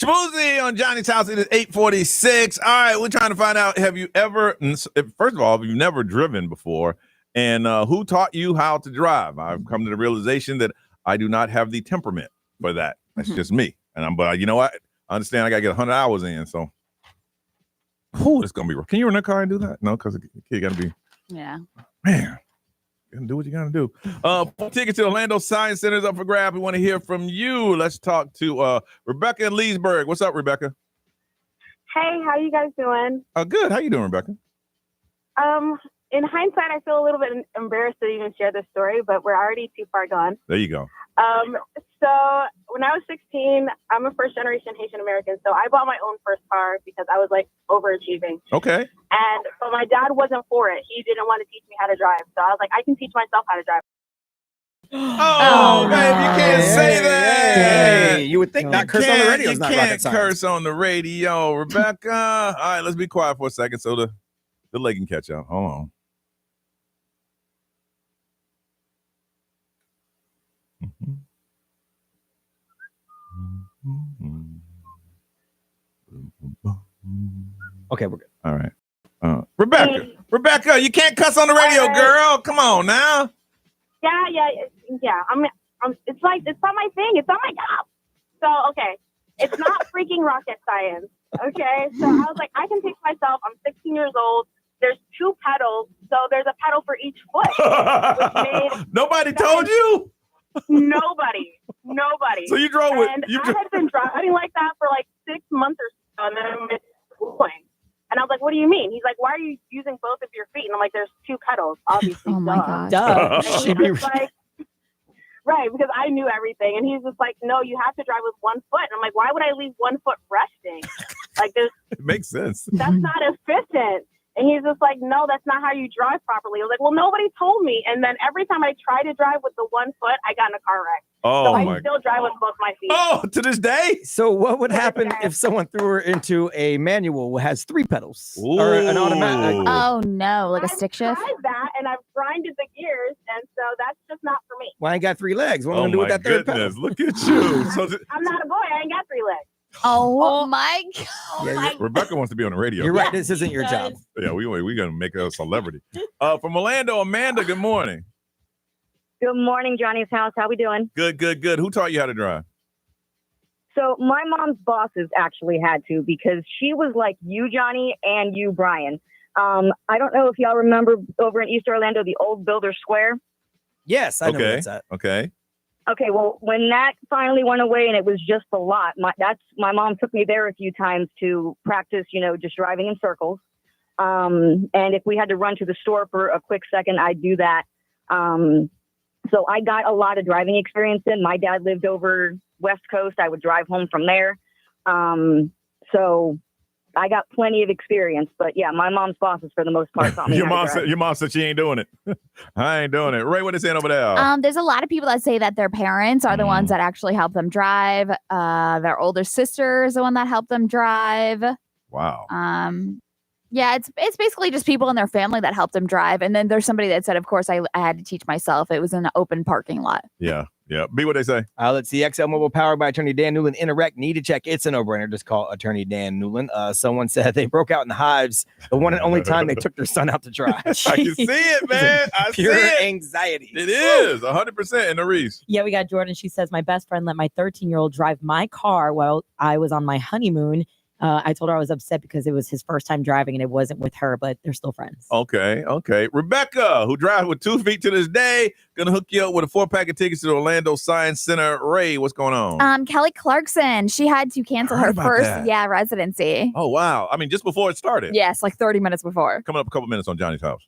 Shabuzi on Johnny's House. It is 8:46. All right, we're trying to find out, have you ever, first of all, have you never driven before? And who taught you how to drive? I've come to the realization that I do not have the temperament for that. That's just me. But you know what? I understand I got to get 100 hours in. So, it's going to be rough. Can you run a car and do that? No, because the kid got to be, Yeah. man. You do what you gotta do. Tickets to Orlando Science Center is up for grabs. We want to hear from you. Let's talk to Rebecca in Leesburg. What's up, Rebecca? Hey, how you guys doing? Good. How you doing, Rebecca? In hindsight, I feel a little bit embarrassed to even share this story, but we're already too far gone. There you go. So when I was 16, I'm a first generation Haitian American. So I bought my own first car because I was like overachieving. Okay. But my dad wasn't for it. He didn't want to teach me how to drive. So I was like, I can teach myself how to drive. Oh, babe, you can't say that. Hey, you would think not curse on the radio is not rocket You can't science. curse on the radio, Rebecca. All right, let's be quiet for a second so the leg can catch up. Hold on. Okay, we're good. All right. Rebecca, you can't cuss on the radio, girl. Come on now. Yeah. It's like, it's not my thing. It's not my job. So, okay. It's not freaking rocket science. Okay. So I was like, I can teach myself. I'm 16 years old. There's 2 pedals. So there's a pedal for each foot. Nobody told you? Nobody. So you drove with... And I had been driving like that for like 6 months or so. And then I missed schooling. And I was like, what do you mean? He's like, why are you using both of your feet? And I'm like, there's 2 pedals, obviously. Oh my God. Duh. And he's just like, right, because I knew everything. And he's just like, no, you have to drive with 1 foot. And I'm like, why would I leave 1 foot resting? Like, It makes sense. that's not efficient. And he's just like, no, that's not how you drive properly. I was like, well, nobody told me. And then every time I try to drive with the 1 foot, I got in a car wreck. Oh, so I my still drive with both my feet. Oh, to this day? So what would happen if someone threw her into a manual that has 3 pedals? Or an automatic? Oh no, like a stick shift? I've tried that and I've grinded the gears. And so that's just not for me. Well, I ain't got 3 legs. What am I Oh, going to do with my that third pedal? goodness. Look at you. So I'm not a boy. I ain't got 3 legs. Oh my God. Rebecca wants to be on the radio. You're right. This isn't your job. Yeah, we're going to make her a celebrity. From Orlando, Amanda, good morning. Good morning, Johnny's house. How we doing? Good. Who taught you how to drive? So my mom's bosses actually had to because she was like you, Johnny, and you, Brian. I don't know if y'all remember over in East Orlando, the old Builder Square. Yes, I know where that's at. Okay. Okay, well, when that finally went away and it was just a lot, my mom took me there a few times to practice, just driving in circles. And if we had to run to the store for a quick second, I'd do that. So I got a lot of driving experience in. My dad lived over West Coast. I would drive home from there. So I got plenty of experience. But yeah, my mom's bosses for the most part taught me Your how to drive. mom said she ain't doing it. I ain't doing it. Ray, what is saying over there? There's a lot of people that say that their parents are the ones that actually help them drive. Their older sister is the one that helped them drive. Wow. Yeah, it's basically just people in their family that helped them drive. And then there's somebody that said, of course, I had to teach myself. It was in an open parking lot. Yeah. Be what they say. Let's see. XL Mobile powered by Attorney Dan Newland. Interact. Need to check. It's a no-brainer. Just call Attorney Dan Newland. Someone said they broke out in hives the one and only time they took their son out to drive. I can see it, man. I Pure see it. anxiety. It is 100% in the Reese. Yeah, we got Jordan. She says, my best friend let my 13-year-old drive my car while I was on my honeymoon. I told her I was upset because it was his first time driving and it wasn't with her, but they're still friends. Okay. Rebecca, who drives with 2 feet to this day, gonna hook you up with a 4-pack of tickets to the Orlando Science Center. Ray, what's going on? Kelly Clarkson, she had to cancel her first residency. Oh, wow. I mean, just before it started. Yes, like 30 minutes before. Coming up a couple minutes on Johnny's House.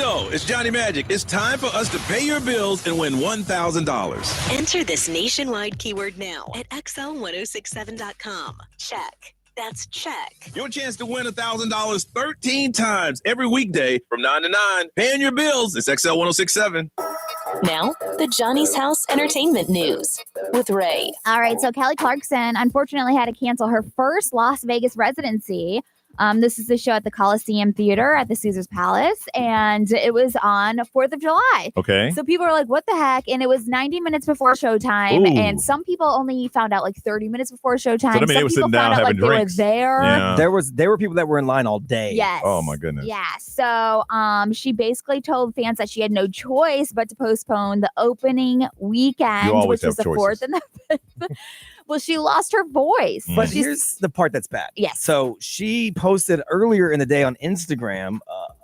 Orlando, it's Johnny Magic. It's time for us to pay your bills and win $1,000. Enter this nationwide keyword now at xl1067.com. Check. That's check. Your chance to win $1,000 13 times every weekday from 9 to 9. Paying your bills. It's XL 1067. Now, the Johnny's House Entertainment News with Ray. All right, so Kelly Clarkson unfortunately had to cancel her first Las Vegas residency. This is the show at the Coliseum Theater at the Caesars Palace, and it was on 4th of July. Okay. So people were like, what the heck? And it was 90 minutes before showtime, Ooh. and some people only found out like 30 minutes before showtime. So that means they some were people sitting down found out like having drinks. they were there. Yeah. There were people that were in line all day. Yes. Oh, my goodness. Yeah. So she basically told fans that she had no choice but to postpone the opening weekend, You always which was have the 4th and the 5th. Well, she lost her voice. But She's- here's the part that's bad. Yes. So she posted earlier in the day on Instagram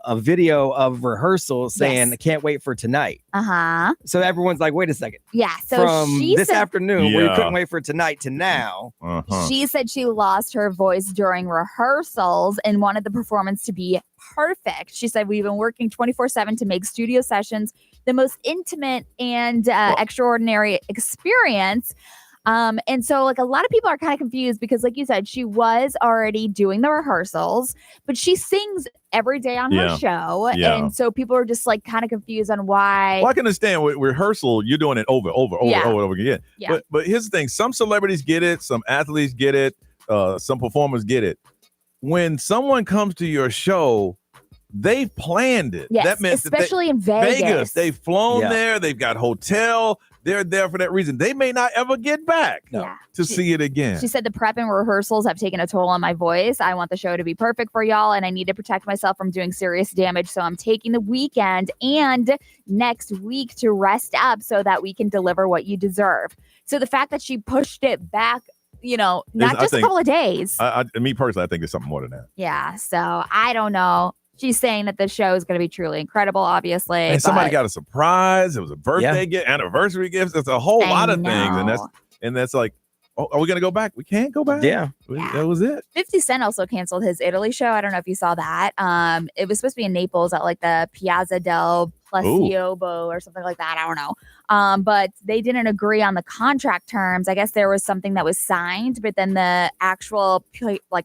a video of rehearsal saying, Yes. "Can't wait for tonight." Uh-huh. So everyone's like, "Wait a second." Yeah. So From she this said, afternoon, where you Yeah. couldn't wait for tonight to now. She said she lost her voice during rehearsals and wanted the performance to be perfect. She said, we've been working 24/7 to make studio sessions the most intimate and extraordinary experience. And so like a lot of people are kind of confused because like you said, she was already doing the rehearsals, but she sings every day on her show. Yeah. And so people are just like kind of confused on why. Well, I can understand with rehearsal, you're doing it over Yeah. and over again. Yeah. But here's the thing: some celebrities get it, some athletes get it, some performers get it. When someone comes to your show, they've planned it. Yes, that meant especially in Vegas. They've flown Yeah. there. They've got hotel. They're there for that reason. They may not ever get back Yeah. to see it again. She said the prep and rehearsals have taken a toll on my voice. I want the show to be perfect for y'all, and I need to protect myself from doing serious damage. So I'm taking the weekend and next week to rest up so that we can deliver what you deserve. So the fact that she pushed it back, not I just a think- couple of days. Me personally, I think it's something more than that. Yeah. So I don't know. She's saying that the show is going to be truly incredible, obviously. And somebody but- got a surprise. It was a birthday gift, anniversary gifts. It's a whole I lot of things, know. and that's like, oh, are we gonna go back? We can't go back. Yeah. That was it. 50 Cent also canceled his Italy show. I don't know if you saw that. It was supposed to be in Naples at like the Piazza del Placiobo or something like that. I don't know. But they didn't agree on the contract terms. I guess there was something that was signed, but then the actual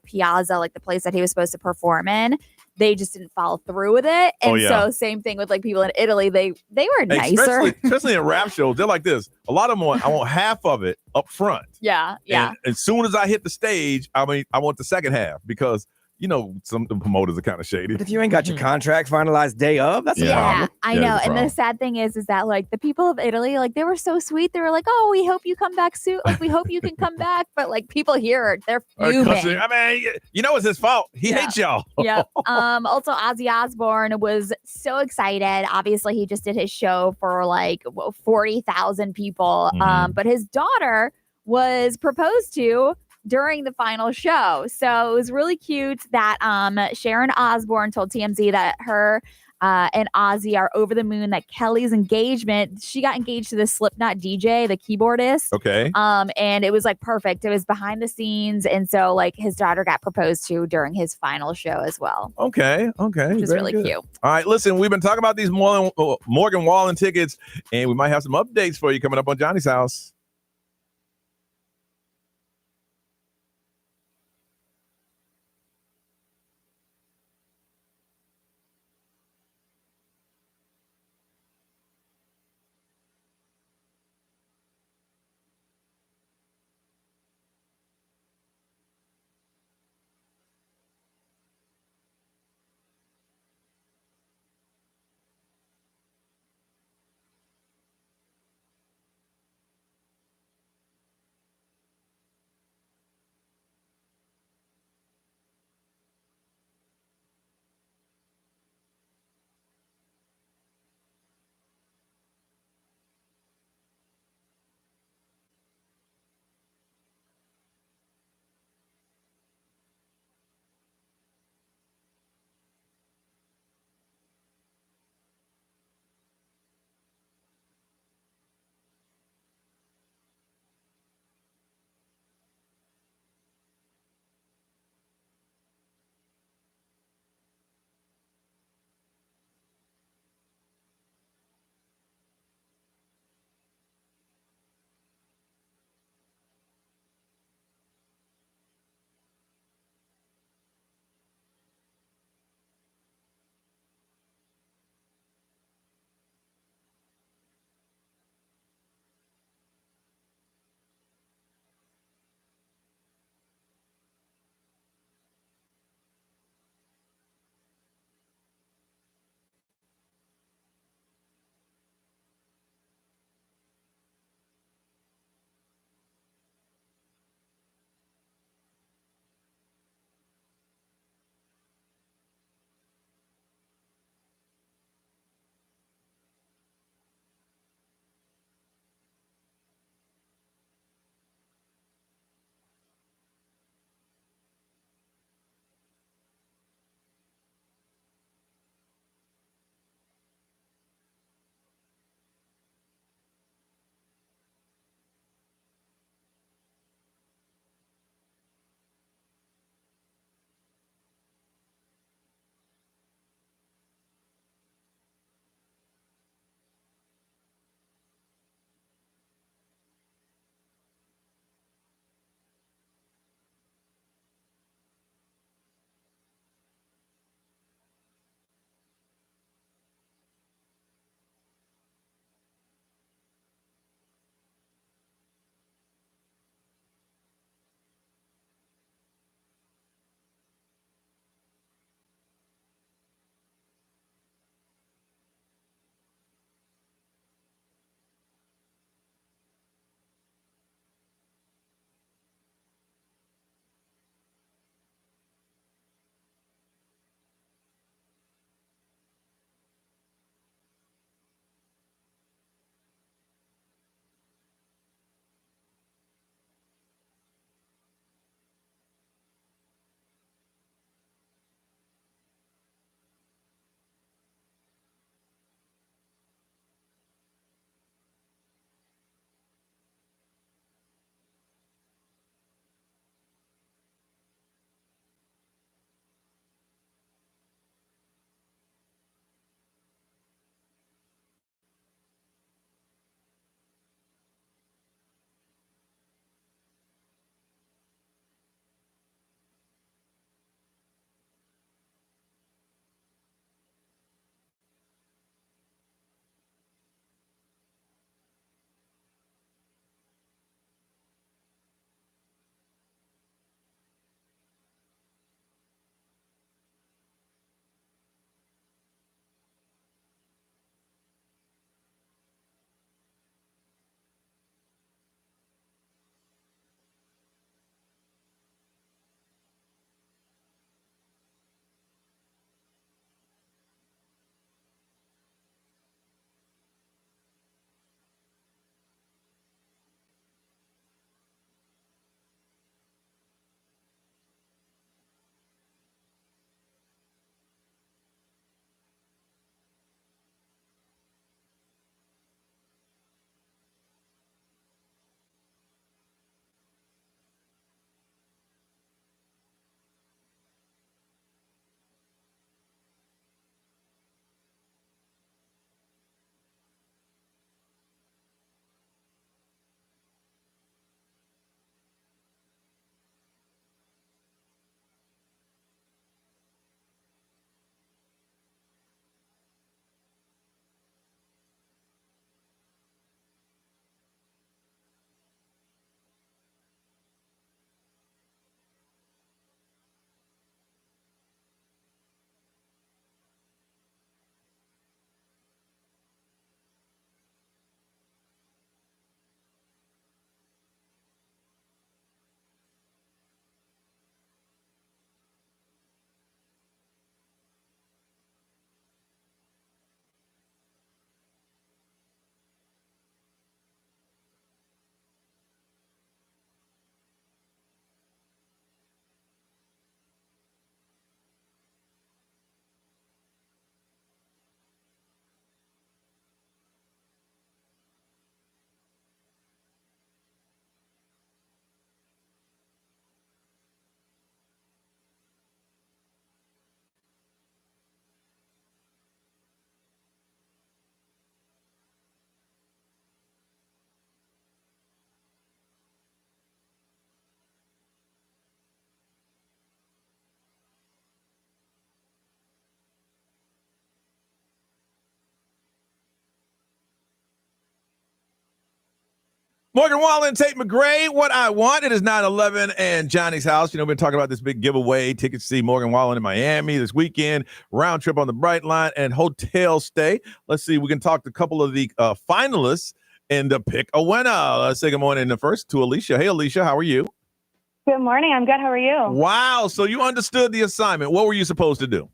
Piazza, like the place that he was supposed to perform in, they just didn't follow through with it. And so same thing with like people in Italy, they were nicer. Especially in rap shows, they're like this. A lot of them I want half of it up front. Yeah. And as soon as I hit the stage, I want the second half because some of the promoters are kind of shady. But if you ain't got your contract finalized day of, that's a problem. I know. And the sad thing is that like the people of Italy, like they were so sweet. They were like, "Oh, we hope you come back soon. Like we hope you can come back." But like people here, they're fuming. I mean, it's his fault. He hates y'all. Yep. Also, Ozzy Osbourne was so excited. Obviously, he just did his show for like 40,000 people. But his daughter was proposed to during the final show. So it was really cute that Sharon Osbourne told TMZ that her and Ozzy are over the moon that Kelly's engagement, she got engaged to the Slipknot DJ, the keyboardist. Okay. And it was like perfect. It was behind the scenes. And so like his daughter got proposed to during his final show as well. Okay. Which is Very really good. cute. All right, listen, we've been talking about these Morgan Wallen tickets, and we might have some updates for you coming up on Johnny's House. Morgan Wallen, Tate McGray, What I Want. It is 9/11 and Johnny's House. We've been talking about this big giveaway. Tickets to see Morgan Wallen in Miami this weekend, round trip on the Brightline, and hotel stay. Let's see. We can talk to a couple of the finalists and pick a winner. Let's say good morning first to Alicia. Hey, Alicia, how are you? Good morning. I'm good. How are you? Wow. So you understood the assignment. What were you supposed to do?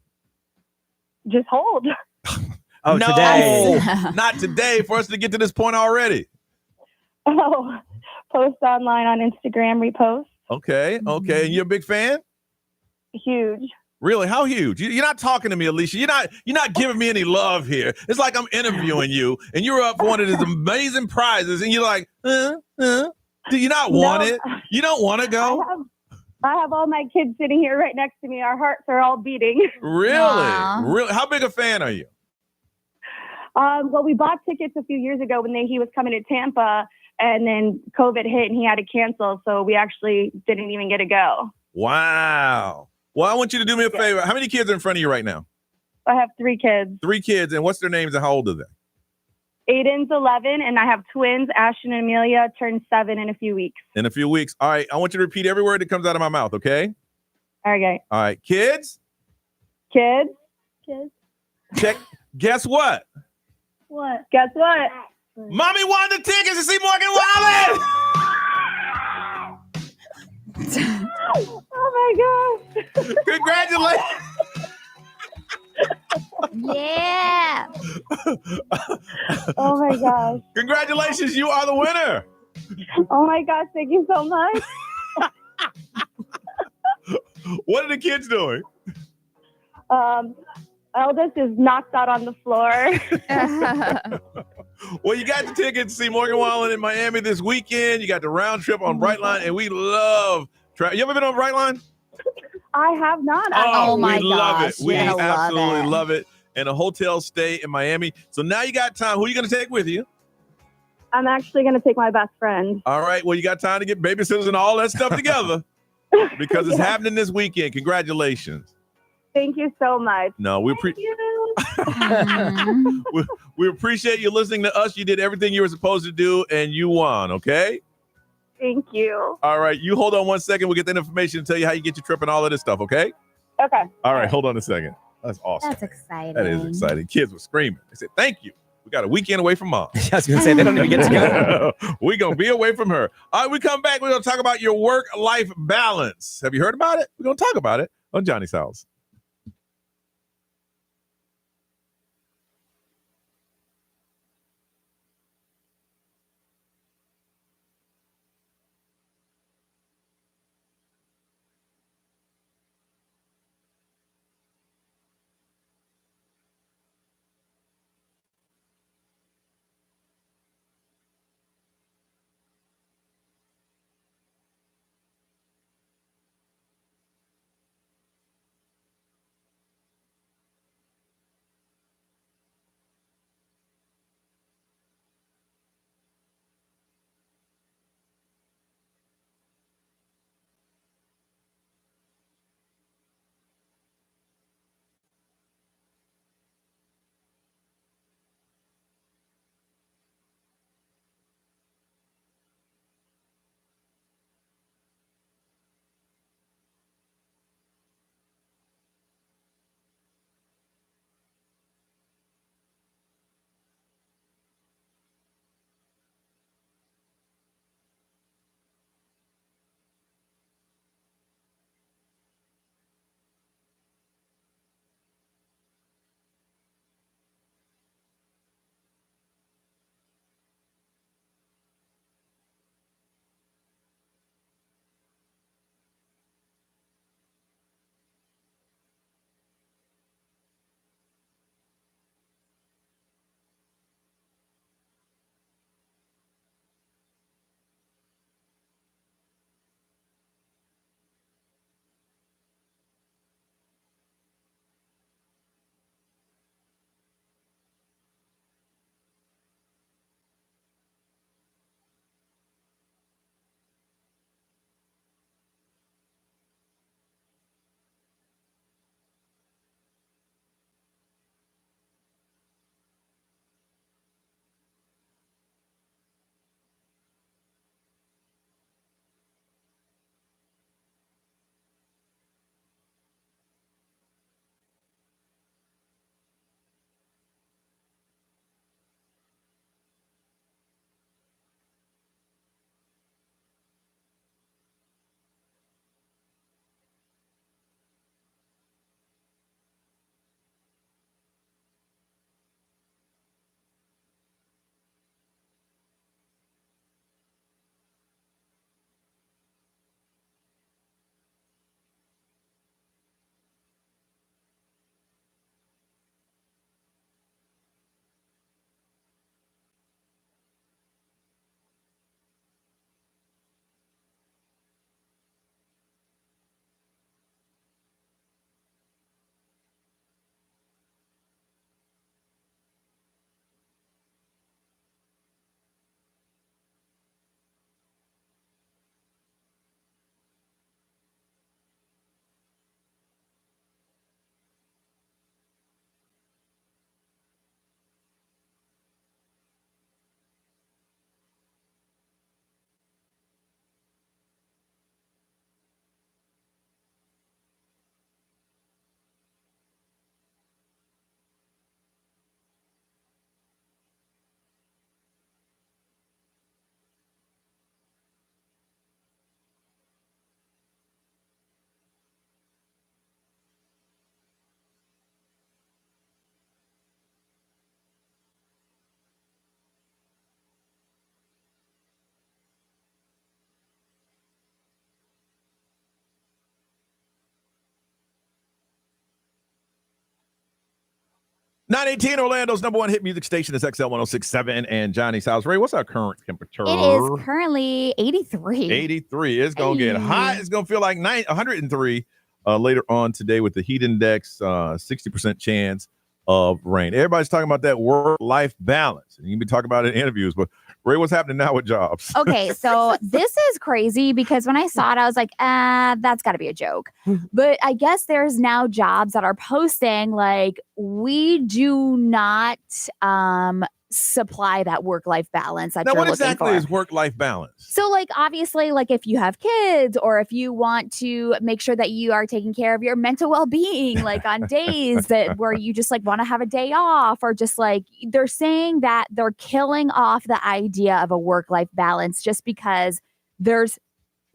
Just hold. Oh, no, today. Not today for us to get to this point already. Oh, post online on Instagram, repost. Okay. And you're a big fan? Huge. Really? How huge? You're not talking to me, Alicia. You're not giving me any love here. It's like I'm interviewing you, and you're up for one of these amazing prizes, and you're like, Do you not want it? You don't want to go? I have all my kids sitting here right next to me. Our hearts are all beating. Really? Really? How big a fan are you? Well, we bought tickets a few years ago when he was coming to Tampa, and then COVID hit and he had to cancel. So we actually didn't even get to go. Wow. Well, I want you to do me a favor. How many kids are in front of you right now? I have 3 kids. 3 kids. And what's their names and how old are they? Aiden's 11, and I have twins. Ashton and Amelia turn 7 in a few weeks. In a few weeks. All right. I want you to repeat every word that comes out of my mouth, okay? Okay. All right. Kids? Kids? Check. Guess what? What? Guess what? Mommy won the tickets to see Morgan Wallen! Oh my gosh. Congratulations. Yeah. Oh my gosh. Congratulations. You are the winner. Oh my gosh. Thank you so much. What are the kids doing? Eldest is knocked out on the floor. Well, you got the tickets to see Morgan Wallen in Miami this weekend. You got the round trip on Brightline, and we love you ever been on Brightline? I have not. Oh my we love gosh. it. We You're gonna absolutely love it. love it. And a hotel stay in Miami. So now you got time. Who are you going to take with you? I'm actually going to take my best friend. All right. Well, you got time to get babysitters and all that stuff together because it's happening this weekend. Congratulations. Thank you so much. No, we appreciate you listening to us. You did everything you were supposed to do, and you won, okay? Thank you. All right. You hold on one second. We'll get that information and tell you how you get your trip and all of this stuff, okay? Okay. All right. Hold on a second. That's awesome. That's exciting. That is exciting. Kids were screaming. They said, thank you. We got a weekend away from mom. I was going to say, they don't even get to go. We're going to be away from her. All right, we come back. We're going to talk about your work-life balance. Have you heard about it? We're going to talk about it on Johnny's House. 918 Orlando's number one hit music station is XL 1067 and Johnny's House. Ray, what's our current temperature? It is currently 83. 83. It's going to get hot. It's going to feel like 103 later on today with the heat index, 60% chance of rain. Everybody's talking about that work-life balance. And you can be talking about it in interviews, but Ray, what's happening now with jobs? Okay, so this is crazy because when I saw it, I was like, that's got to be a joke. But I guess there's now jobs that are posting like, we do not supply that work-life balance that Now, you're what looking exactly for. is work-life balance? So, like, obviously, like if you have kids or if you want to make sure that you are taking care of your mental well-being, like on days that where you just like want to have a day off, or just like they're saying that they're killing off the idea of a work-life balance just because there's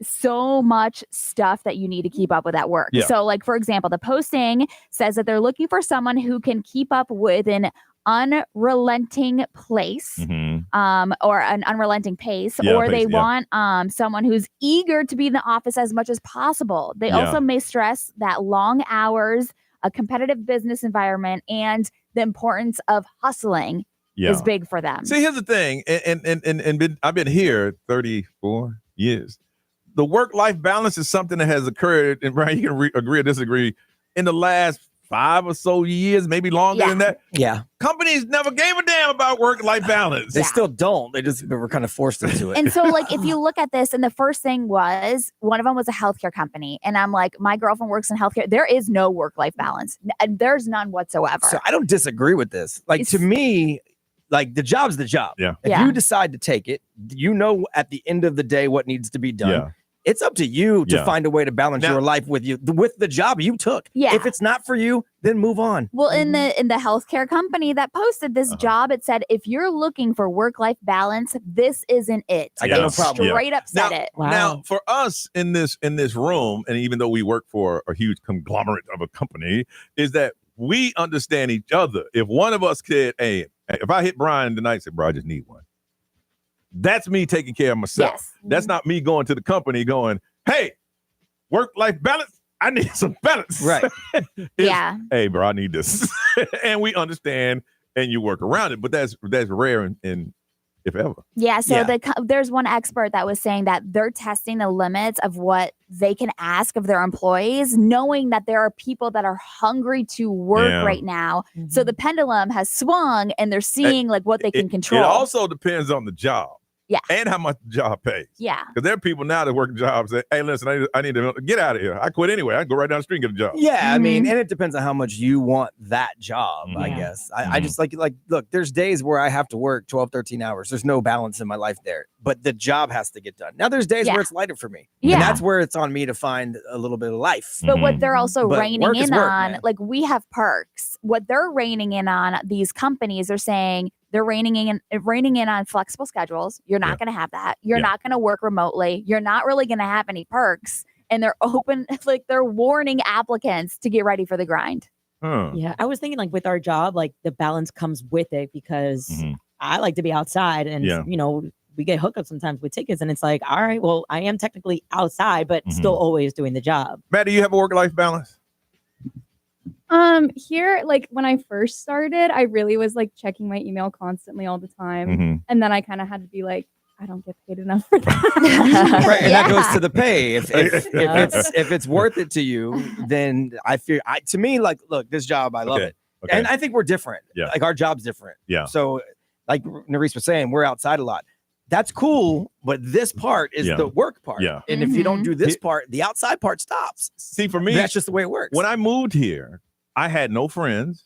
so much stuff that you need to keep up with at work. Yeah. So, like, for example, the posting says that they're looking for someone who can keep up with an unrelenting pace, or an unrelenting pace, Yeah, or they pace, yeah. want someone who's eager to be in the office as much as possible. They also may stress that long hours, a competitive business environment, and the importance of hustling is big for them. See, here's the thing, and I've been here 34 years. The work-life balance is something that has occurred, and Brian, you can agree or disagree, in the last 5 or so years, maybe longer than that. Yeah. Companies never gave a damn about work-life balance. They still don't. They just were kind of forced into it. And so, like, if you look at this, and the first thing was, one of them was a healthcare company. And I'm like, my girlfriend works in healthcare. There is no work-life balance. And there's none whatsoever. So I don't disagree with this. Like, to me, like, the job's the job. Yeah. If you decide to take it, you know at the end of the day what needs to be done. Yeah. It's up to you to Yeah. find a way to balance your life with the job you took. Yeah. If it's not for you, then move on. Well, in the healthcare company that posted this job, it said, if you're looking for work-life balance, this isn't it. I got no problem. Straight up said it. Now, for us in this room, and even though we work for a huge conglomerate of a company, is that we understand each other. If one of us could, if I hit Brian tonight and say, bro, I just need one. That's me taking care of myself. Yes. That's not me going to the company going, hey, work-life balance. I need some balance. Right. Yeah. Hey, bro, I need this. And we understand, and you work around it. But that's rare in if ever. Yeah, so there's one expert that was saying that they're testing the limits of what they can ask of their employees, knowing that there are people that are hungry to work right now. So the pendulum has swung, and they're seeing like what they can control. It also depends on the job. Yeah. And how much the job pays. Yeah. Because there are people now that work jobs that, hey, listen, I need to get out of here. I quit anyway. I can go right down the street and get a job. Yeah, I mean, and it depends on how much you want that job, I guess. I just like, look, there's days where I have to work 12, 13 hours. There's no balance in my life there, but the job has to get done. Now there's days where it's lighter for me. Yeah. And that's where it's on me to find a little bit of life. But what they're also But reining work is in work, on, man. like we have perks. What they're reining in on, these companies are saying they're reining in on flexible schedules. You're not going to have that. You're not going to work remotely. You're not really going to have any perks. And they're they're warning applicants to get ready for the grind. Yeah, I was thinking like with our job, like the balance comes with it because I like to be outside, and you know, we get hookups sometimes with tickets, and it's like, all right, well, I am technically outside, but still always doing the job. Matt, do you have a work-life balance? Here, like when I first started, I really was like checking my email constantly all the time. And then I kind of had to be like, I don't get paid enough for that. Right, and that goes to the pay. If it's worth it to you, then I feel to me, like, look, this job, I love it. Okay. And I think we're different. Yeah. Like our job's different. Yeah. So like Nerese was saying, we're outside a lot. That's cool, but this part is the work part. Yeah. And if you don't do this part, the outside part stops. See, for me, that's just the way it works. When I moved here, I had no friends.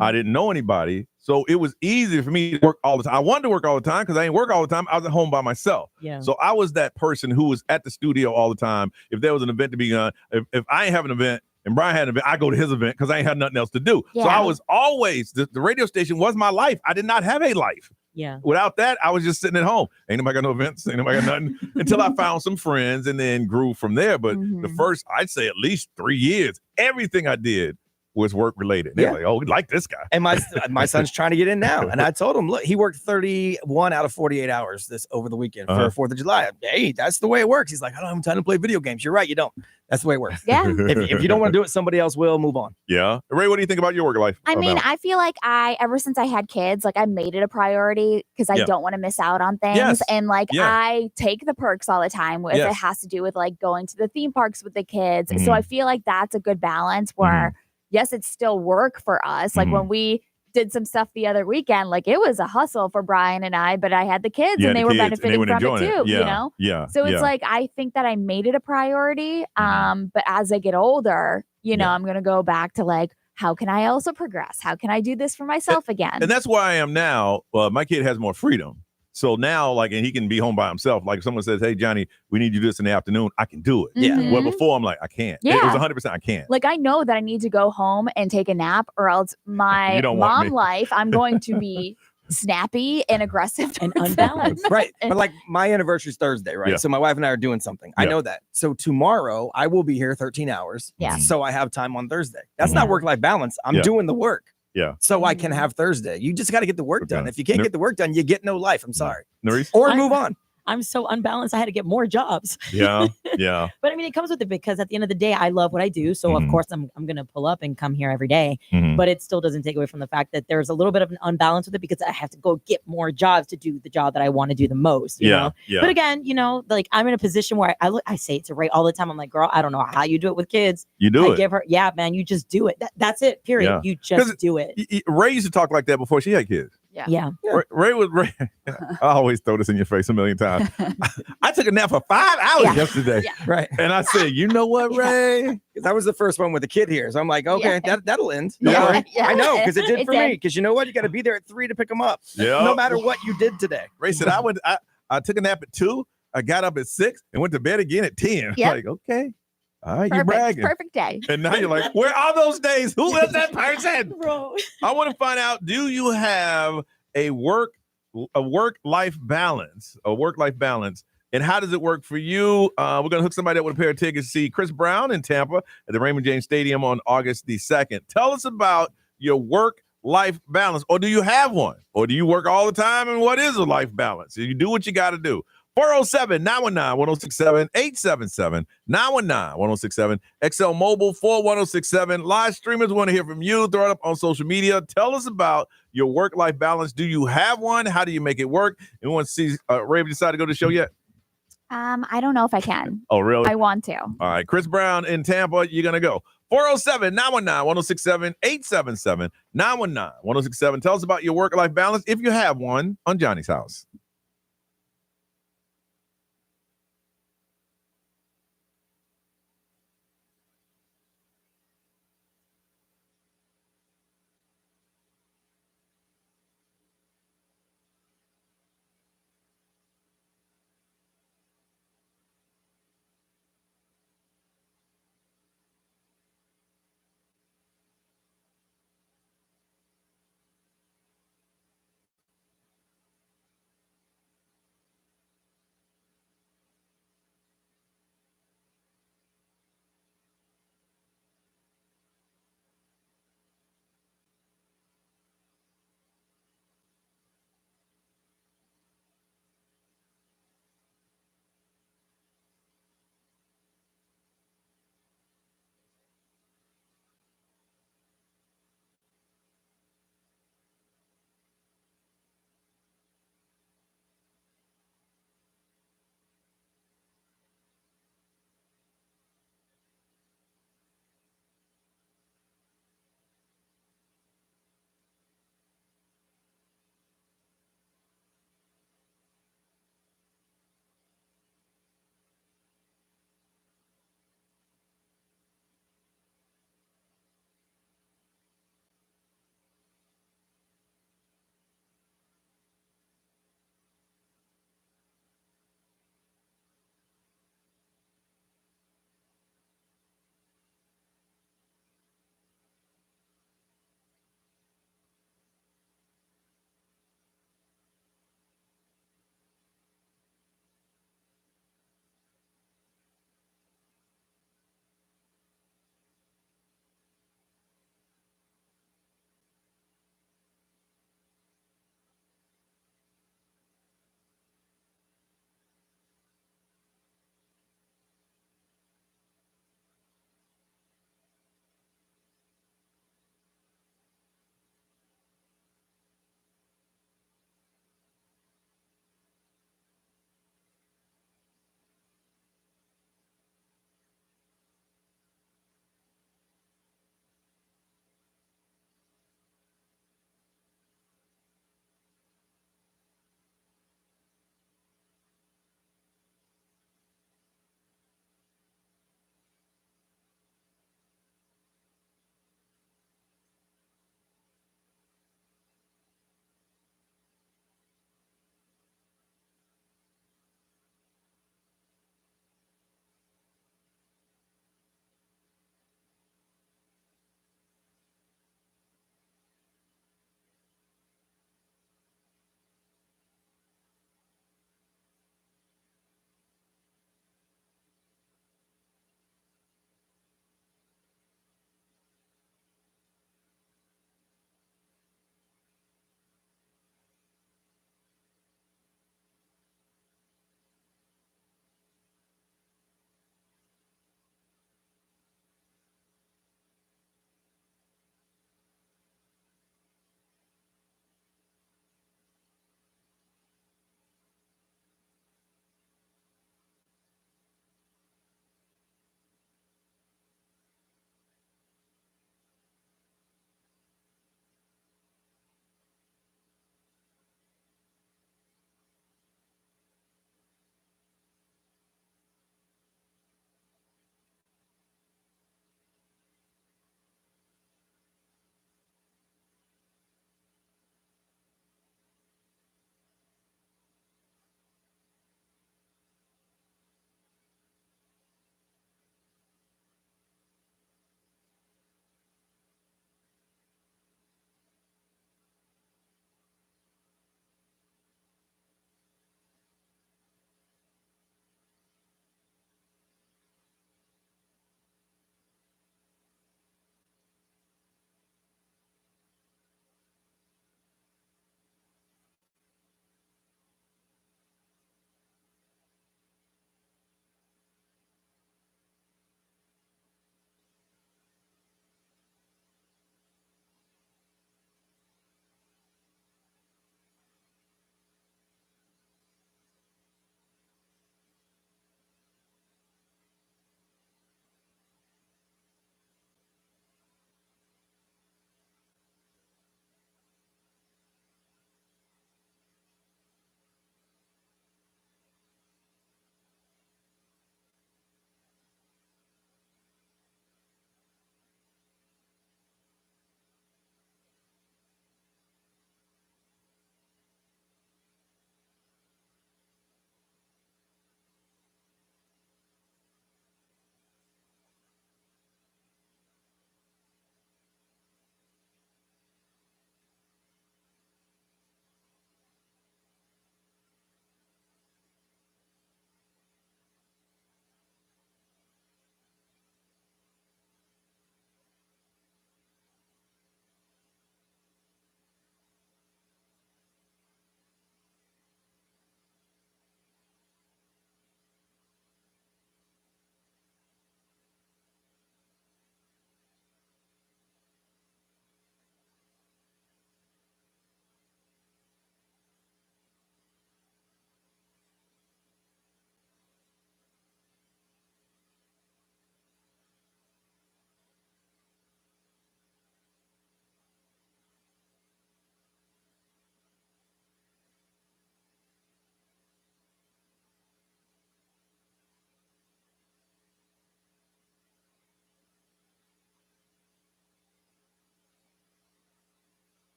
I didn't know anybody. So it was easy for me to work all the time. I wanted to work all the time because I didn't work all the time. I was at home by myself. Yeah. So I was that person who was at the studio all the time. If there was an event to be done, if I ain't have an event and Brian had an event, I go to his event because I ain't had nothing else to do. So I was always, the radio station was my life. I did not have a life. Yeah. Without that, I was just sitting at home. Ain't nobody got no events. Ain't nobody got nothing until I found some friends and then grew from there. But the first, I'd say at least 3 years, everything I did was work related. They're like, oh, we like this guy. And my son's trying to get in now. And I told him, look, he worked 31 out of 48 hours over the weekend for 4th of July. Hey, that's the way it works. He's like, I don't have time to play video games. You're right, you don't. That's the way it works. Yeah. If you don't want to do it, somebody else will. Move on. Yeah. Ray, what do you think about your work life? I mean, I feel like ever since I had kids, like I made it a priority because I don't want to miss out on things. Yes. And like Yeah. I take the perks all the time if it has to do with like going to the theme parks with the kids. So I feel like that's a good balance where, yes, it's still work for us. Like when we did some stuff the other weekend, like it was a hustle for Brian and I, but I had the kids and they were benefiting from it too, you know? Yeah. So it's like, I think that I made it a priority. But as I get older, you know, I'm going to go back to like, how can I also progress? How can I do this for myself again? And that's where I am now. My kid has more freedom. So now, like, and he can be home by himself. Like if someone says, hey, Johnny, we need you to do this in the afternoon, I can do it. Yeah. Well, before I'm like, I can't. Yeah. It was 100% I can't. Like I know that I need to go home and take a nap or else my You don't want mom me. life, I'm going to be snappy and aggressive and unbalanced. Right. But like my anniversary is Thursday, right? Yeah. So my wife and I are doing something. I know that. So tomorrow I will be here 13 hours. Yeah. So I have time on Thursday. That's not work-life balance. I'm doing the work. Yeah. So I can have Thursday. You just got to get the work done. If you can't get the work done, you get no life. I'm sorry. Nerys? Or move on. I'm so unbalanced. I had to get more jobs. Yeah. Yeah. But I mean, it comes with it because at the end of the day, I love what I do. So of course, I'm going to pull up and come here every day. But it still doesn't take away from the fact that there's a little bit of an unbalance with it because I have to go get more jobs to do the job that I want to do the most. You know? Yeah. But again, you know, like I'm in a position where I say it to Ray all the time. I'm like, girl, I don't know how you do it with kids. You do I it. give her, yeah, man, you just do it. That's it. Period. Yeah. You just do it. Ray used to talk like that before she had kids. Yeah. Ray was Ray. I always throw this in your face a million times. I took a nap for 5 hours yesterday. Right. And I said, you know what, Ray? Because I was the first one with a kid here. So I'm like, okay, that'll end. Don't Yeah. worry. Yeah. I know, because it did It for did. me. Because you know what? You got to be there at 3 to pick them up. Yeah. No matter what you did today. Ray said, I took a nap at 2. I got up at 6 and went to bed again at 10. Yep. Like, okay. All right, you're bragging. Perfect day. And now you're like, where are those days? Who is that person? I want to find out, do you have a work-life balance? And how does it work for you? We're going to hook somebody up with a pair of tickets to see Chris Brown in Tampa at the Raymond James Stadium on August the 2nd. Tell us about your work-life balance. Or do you have one? Or do you work all the time? And what is a life balance? You do what you got to do. 407-919-1067, 877-919-1067, XL Mobile 41067. Live streamers want to hear from you. Throw it up on social media. Tell us about your work-life balance. Do you have one? How do you make it work? And we want to see Ray decide to go to the show yet? I don't know if I can. Oh, really? I want to. All right. Chris Brown in Tampa, you're going to go. 407-919-1067, 877-919-1067. Tell us about your work-life balance if you have one on Johnny's House.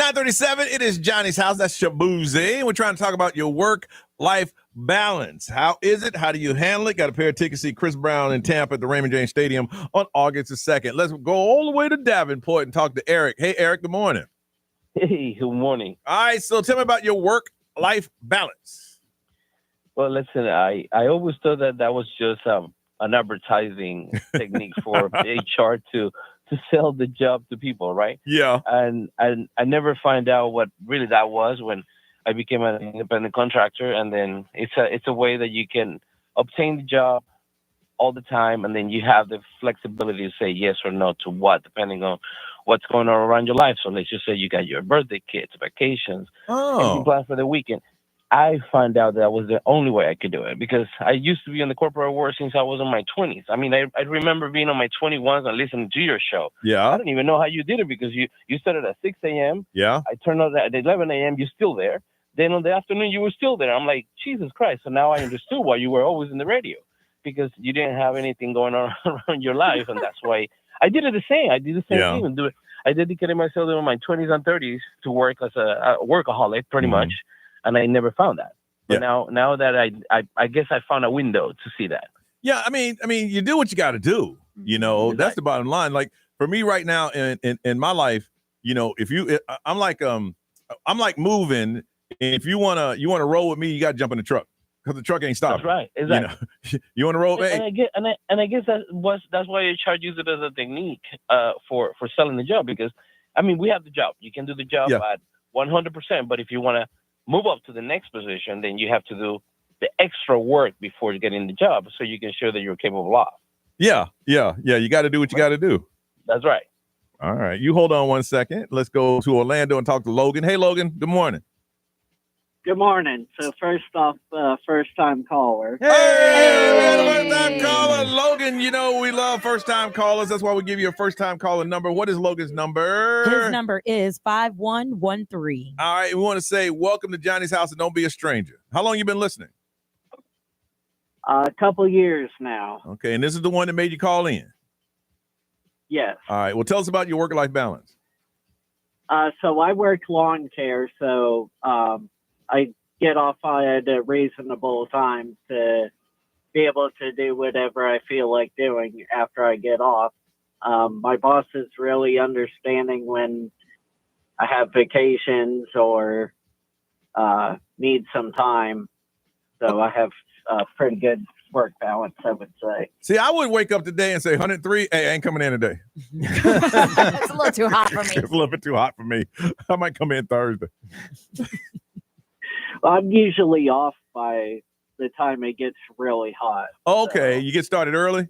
9:37. It is Johnny's house. That's Shabuzi. We're trying to talk about your work-life balance. How is it? How do you handle it? Got a pair of tickets to see Chris Brown in Tampa at the Raymond James Stadium on August the 2nd. Let's go all the way to Davenport and talk to Eric. Hey, Eric, good morning. Hey, good morning. All right, so tell me about your work-life balance. Well, listen, I always thought that was just an advertising technique for HR to sell the job to people, right? Yeah. And I never find out what really that was when I became an independent contractor, and then it's a way that you can obtain the job all the time, and then you have the flexibility to say yes or no to what, depending on what's going on around your life. So let's just say you got your birthday kits, vacations, anything planned for the weekend. I found out that was the only way I could do it, because I used to be in the corporate world since I was in my 20s. I mean, I remember being on my 21s and listening to your show. Yeah. I don't even know how you did it, because you started at 6 a.m. Yeah. I turned on at 11 a.m. You're still there. Then on the afternoon, you were still there. I'm like, Jesus Christ. So now I understood why you were always in the radio, because you didn't have anything going on around your life. And that's why I did it the same. I did the same thing. And I dedicated myself in my 20s and 30s to work as a workaholic, pretty much. And I never found that. But now that I guess I found a window to see that. Yeah, I mean, you do what you got to do. You know, that's the bottom line. Like for me right now in my life, you know, I'm like moving. And if you wanna roll with me, you got to jump in the truck, because the truck ain't stopping. That's right. Exactly. You know? You want to roll with me? And I guess that's why HR used it as a technique for selling the job, because I mean, we have the job. You can do the job at 100%. But if you want to move up to the next position, then you have to do the extra work before getting the job, so you can show that you're capable of. Yeah. You got to do what you got to do. That's right. All right. You hold on one second. Let's go to Orlando and talk to Logan. Hey, Logan. Good morning. Good morning. So first off, first-time caller. Hey, first-time caller. Logan, you know we love first-time callers. That's why we give you a first-time caller number. What is Logan's number? His number is 5113. All right. We want to say welcome to Johnny's house and don't be a stranger. How long you been listening? A couple years now. Okay. And this is the one that made you call in? Yes. All right. Well, tell us about your work-life balance. So I work lawn care, so I get off at a reasonable time to be able to do whatever I feel like doing after I get off. My boss is really understanding when I have vacations or need some time. So I have a pretty good work balance, I would say. See, I would wake up today and say 103. Hey, I ain't coming in today. It's a little too hot for me. It's a little bit too hot for me. I might come in Thursday. I'm usually off by the time it gets really hot. Okay, you get started early?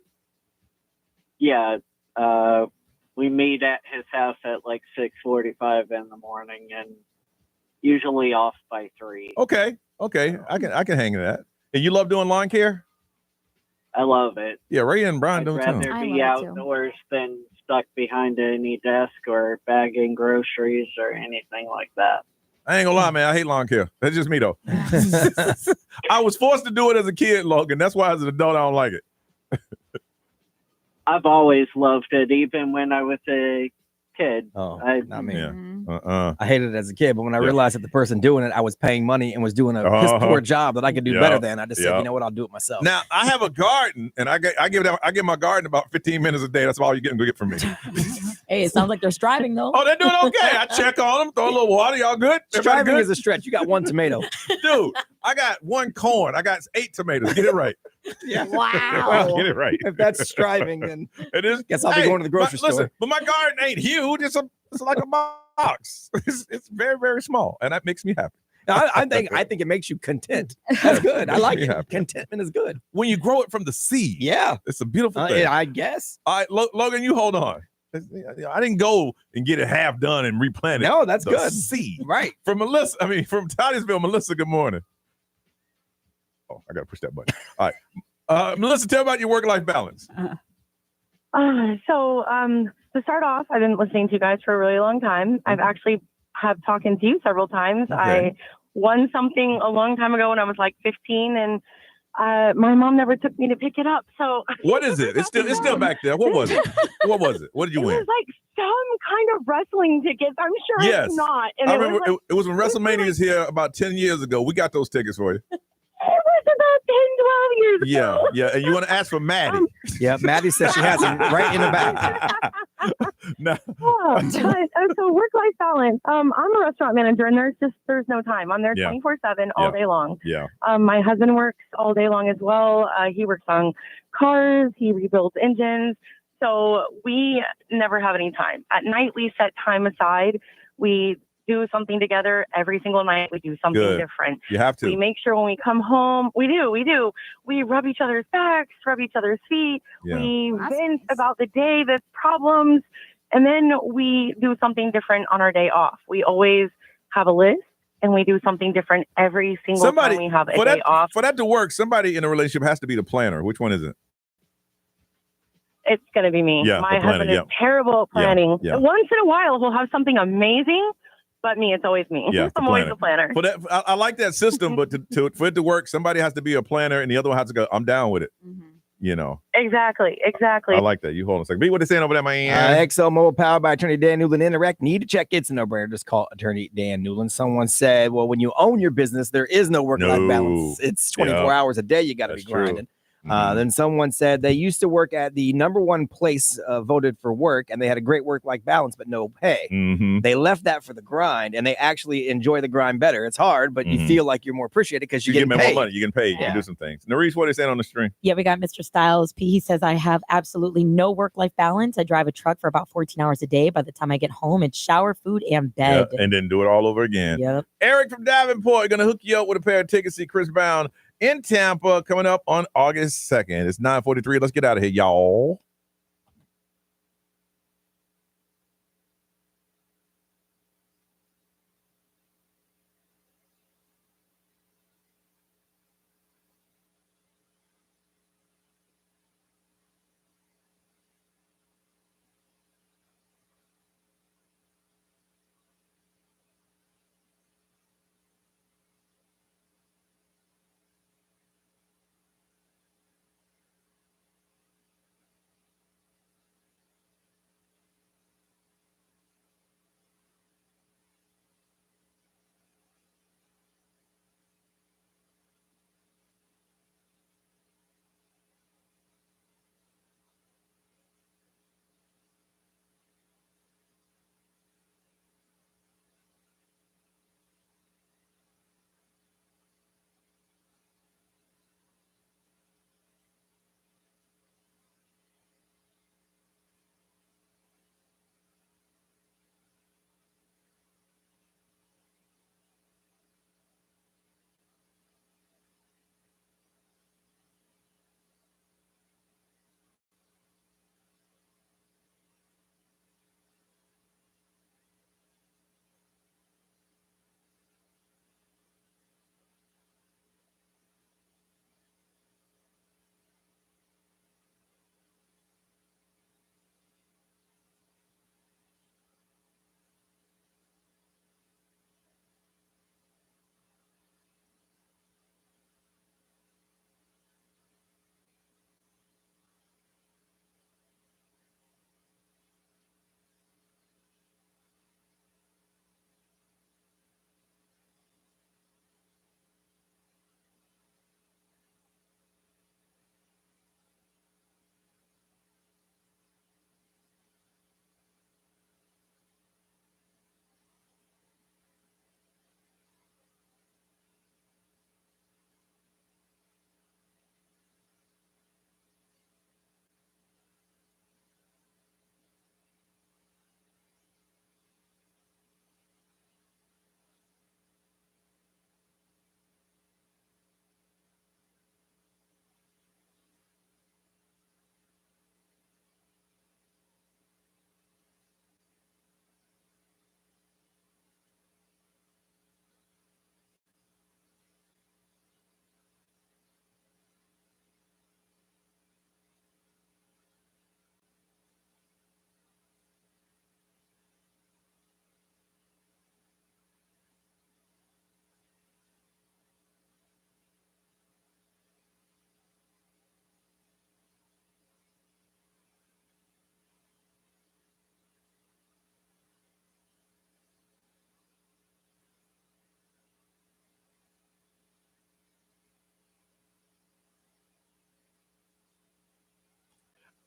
Yeah, we meet at his house at like 6:45 in the morning, and usually off by 3. Okay, I can hang in that. And you love doing lawn care? I love it. Yeah, Ray and Brian I'd don't rather too. be outdoors than stuck behind any desk or bagging groceries or anything like that. I ain't gonna lie, man. I hate lawn care. That's just me, though. I was forced to do it as a kid, Logan. That's why as an adult, I don't like it. I've always loved it, even when I was a kid. Oh, not me. Yeah. I hated it as a kid, but when I realized that the person doing it, I was paying money and was doing a piss poor job that I could do better than, I just said, you know what, I'll do it myself. Now I have a garden, and I give my garden about 15 minutes a day. That's all you're getting to get from me. Hey, it sounds like they're striving though. Oh, they're doing okay. I check on them, throw a little water. Y'all good? Striving is a stretch. You got one tomato. Dude, I got one corn. I got 8 tomatoes. Get it right. Yeah. Wow. Get it right. If that's striving, then it is. Guess I'll be going to the grocery store. Listen, but my garden ain't huge. It's like a box. It's very, very small, and that makes me happy. I think it makes you content. That's good. I like it. Contentment is good when you grow it from the seed. Yeah, it's a beautiful thing. I guess. All right, Logan, you hold on. I didn't go and get it half done and replant it. No, that's good. Seed, right? From Titusville, Melissa. Good morning. Oh, I gotta push that button. All right, Melissa, tell about your work-life balance. So to start off, I've been listening to you guys for a really long time. I've actually have talking to you several times. Okay. I won something a long time ago when I was like 15, and my mom never took me to pick it up. So what is it? It's still back there. What was it? What was it? What did you win? It was like some kind of wrestling tickets. I'm sure Yes. it's not. And I it was remember like, it was when WrestleMania was here about 10 years ago. We got those tickets for you. it was about 10, 12 years Yeah, ago. yeah. And you want to ask for Maddie. Yeah, Maddie says she has them right in the back. No. Oh, but, so work-life balance. I'm a restaurant manager, and there's no time. I'm there Yeah. 24/7 all day long. Yeah. My husband works all day long as well. He works on cars. He rebuilds engines. So we never have any time. At night, we set time aside. We do something together every single night. We do something Good. different. You have to. We make sure when we come home, we do. We rub each other's backs, rub each other's feet. Yeah. We vent about the day, the problems, and then we do something different on our day off. We always have a list, and we do something different every single time we have a day off. For that to work, somebody in a relationship has to be the planner. Which one is it? It's going to be me. Yeah, My the planner, husband is yeah. terrible at planning. yeah. Once in a while, he'll have something amazing, but me, it's always me. Yeah, I'm always the planner. For that, I like that system, but for it to work, somebody has to be a planner, and the other one has to go. I'm down with it. You know. Exactly. I like that. You hold on a second. B, what they saying over there, man? XL powered by Attorney Dan Newland. Interact. Need to check. It's a no-brainer. Just call Attorney Dan Newland. Someone said, well, when you own your business, there is no work-life balance. It's 24 hours a day. You got to be grinding. Then someone said they used to work at the #1 place voted for work, and they had a great work-life balance, but no pay. They left that for the grind, and they actually enjoy the grind better. It's hard, but you feel like you're more appreciated because you get get paid. more money. You can pay. You can do some things. Norris, what are they saying on the stream? Yeah, we got Mr. Styles P. He says, I have absolutely no work-life balance. I drive a truck for about 14 hours a day. By the time I get home, it's shower, food, and bed. Yeah, and then do it all over again. Yep. Eric from Davenport going to hook you up with a pair of tickets to see Chris Brown in Tampa coming up on August 2nd. It's 9:43. Let's get out of here, y'all.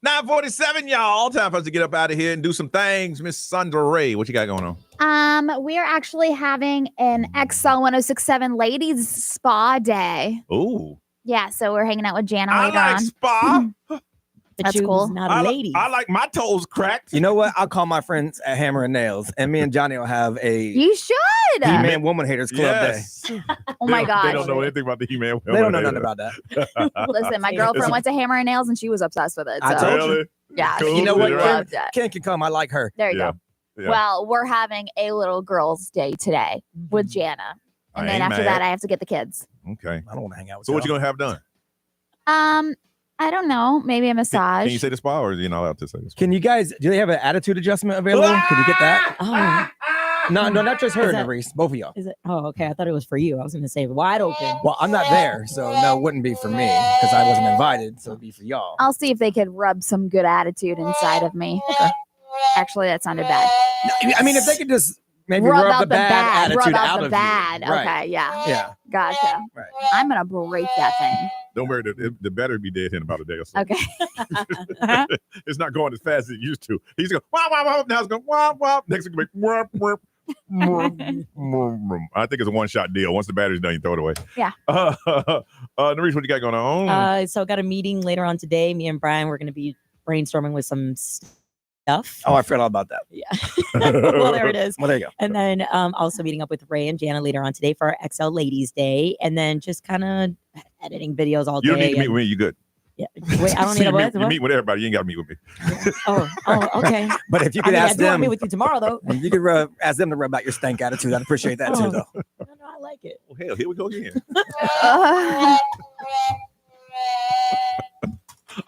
9:47, y'all. Time for us to get up out of here and do some things. Miss Sandra Ray, what you got going on? We are actually having an XL 1067 ladies spa day. Ooh. Yeah, so we're hanging out with Jana I later like on. spa. That's cool. Not a lady. I like my toes cracked. You know what? I'll call my friends at Hammer and Nails, and me and Johnny will have a You should. He-Man Woman Haters Club Yes. day. Oh my They don't gosh. know anything about the He-Man. They don't know nothing about that. Listen, my girlfriend went to Hammer and Nails and she was obsessed with it. I So. told you. Yeah, Cool. she You know what? loved it. Ken can come. I like her. There you Yeah. go. Yeah. Well, we're having a little girls' day today with Jana. And I then ain't after mad. that, I have to get the kids. Okay. I don't want to hang out with So what you gonna have done? I don't know. Maybe a massage. Can you say the spa, or are you not allowed to say the spa? Can you guys, do they have an attitude adjustment available? Can you get that? Oh, No, not just her, Is that- Nerese. Both of y'all. is it? Oh, okay. I thought it was for you. I was going to say wide open. Well, I'm not there, so no, it wouldn't be for me because I wasn't invited. So it'd be for y'all. I'll see if they could rub some good attitude inside of me. Actually, that sounded bad. No, I mean, if they could just maybe Rub rub out the bad attitude rub out out the of bad. you. Right. Okay, yeah. Yeah. Gotcha. Right. I'm going to break that thing. Don't worry, the battery be dead in about a day or so. Okay. It's not going as fast as it used to. He's going wah wah wah. Now it's going wah wah. Next it's going to be wah wah. I think it's a one-shot deal. Once the battery's done, you throw it away. Yeah. Nerese, what you got going on? So I got a meeting later on today. Me and Brian, we're going to be brainstorming with some stuff. Oh, I forgot all about that. Yeah. Well, there it is. Well, there you go. And then also meeting up with Ray and Jana later on today for our XL Ladies Day. And then just kind of editing videos all day. You don't need to meet and- with me. You good? Yeah. Wait, I don't See, need a what? you meet with everybody. You ain't got to meet with me. Oh, okay. But if you I could mean, I ask do want to them, meet with you tomorrow, though. if you could ask them to rub out your stank attitude, I'd appreciate that too, though. No, I like it. Well, hell, here we go again.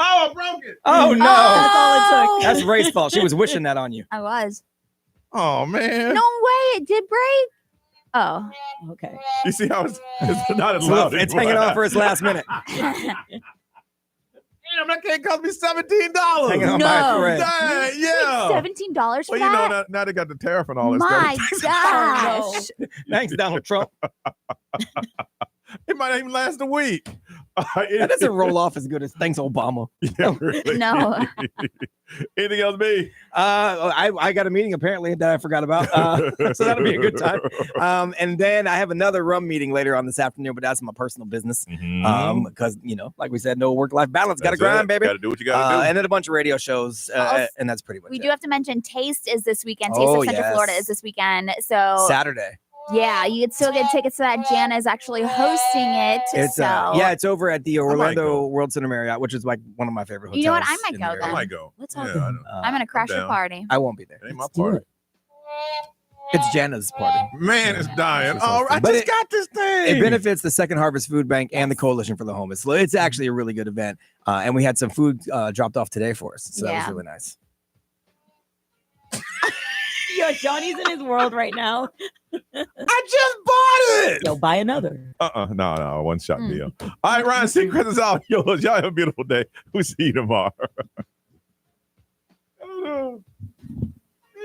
Oh, I broke it. Oh no! That's all it took. That's Ray's fault. She was wishing that on you. I was. Oh man. No way. It did break. Oh. Okay. You see how it's not as It's loud. it's hanging on for its last minute. Damn, that can't cost me $17. Hanging on by a thread. Dang, yeah. $17 for Well, you know, that? now they got the tariff and all that My stuff. gosh. Thanks, Donald Trump. It might not even last a week. That doesn't roll off as good as thanks, Obama. Yeah, really. No. Anything else, B? I got a meeting apparently that I forgot about, so that'll be a good time. And then I have another rum meeting later on this afternoon, but that's my personal business. Because like we said, no work-life balance. Got to grind, baby. Got to do what you got to do. And then a bunch of radio shows, and that's pretty much We it. do have to mention Taste is this weekend. Taste Oh, of Central yes. Florida is this weekend. So Saturday. yeah, you could still get tickets to that. Jana is actually hosting it. It's so it's over at the Orlando World Center Marriott, which is like one of my favorite hotels. You know what? I might in go the then. I might go. Let's all Yeah, go. I know. I'm gonna crash your down. party. I won't be there. It ain't my party. It's Jana's party. Man, it's dying. Oh, I But just got this thing. It benefits the Second Harvest Food Bank and the Coalition for the Homeless. So it's actually a really good event. And we had some food dropped off today for us. So that was Yeah. really nice. Yo, Johnny's in his world right now. I just bought it. Yo, buy another. No, one shot deal. All right, Ryan, Secrets is out. Yo, y'all have a beautiful day. We'll see you tomorrow.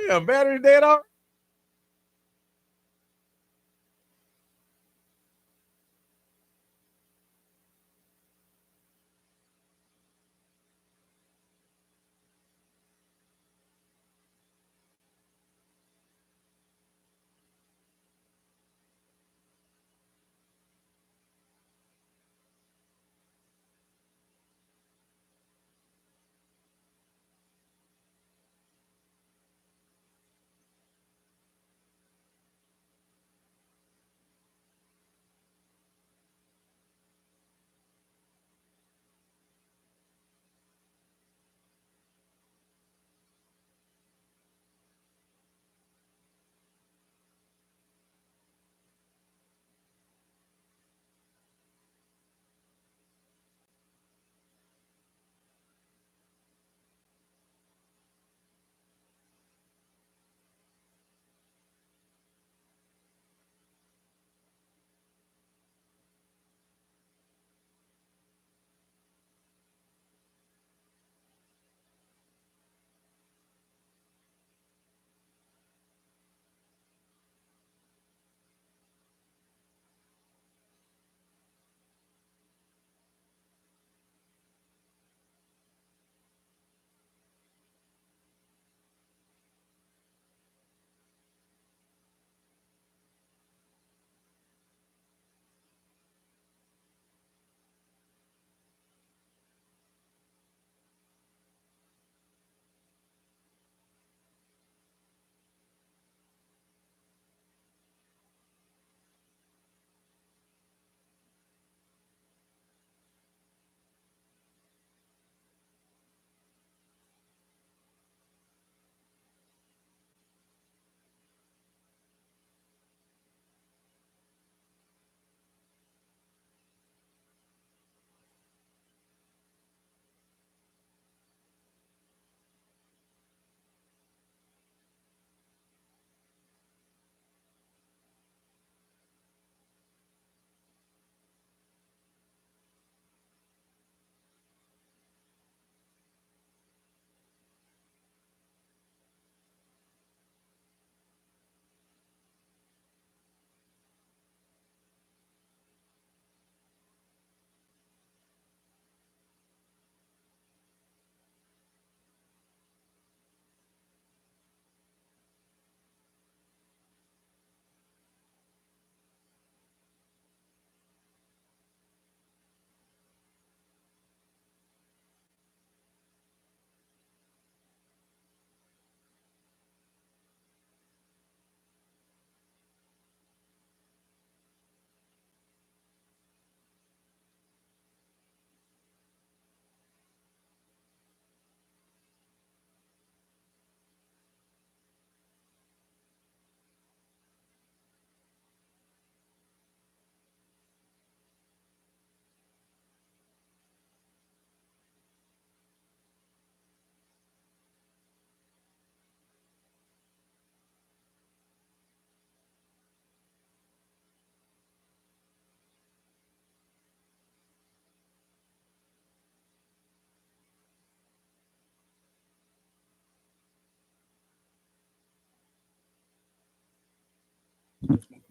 Damn, battery dead off.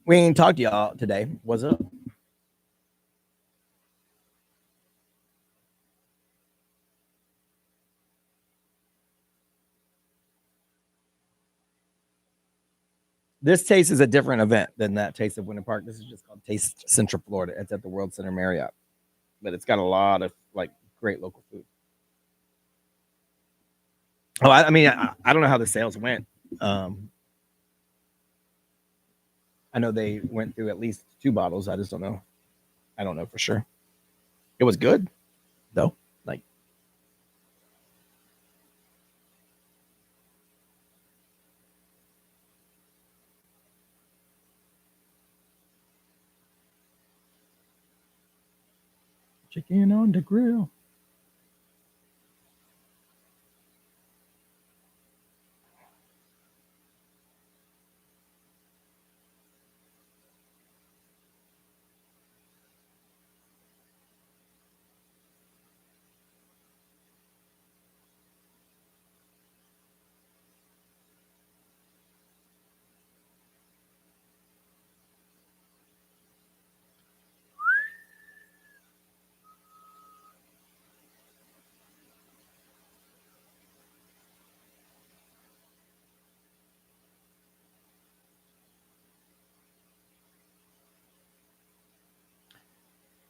We ain't talked to y'all today. What's up? This taste is a different event than that Taste of Winter Park. This is just called Taste Central Florida. It's at the World Center Marriott, but it's got a lot of like great local food. Oh, I mean, I don't know how the sales went. I know they went through at least 2 bottles. I just don't know. I don't know for sure. It was good, though. Like, chicken on the grill.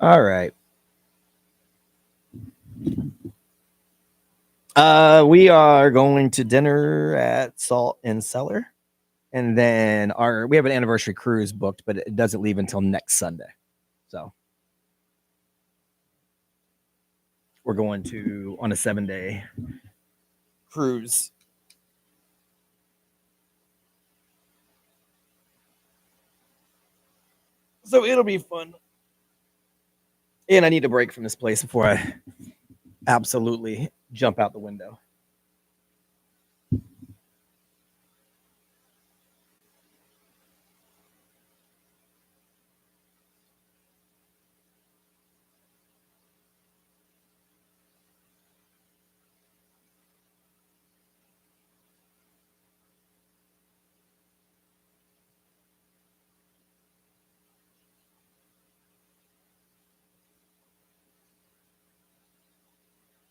All right. We are going to dinner at Salt and Cellar, and then we have an anniversary cruise booked, but it doesn't leave until next Sunday. So we're going on a 7-day cruise. So it'll be fun. And I need a break from this place before I absolutely jump out the window.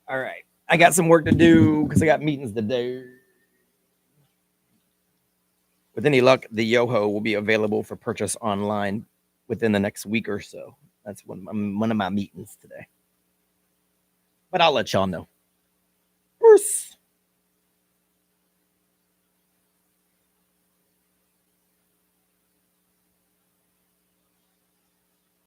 All right. I got some work to do because I got meetings to do. With any luck, the Yoho will be available for purchase online within the next week or so. That's one of my meetings today. But I'll let y'all know. Peace.